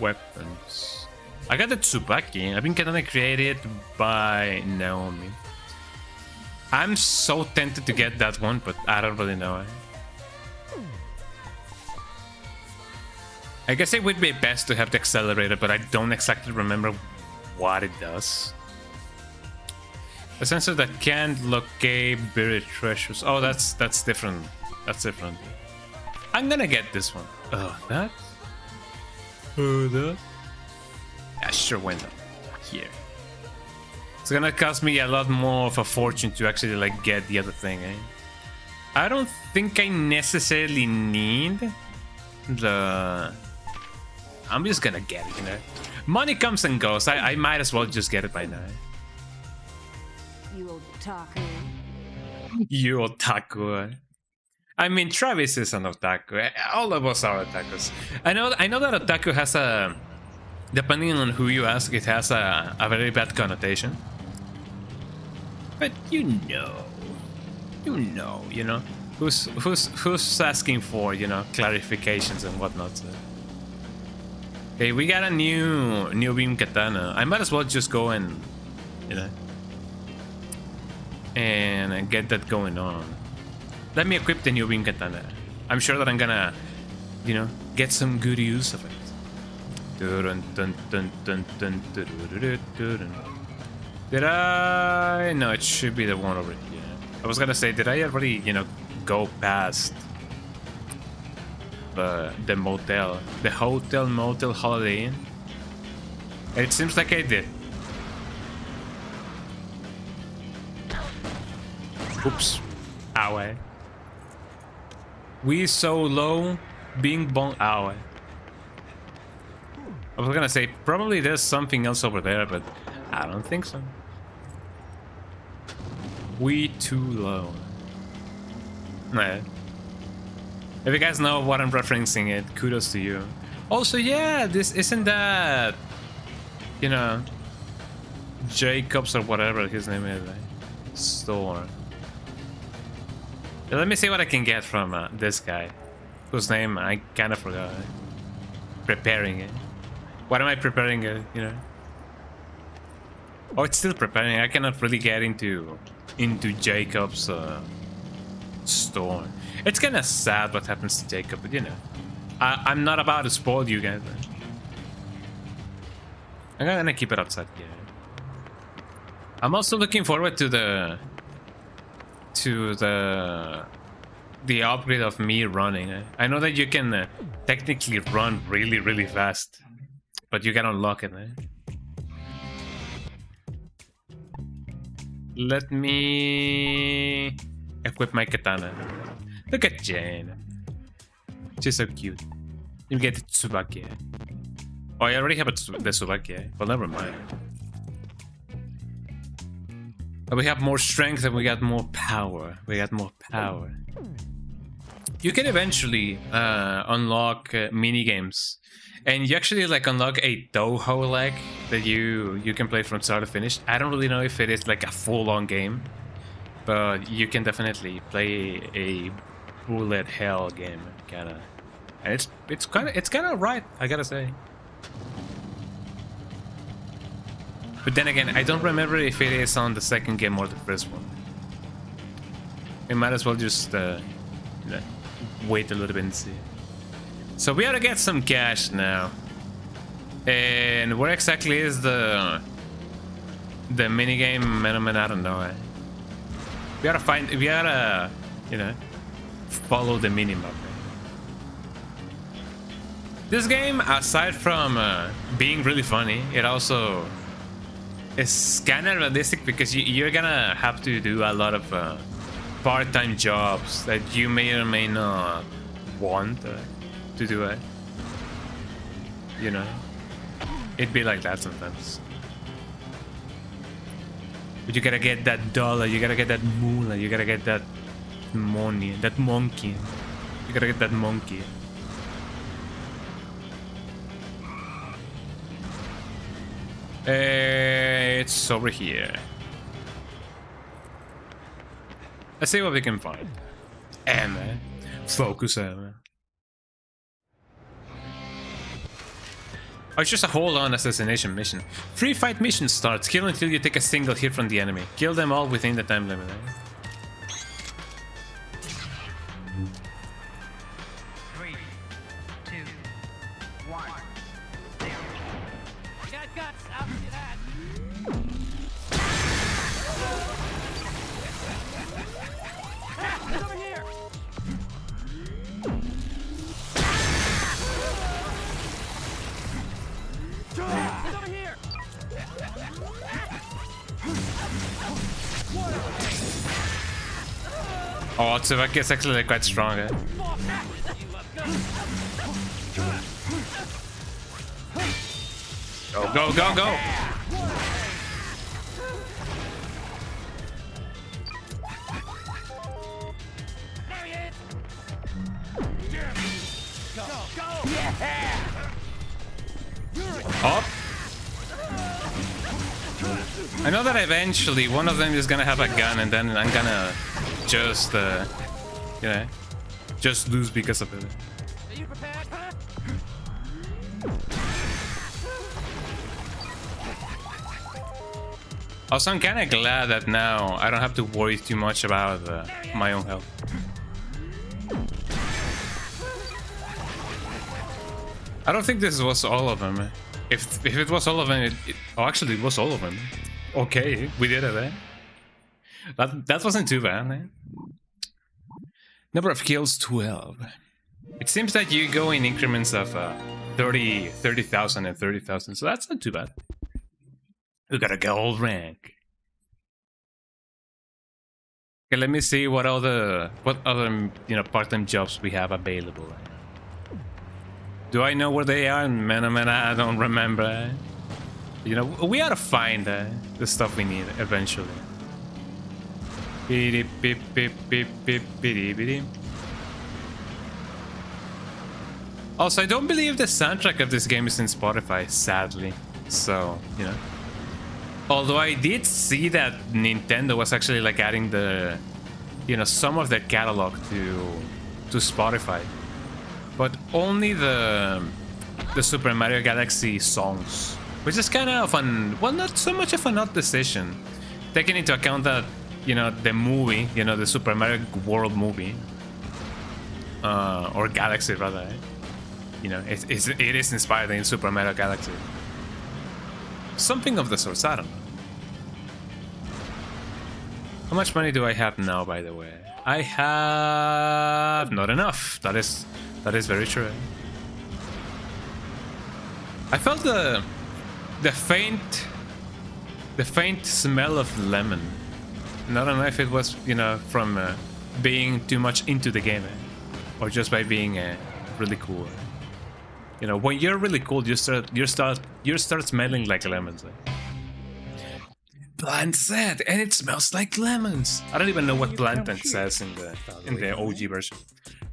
Weapons. I got the Tsubaki. A beam katana created by Naomi. I'm so tempted to get that one, but I don't really know. I guess it would be best to have the accelerator, but I don't exactly remember what it does. A sensor that can't locate buried treasures. Oh, that's different. That's different. I'm gonna get this one. That? That? Yeah, sure, why not? Here. It's gonna cost me a lot more of a fortune to actually like get the other thing, eh? I don't think I necessarily need the... I'm just gonna get it, you know? Money comes and goes. I might as well just get it by now. You otaku. You otaku. I mean, Travis is an otaku. All of us are otakus. I know that otaku has a... Depending on who you ask, it has a very bad connotation. But you know, who's asking for, you know, clarifications and whatnot. So. Okay, we got a new beam katana. I might as well just go and, you know, and get that going on. Let me equip the new beam katana. I'm sure that I'm gonna, you know, get some good use of it. Did I? No, it should be the one over here. I was gonna say, did I already, you know, go past the motel, the hotel, motel, Holiday Inn? It seems like I did. Oops. Ow. We so low, bing bong. Ow. I was gonna say, probably there's something else over there, but I don't think so. We too low. Nah. If you guys know what I'm referencing, it kudos to you. Also, yeah, this isn't that, you know, Jacobs or whatever his name is, store. Yeah, let me see what I can get from this guy, whose name I kind of forgot. Preparing it. What am I preparing? You know. Oh, it's still preparing. I cannot really get into Jacob's store. It's kind of sad what happens to Jacob, but you know, I'm not about to spoil you guys. I'm gonna keep it outside here. I'm also looking forward to the upgrade of me running. I know that you can technically run really, really fast, but you can unlock it. Let me equip my katana. Look at Jane. She's so cute. You get the Tsubaki. Oh, I already have the Tsubaki. Well, never mind. But we have more strength and we got more power. You can eventually unlock mini games, and you actually like unlock a Touhou leg that you can play from start to finish. I don't really know if it is like a full-on game, but you can definitely play a bullet hell game, kinda, and it's kind of right, I gotta say. But then again, I don't remember if it is on the second game or the first one. We might as well just wait a little bit and see. So we gotta get some cash now. And where exactly is the minigame? Man, I don't know. We gotta you know, follow the minimap. This game, aside from being really funny, it also is kind of realistic because you're gonna have to do a lot of part-time jobs that you may or may not want to do it. You know, it'd be like that sometimes. But you gotta get that dollar, you gotta get that moolah, you gotta get that money, that monkey. You gotta get that monkey. It's over here. Let's see what we can find. man. Focus, man. Oh, it's just a hold-on assassination mission. Free fight mission starts. Kill until you take a single hit from the enemy. Kill them all within the time limit. 3, 2, 1, 0. Got guts. I'll do that. He's over here. He's over here. Oh, Tsubaki is actually quite strong, eh? Go, go, go, go! Up. I know that eventually one of them is gonna have a gun, and then I'm gonna just, you know, just lose because of it. Are you prepared? Also, I'm kind of glad that now I don't have to worry too much about my own health. I don't think this was all of them. If it was all of them, oh, actually, it was all of them. Okay, we did it, eh? That wasn't too bad, eh? Number of kills, 12. It seems that you go in increments of 30,000 and 30,000, so that's not too bad. We got a gold rank. Okay, let me see what other part-time jobs we have available. Do I know where they are? Man, oh man, I don't remember. You know, we ought to find the stuff we need eventually. Also, I don't believe the soundtrack of this game is in Spotify, sadly. So, you know. Although I did see that Nintendo was actually like adding the, you know, some of their catalog to Spotify. But only the Super Mario Galaxy songs, which is kind of fun. Well, not so much of an odd decision, taking into account that, you know, the movie, you know, the Super Mario World movie, or Galaxy rather, eh? You know, it is inspired in Super Mario Galaxy. Something of the sort, I don't know. How much money do I have now, by the way? I have not enough. That is very true. I felt the faint smell of lemon. And I don't know if it was, you know, from being too much into the game, or just by being really cool. You know, when you're really cool, you start smelling like lemons. Plant said, and it smells like lemons. I don't even know what Plant says in the OG version.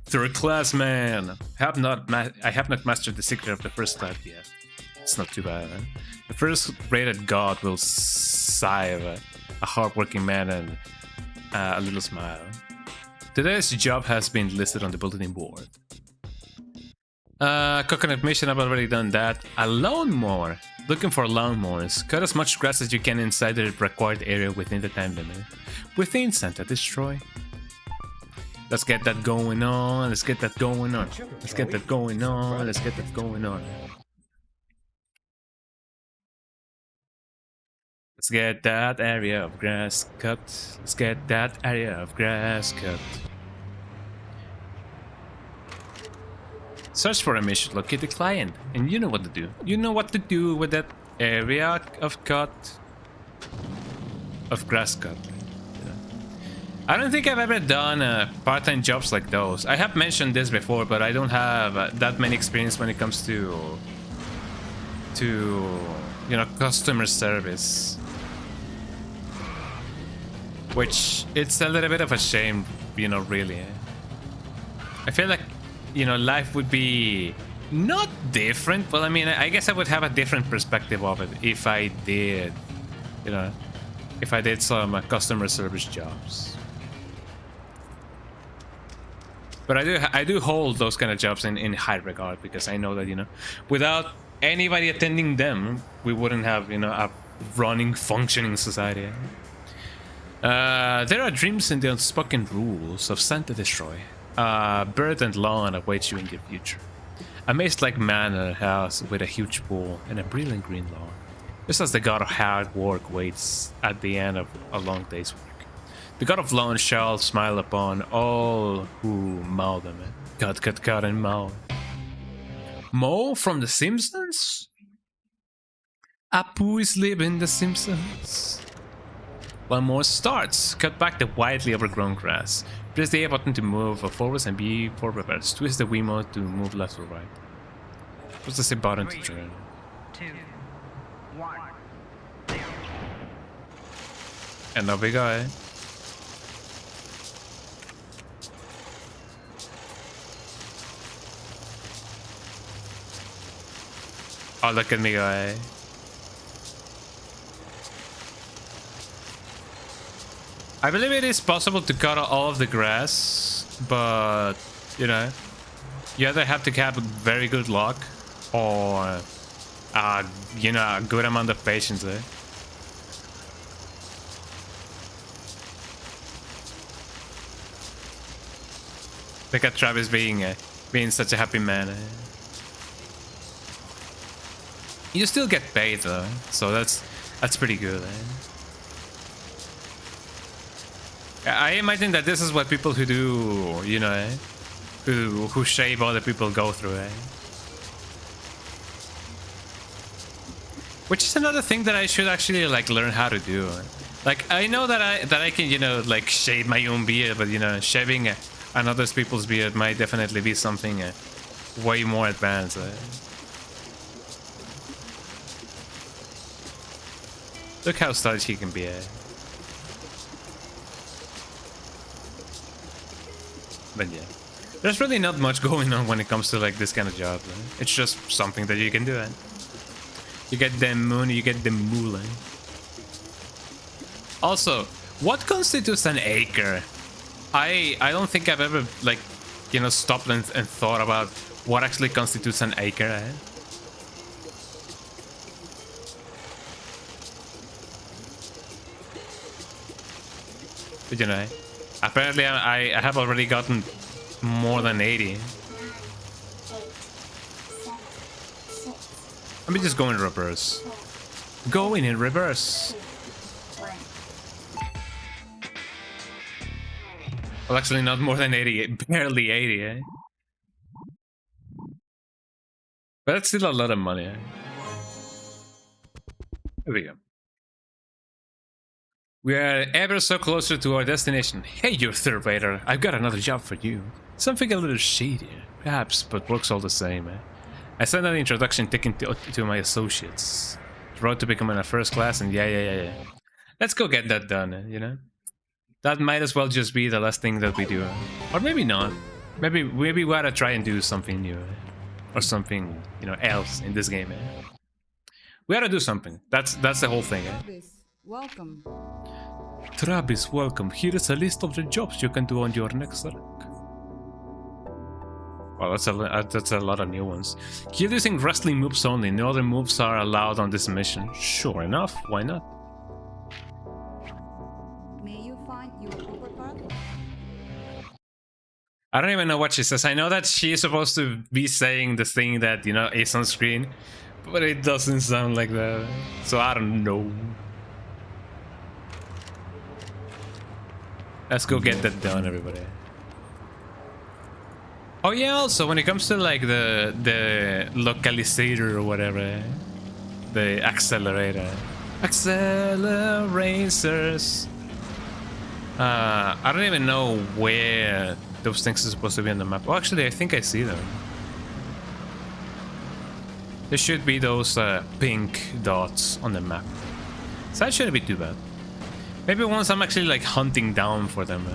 Third class man. I have not mastered the secret of the first class yet. It's not too bad. Eh? The first rated god will sigh of a hardworking man and a little smile. Today's job has been listed on the bulletin board. Coconut mission, I've already done that. A lawnmower. Looking for lawnmowers. Cut as much grass as you can inside the required area within the time limit. Within Santa Destroy. Let's get that going on. Let's get that going on. Let's get that going on. Let's get that going on. Let's get that area of grass cut. Let's get that area of grass cut. Search for a mission, locate the client, and you know what to do. You know what to do with that area of grass cut. I don't think I've ever done part-time jobs like those. I have mentioned this before, but I don't have that many experience when it comes to you know, customer service. Which, it's a little bit of a shame, you know, really. I feel like, you know, life would be not different, but I mean, I guess I would have a different perspective of it if I did, you know, if I did some customer service jobs. But I do hold those kind of jobs in high regard, because I know that, you know, without anybody attending them, we wouldn't have, you know, a running, functioning society. There are dreams in the unspoken rules of Santa Destroy. Bird and lawn awaits you in your future. A maze-like manor house with a huge pool and a brilliant green lawn. Just as the god of hard work waits at the end of a long day's work. The god of lawn shall smile upon all who mow them. Cut, and mow. Mow from The Simpsons? Apu is living The Simpsons. One more starts. Cut back the widely overgrown grass. Press the A button to move forwards and B for reverse. Twist the Wiimote to move left or right. Press the C button to turn. 2, 1, 0. And now we go, eh? Oh, look at me go, eh? I believe it is possible to cut all of the grass, but, you know, you either have to have very good luck or, you know, a good amount of patience, eh? Look at Travis being such a happy man, eh? You still get paid though, so that's pretty good, eh? I imagine that this is what people who do, you know, eh? Who shave other people go through, eh? Which is another thing that I should actually like learn how to do. Like I know that I can, you know, like shave my own beard, but you know, shaving another people's beard might definitely be something way more advanced. Eh? Look how stylish he can be. Eh? But yeah, there's really not much going on when it comes to like this kind of job. Eh? It's just something that you can do. Eh? You get the money, you get the moolah. Also, what constitutes an acre? I don't think I've ever like, you know, stopped and thought about what actually constitutes an acre. Eh? But you know, apparently I have already gotten more than 80. Let me just go in reverse. Going in reverse. Well, actually not more than 80, barely 80, eh? But that's still a lot of money, eh? Here we go. We are ever so closer to our destination. Hey, you third rater, I've got another job for you. Something a little shadier, perhaps, but works all the same, eh? I sent an introduction ticket to my associates. The road to becoming a first class, and yeah. Let's go get that done, you know? That might as well just be the last thing that we do. Or maybe not. Maybe we gotta try and do something new. Or something, you know, else in this game, eh? We gotta do something. That's the whole thing, eh? Travis, welcome. Travis, welcome. Here is a list of the jobs you can do on your next rank. Well, that's a lot of new ones. You're using wrestling moves only. No other moves are allowed on this mission. Sure enough, why not? May you find your proper path? I don't even know what she says. I know that she's supposed to be saying the thing that, you know, is on screen, but it doesn't sound like that. So I don't know. Let's go get that done, everybody. Oh yeah, also when it comes to like the localizator or whatever, the accelerator, accelerators. I don't even know where those things are supposed to be on the map. Oh, actually, I think I see them. There should be those pink dots on the map, so that shouldn't be too bad. Maybe once I'm actually like hunting down for them,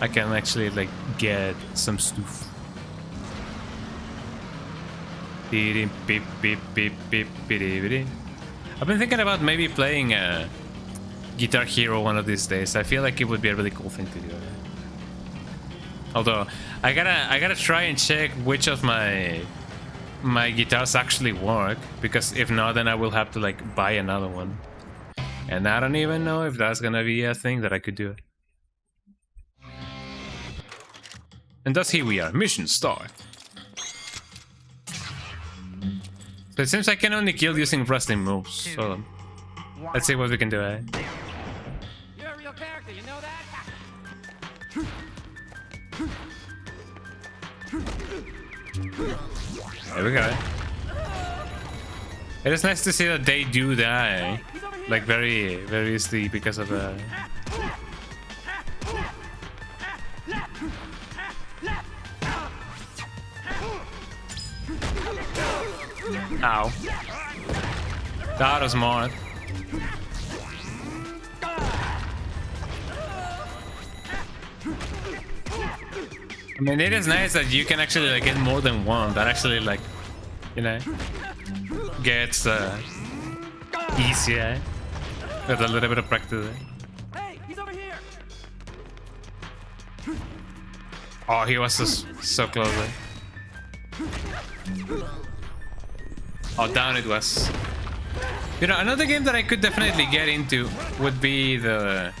I can actually like get some stuff. I've been thinking about maybe playing Guitar Hero one of these days. I feel like it would be a really cool thing to do. Although I gotta try and check which of my guitars actually work, because if not, then I will have to like buy another one, and I don't even know if that's gonna be a thing that I could do. And thus here we are, mission start. So it seems I can only kill using wrestling moves, so let's see what we can do, eh? You're a real character, you know that? There we go. It is nice to see that they do die, like very easily because of the. Ow. That was smart. I mean, it is nice that you can actually like get more than one. That actually like, you know, gets easier with a little bit of practice. Hey, he's over here. Oh, he was so close. Oh, down it was. You know, another game that I could definitely get into would be the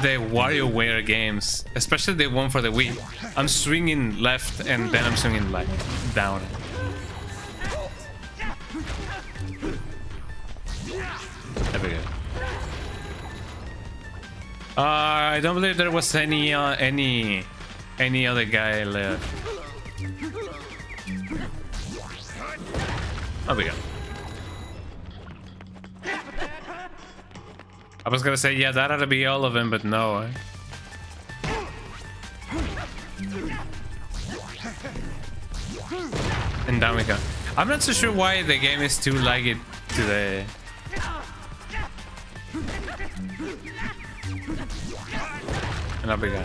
WarioWare games, especially the one for the Wii. I'm swinging left and then I'm swinging like down. There we go. I don't believe there was any other guy left. There we go. I was gonna say, yeah, that ought to be all of them, but no. And down we go. I'm not so sure why the game is too laggy today. And up we go.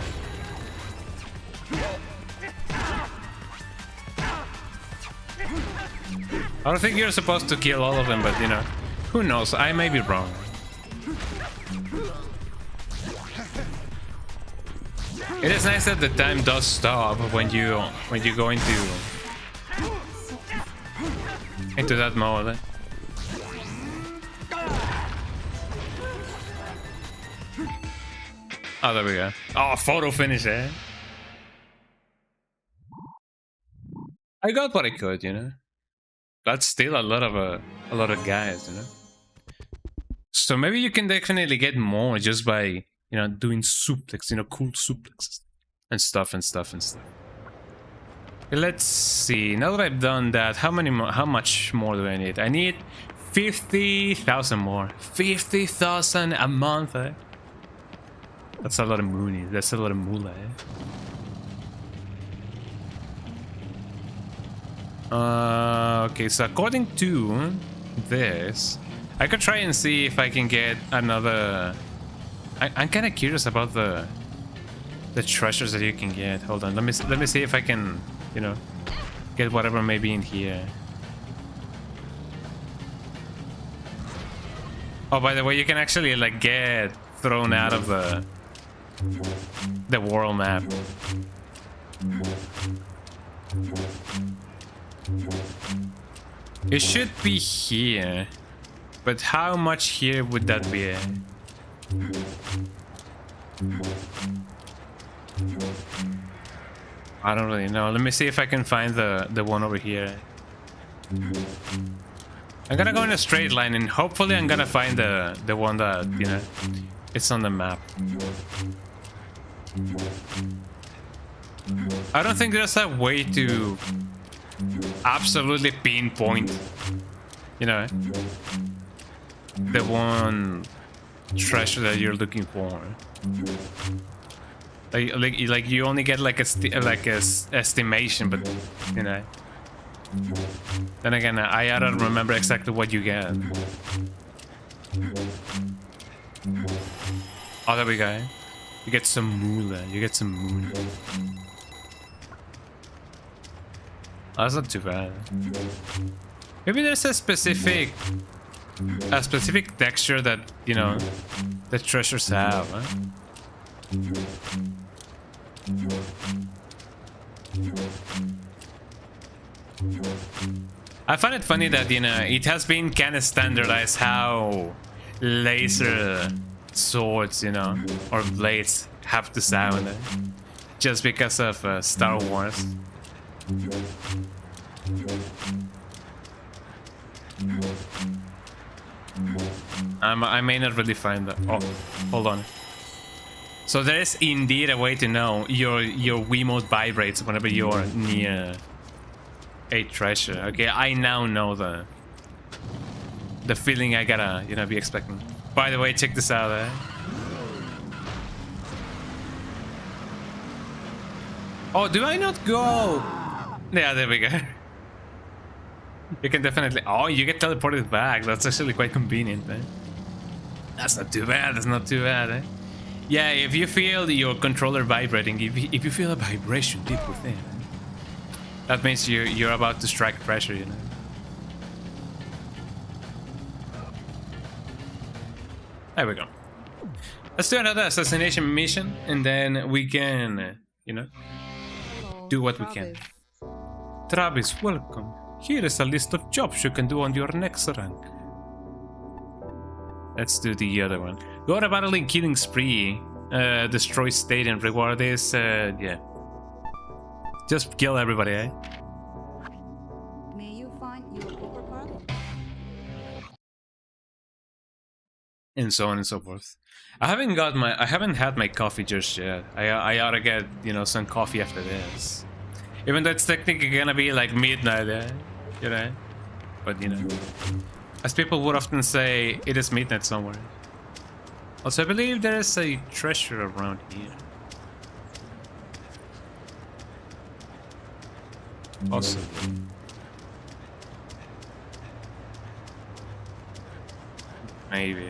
I don't think you're supposed to kill all of them, but you know, who knows? I may be wrong. It is nice that the time does stop when you go into that mode. Oh, there we go. Oh, photo finish, eh? I got what I could, you know. That's still a lot of guys, you know. So maybe you can definitely get more just by, you know, doing suplex, you know, cool suplexes and stuff. Okay, let's see. Now that I've done that, how much more do I need? I need 50,000 more. 50,000 a month, eh? That's a lot of money. That's a lot of moolah, eh? Okay, so according to this, I could try and see if I can get another. I'm kind of curious about the treasures that you can get. Hold on, let me see if I can, you know, get whatever may be in here. Oh, by the way, you can actually like get thrown out of the world map. It should be here, but how much here would that be? I don't really know. Let me see if I can find the one over here. I'm gonna go in a straight line and hopefully I'm gonna find the one that, you know, it's on the map. I don't think there's a way to absolutely pinpoint, you know, the one treasure that you're looking for. Like you only get like a estimation, but you know. Then again, I don't remember exactly what you get. Oh, there we go. You get some moolah. Oh, that's not too bad. Maybe there's a specific texture that, you know, the treasures have, huh? I find it funny that, you know, it has been kind of standardized how laser swords, you know, or blades have to sound, just because of Star Wars. I may not really find that. Oh, hold on. So there is indeed a way to know your Wiimote vibrates whenever you're near a treasure. Okay, I now know the feeling I gotta, you know, be expecting. By the way, check this out. Oh, do I not go? Yeah, there we go. You can definitely... Oh, you get teleported back. That's actually quite convenient, eh? That's not too bad. That's not too bad, eh? Yeah, if you feel your controller vibrating, if you feel a vibration deep within, that means you're about to strike pressure, you know? There we go. Let's do another assassination mission, and then we can, you know, do what we can. Travis, welcome. Here is a list of jobs you can do on your next rank. Let's do the other one. Go on a battling killing spree. Destroy state and reward is, yeah. Just kill everybody, eh? May you find your copper part? And so on and so forth. I haven't had my coffee just yet. I ought to get, you know, some coffee after this. Even though it's technically gonna be like midnight, eh? You know? But, you know, as people would often say, it is midnight somewhere. Also, I believe there is a treasure around here. Awesome. Maybe.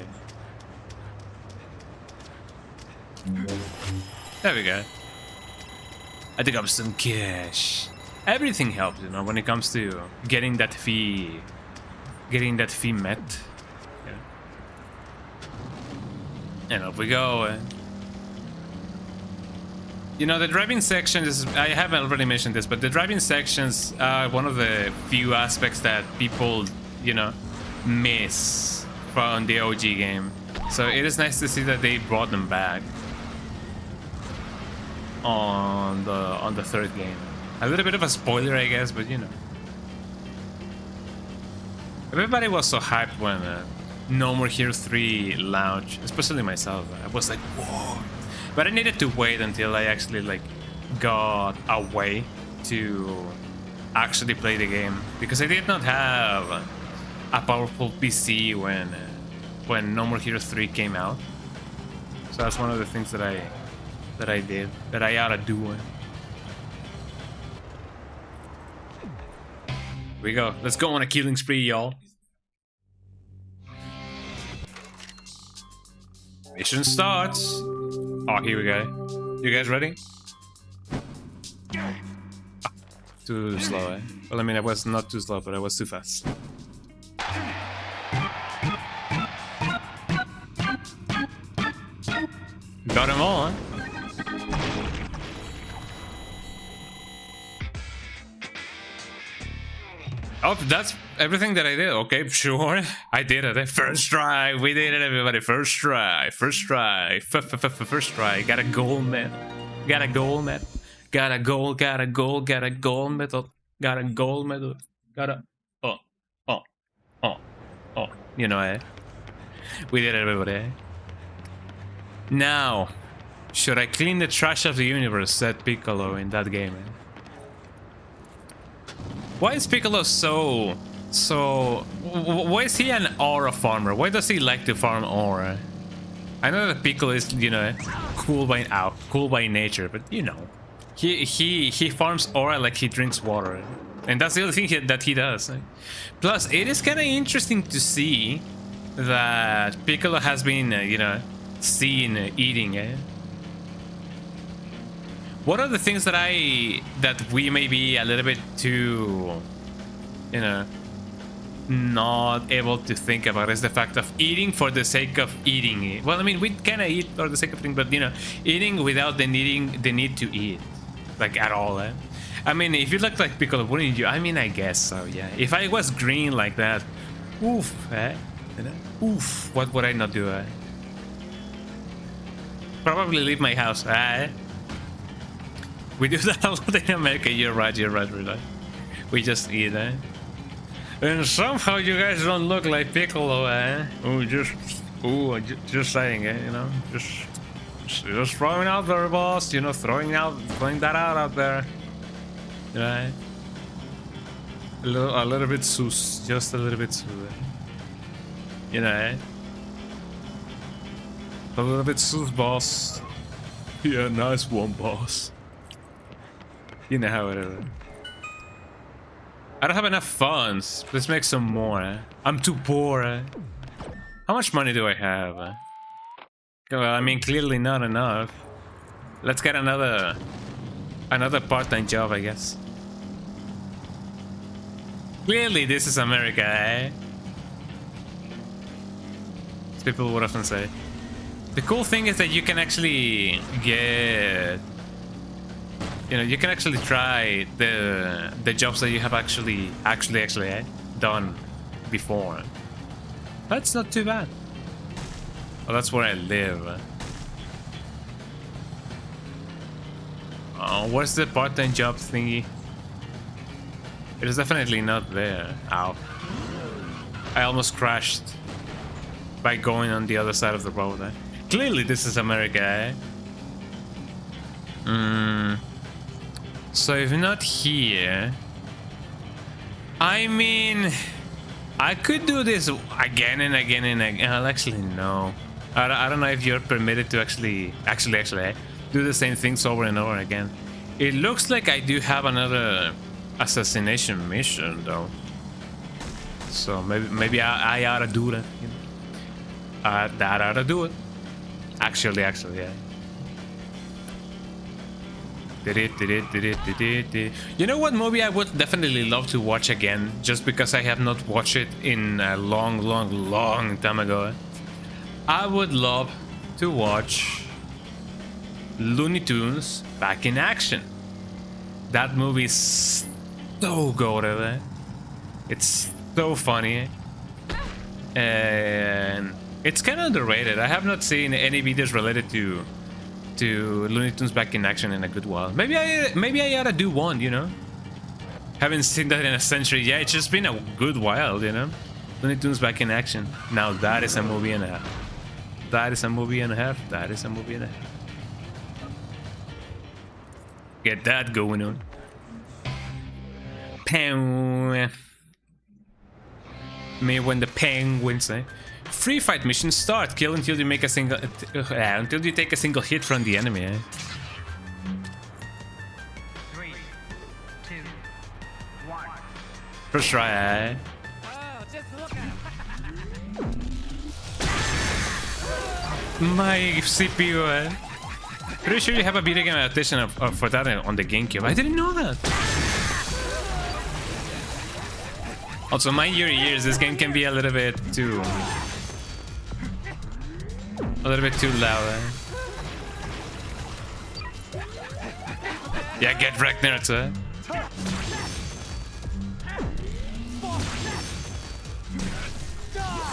There we go. I think I'm some cash. Everything helps, you know, when it comes to getting that fee met. Yeah. And up we go. You know, the driving sections, I haven't already mentioned this, but the driving sections are one of the few aspects that people, you know, miss from the OG game. So it is nice to see that they brought them back on the third game. A little bit of a spoiler, I guess, but you know. Everybody was so hyped when No More Heroes 3 launched, especially myself. I was like, whoa. But I needed to wait until I actually like got a way to actually play the game, because I did not have a powerful PC when No More Heroes 3 came out. So that's one of the things that I did, that I ought to do. Here we go. Let's go on a killing spree, y'all. Mission starts. Oh, here we go. You guys ready? Too slow, eh? Well, I mean, I was not too slow, but I was too fast. Got them all, huh? Oh, that's everything that I did. Okay, sure. I did it. First try. We did it, everybody. First try. First try. First try. Got a gold medal. Got a gold medal. Got a gold. Got a gold. Got a gold medal. Got a gold medal. Got a... Oh. You know, eh? We did it, everybody, eh? Now, should I clean the trash of the universe, said Piccolo in that game, eh? Why is Piccolo so... Why is he an aura farmer? Why does he like to farm aura? I know that Piccolo is, you know, cool by nature, but you know, he farms aura like he drinks water, and that's the other thing that he does. Plus, it is kind of interesting to see that Piccolo has been, you know, seen eating. What are the things that we may be a little bit too, you know, not able to think about is the fact of eating for the sake of eating. Well, I mean, we kind of eat for the sake of eating, but you know, eating without the need to eat, like at all. I mean, if you look like Piccolo, wouldn't you? I mean, I guess so, yeah. If I was green like that, oof, eh? Oof, what would I not do, eh? Probably leave my house, eh? We do that a lot in America, you're right, right. We just eat, eh? And somehow you guys don't look like Piccolo, eh? Just saying, eh? You know, just throwing out there, boss. You know, throwing that out there. Right? A little bit sus, just a little bit sus. You know, eh? A little bit sus, boss. Yeah, nice one, boss. You know how it is. I don't have enough funds. Let's make some more. Eh? I'm too poor. Eh? How much money do I have? Eh? Well, I mean, clearly not enough. Let's get another part-time job, I guess. Clearly, this is America, eh? As people would often say. The cool thing is that you can actually get, you know, you can actually try the jobs that you have actually done before. That's not too bad. Well, that's where I live. Oh, where's the part-time job thingy? It is definitely not there. Ow. I almost crashed by going on the other side of the road. Eh? Clearly this is America, eh? So if not here... I mean... I could do this again and again and again. Well, actually, no. I don't know if you're permitted to actually do the same things over and over again. It looks like I do have another assassination mission, though. So maybe I ought to do that. You know? That ought to do it. Actually, yeah. You know what movie I would definitely love to watch again, just because I have not watched it in a long time ago. I would love to watch Looney Tunes Back in Action. That movie is so good, eh? It's so funny, and it's kind of underrated. I have not seen any videos related to Looney Tunes Back in Action in a good while. Maybe I ought to do one, you know? Haven't seen that in a century. Yeah, it's just been a good while, you know? Looney Tunes Back in Action. Now that is a movie and a half. That is a movie and a half. That is a movie and a half. Get that going on. Pow. Me when the penguins, eh? Free fight mission start. Kill until you make a single until you take a single hit from the enemy, eh? 3, 2, 1. First try, eh? Oh, just look at My CPU, eh? Pretty sure you have a video game adaptation for that on the GameCube. I didn't know that. Also, mind your ears. This game can be a little bit too loud. Eh? Yeah, get wrecked, nerds. Eh?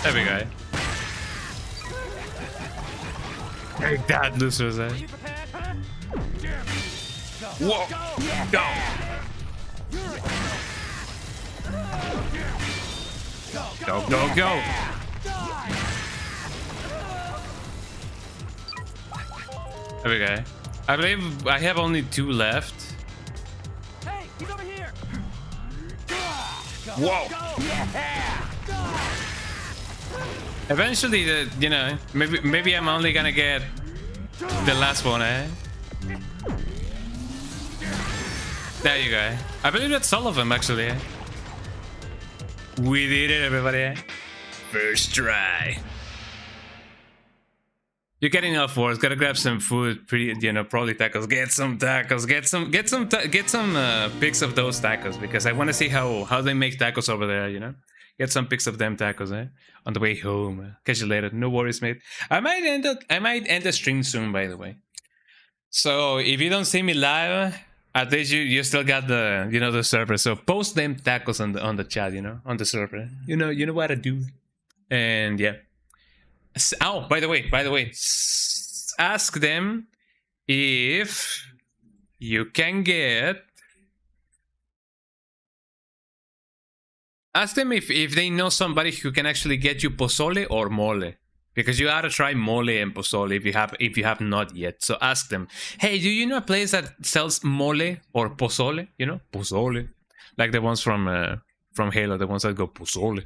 There we go. Take that, losers, eh? Whoa! Go! Go! There we go. I believe I have only 2 left. Hey, he's over here. Whoa! Eventually, you know, maybe I'm only gonna get the last one, eh? There you go. I believe that's all of them, actually. Eh? We did it, everybody. Eh? First try. You're getting off work. Gotta grab some food. Probably tacos. Get some tacos. Get some pics of those tacos, because I want to see how they make tacos over there. You know. Get some pics of them tacos, eh? On the way home. Catch you later. No worries, mate. I might end the stream soon, by the way. So if you don't see me live, At least you still got the the server. So post them tacos on the chat, on the server. You know what to do. And yeah. Oh, by the way, ask them if you can get. Ask them if they know somebody who can actually get you pozole or mole. Because you gotta try mole and pozole if you have not yet. So ask them, hey, do you know a place that sells mole or pozole? Pozole, like the ones from Halo, the ones that go pozole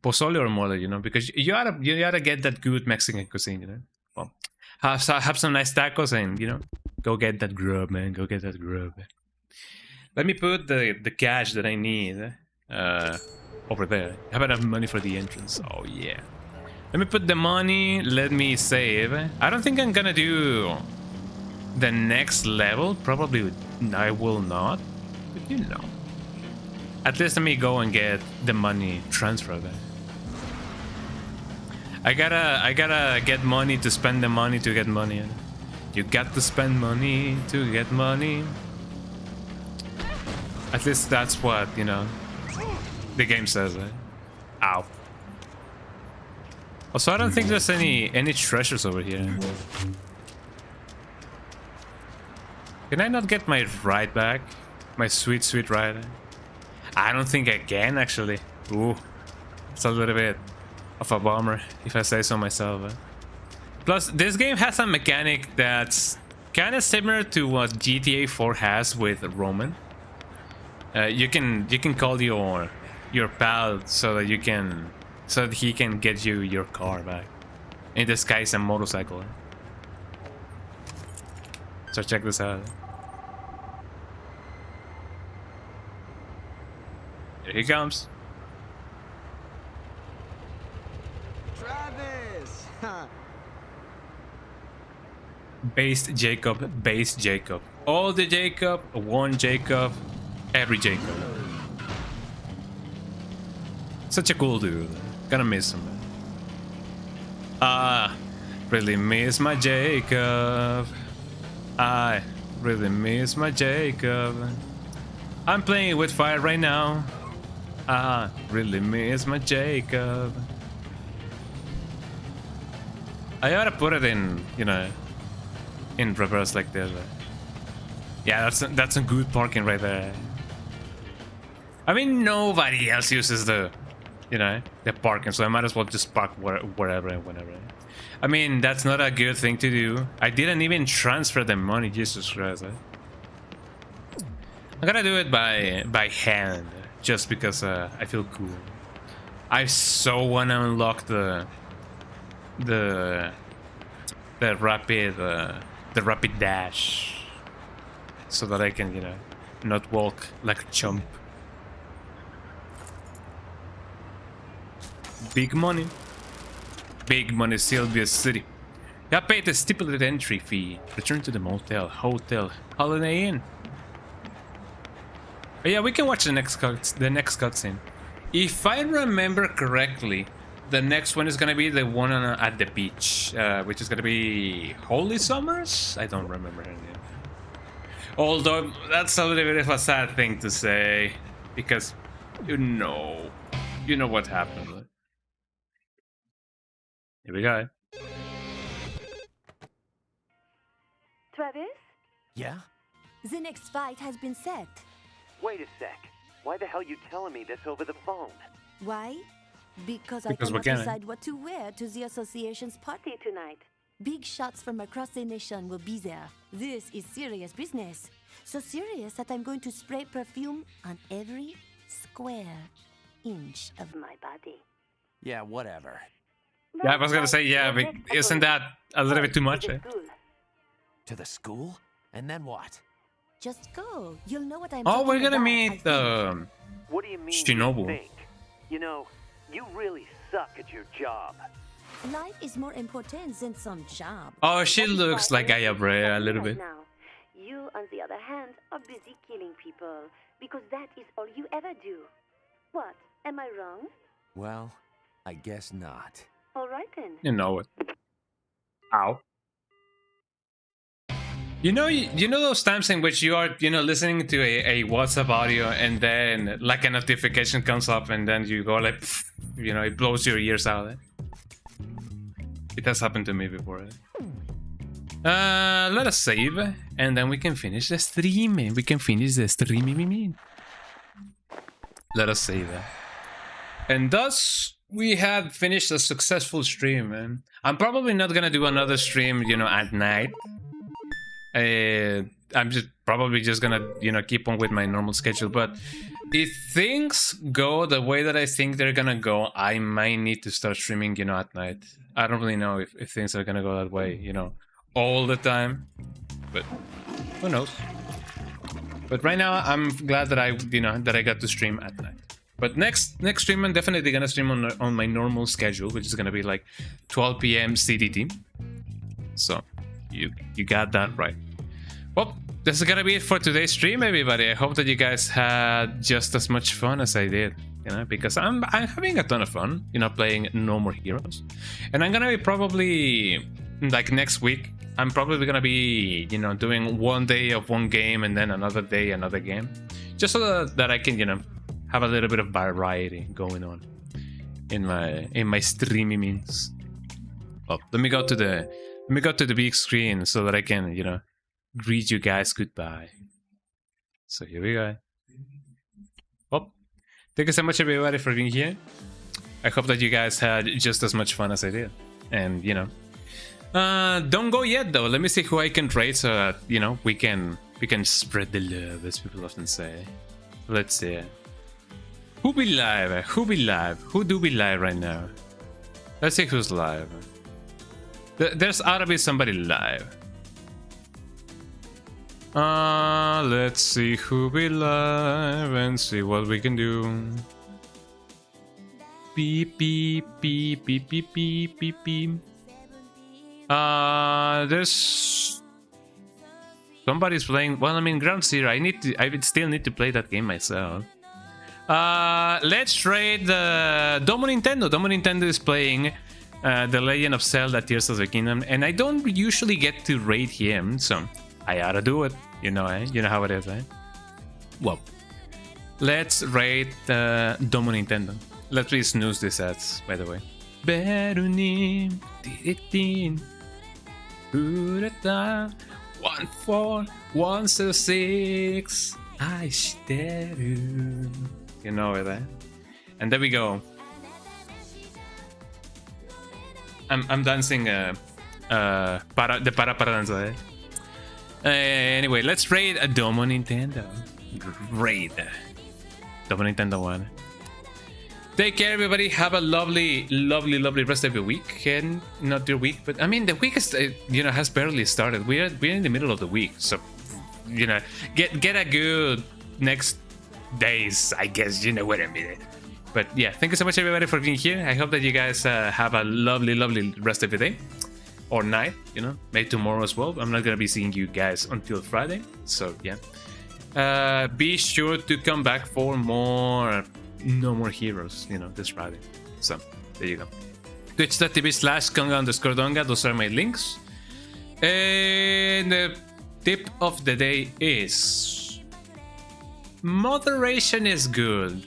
or mole. Because you gotta get that good Mexican cuisine. Well, have some nice tacos and go get that grub, man. Go get that grub. Let me put the cash that I need over there. I have enough money for the entrance. Oh yeah. Let me put the money, let me save. I don't think I'm gonna do the next level. Probably I will not, but At least let me go and get the money transferred. I gotta get money to spend the money to get money. You got to spend money to get money. At least that's what, the game says, right? Ow. Also, I don't think there's any treasures over here. Can I not get my ride back? My sweet ride? I don't think I can, actually. Ooh. It's a little bit of a bummer, if I say so myself. Plus, this game has a mechanic that's kind of similar to what GTA 4 has with Roman. You can call your pal so that he can get you your car back. In this case, a motorcycle. So check this out. Here he comes. Travis! Based Jacob. All the Jacob, one Jacob, every Jacob. Such a cool dude. Gonna miss him. Really miss my Jacob. I really miss my Jacob. I'm playing with fire right now. Really miss my Jacob. I oughta put it in, in reverse like this. Yeah, that's some good parking right there. I mean, nobody else uses the parking, so I might as well just park wherever and whenever. I mean, that's not a good thing to do. I didn't even transfer the money, Jesus Christ. I'm gonna do it by hand, just because I feel cool. I so wanna unlock the rapid dash, so that I can not walk like a chump. Big money, Sylvia City. You have paid the stipulated entry fee. Return to the motel, hotel, Holiday Inn. But yeah, we can watch the next cutscene. If I remember correctly, the next one is gonna be the one at the beach, which is gonna be Holy Summers. I don't remember her name. Although that's a little bit of a sad thing to say, because you know what happened. Here we go. Travis? Yeah? The next fight has been set. Wait a sec. Why the hell you telling me this over the phone? Why? Because I cannot decide what to wear to the association's party tonight. Big shots from across the nation will be there. This is serious business. So serious that I'm going to spray perfume on every square inch of my body. Yeah, whatever. Yeah, I was gonna say, yeah, but isn't that a little bit too much? To the school? And then what? Just go. You'll know what I'm talking about. Oh, we're gonna meet What do you mean Shinobu. You think? You really suck at your job. Life is more important than some job. Oh, she looks like Ayabrea a little bit. Now. You, on the other hand, are busy killing people because that is all you ever do. What? Am I wrong? Well, I guess not. All right then. You know it. Ow. You know those times in which you are, listening to a WhatsApp audio and then like a notification comes up and then you go like, it blows your ears out. Eh? It has happened to me before. Eh? Let us save and then we can finish the stream. Let us save it. And thus we have finished a successful stream, man. I'm probably not gonna do another stream, at night. I'm probably just gonna, keep on with my normal schedule. But if things go the way that I think they're gonna go, I might need to start streaming, at night. I don't really know if things are gonna go that way, all the time. But who knows? But right now, I'm glad that I got to stream at night. But next stream, I'm definitely gonna stream on my normal schedule, which is gonna be like 12 p.m. CDT. So you got that right. Well, this is gonna be it for today's stream, everybody. I hope that you guys had just as much fun as I did, because I'm having a ton of fun, playing No More Heroes. And I'm gonna be probably like next week. I'm probably gonna be, doing one day of one game and then another day another game, just so that I can, have a little bit of variety going on in my streamings. Well, let me go to the big screen so that I can, greet you guys goodbye. So here we go. Well, thank you so much, everybody, for being here. I hope that you guys had just as much fun as I did. And don't go yet though. Let me see who I can rate so that we can spread the love, as people often say. Let's see. Who be live? Who be live? Who do be live right now? Let's see who's live. There's ought to be somebody live. Let's see who be live and see what we can do. Beep beep beep beep beep beep beep beep. There's somebody's playing. Well, I mean, Ground Zero. I would still need to play that game myself. Let's trade Domo Nintendo. Domo Nintendo is playing The Legend of Zelda Tears of the Kingdom, and I don't usually get to rate him, so I ought to do it. You know how it is, eh? Well, let's rate Domo Nintendo. Let's please snooze these ads, by the way. Berunim, Tiritin, Ureta, 14106, Aishiteru. You know it, eh? And there we go. I'm dancing the para danza, eh? Anyway, let's raid a Domo Nintendo. Raid Domo Nintendo 1. Take care, everybody. Have a lovely rest of your weekend. Not your week, but I mean the week is has barely started. We're in the middle of the week, so get a good next days, I guess. You know what I mean. But yeah, thank you so much, everybody, for being here. I hope that you guys have a lovely rest of your day or night. Maybe tomorrow as well. I'm not gonna be seeing you guys until Friday, so yeah. Be sure to come back for more No More Heroes, this Friday. So there you go. Twitch.tv/Conga_Donga. Those are my links. And the tip of the day is moderation is good,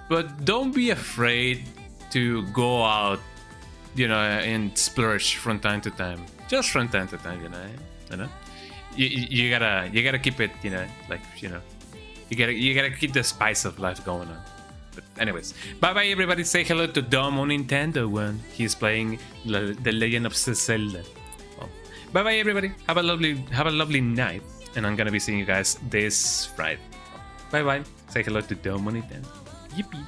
but don't be afraid to go out, and splurge from time to time. Just from time to time, You gotta keep it, you gotta keep the spice of life going on. But anyways, bye everybody. Say hello to Domo Nintendo when he's playing the Legend of Zelda. Well, bye everybody. Have a lovely night, and I'm gonna be seeing you guys this Friday. Bye. Say hello to Domo Nintendo. Yippee.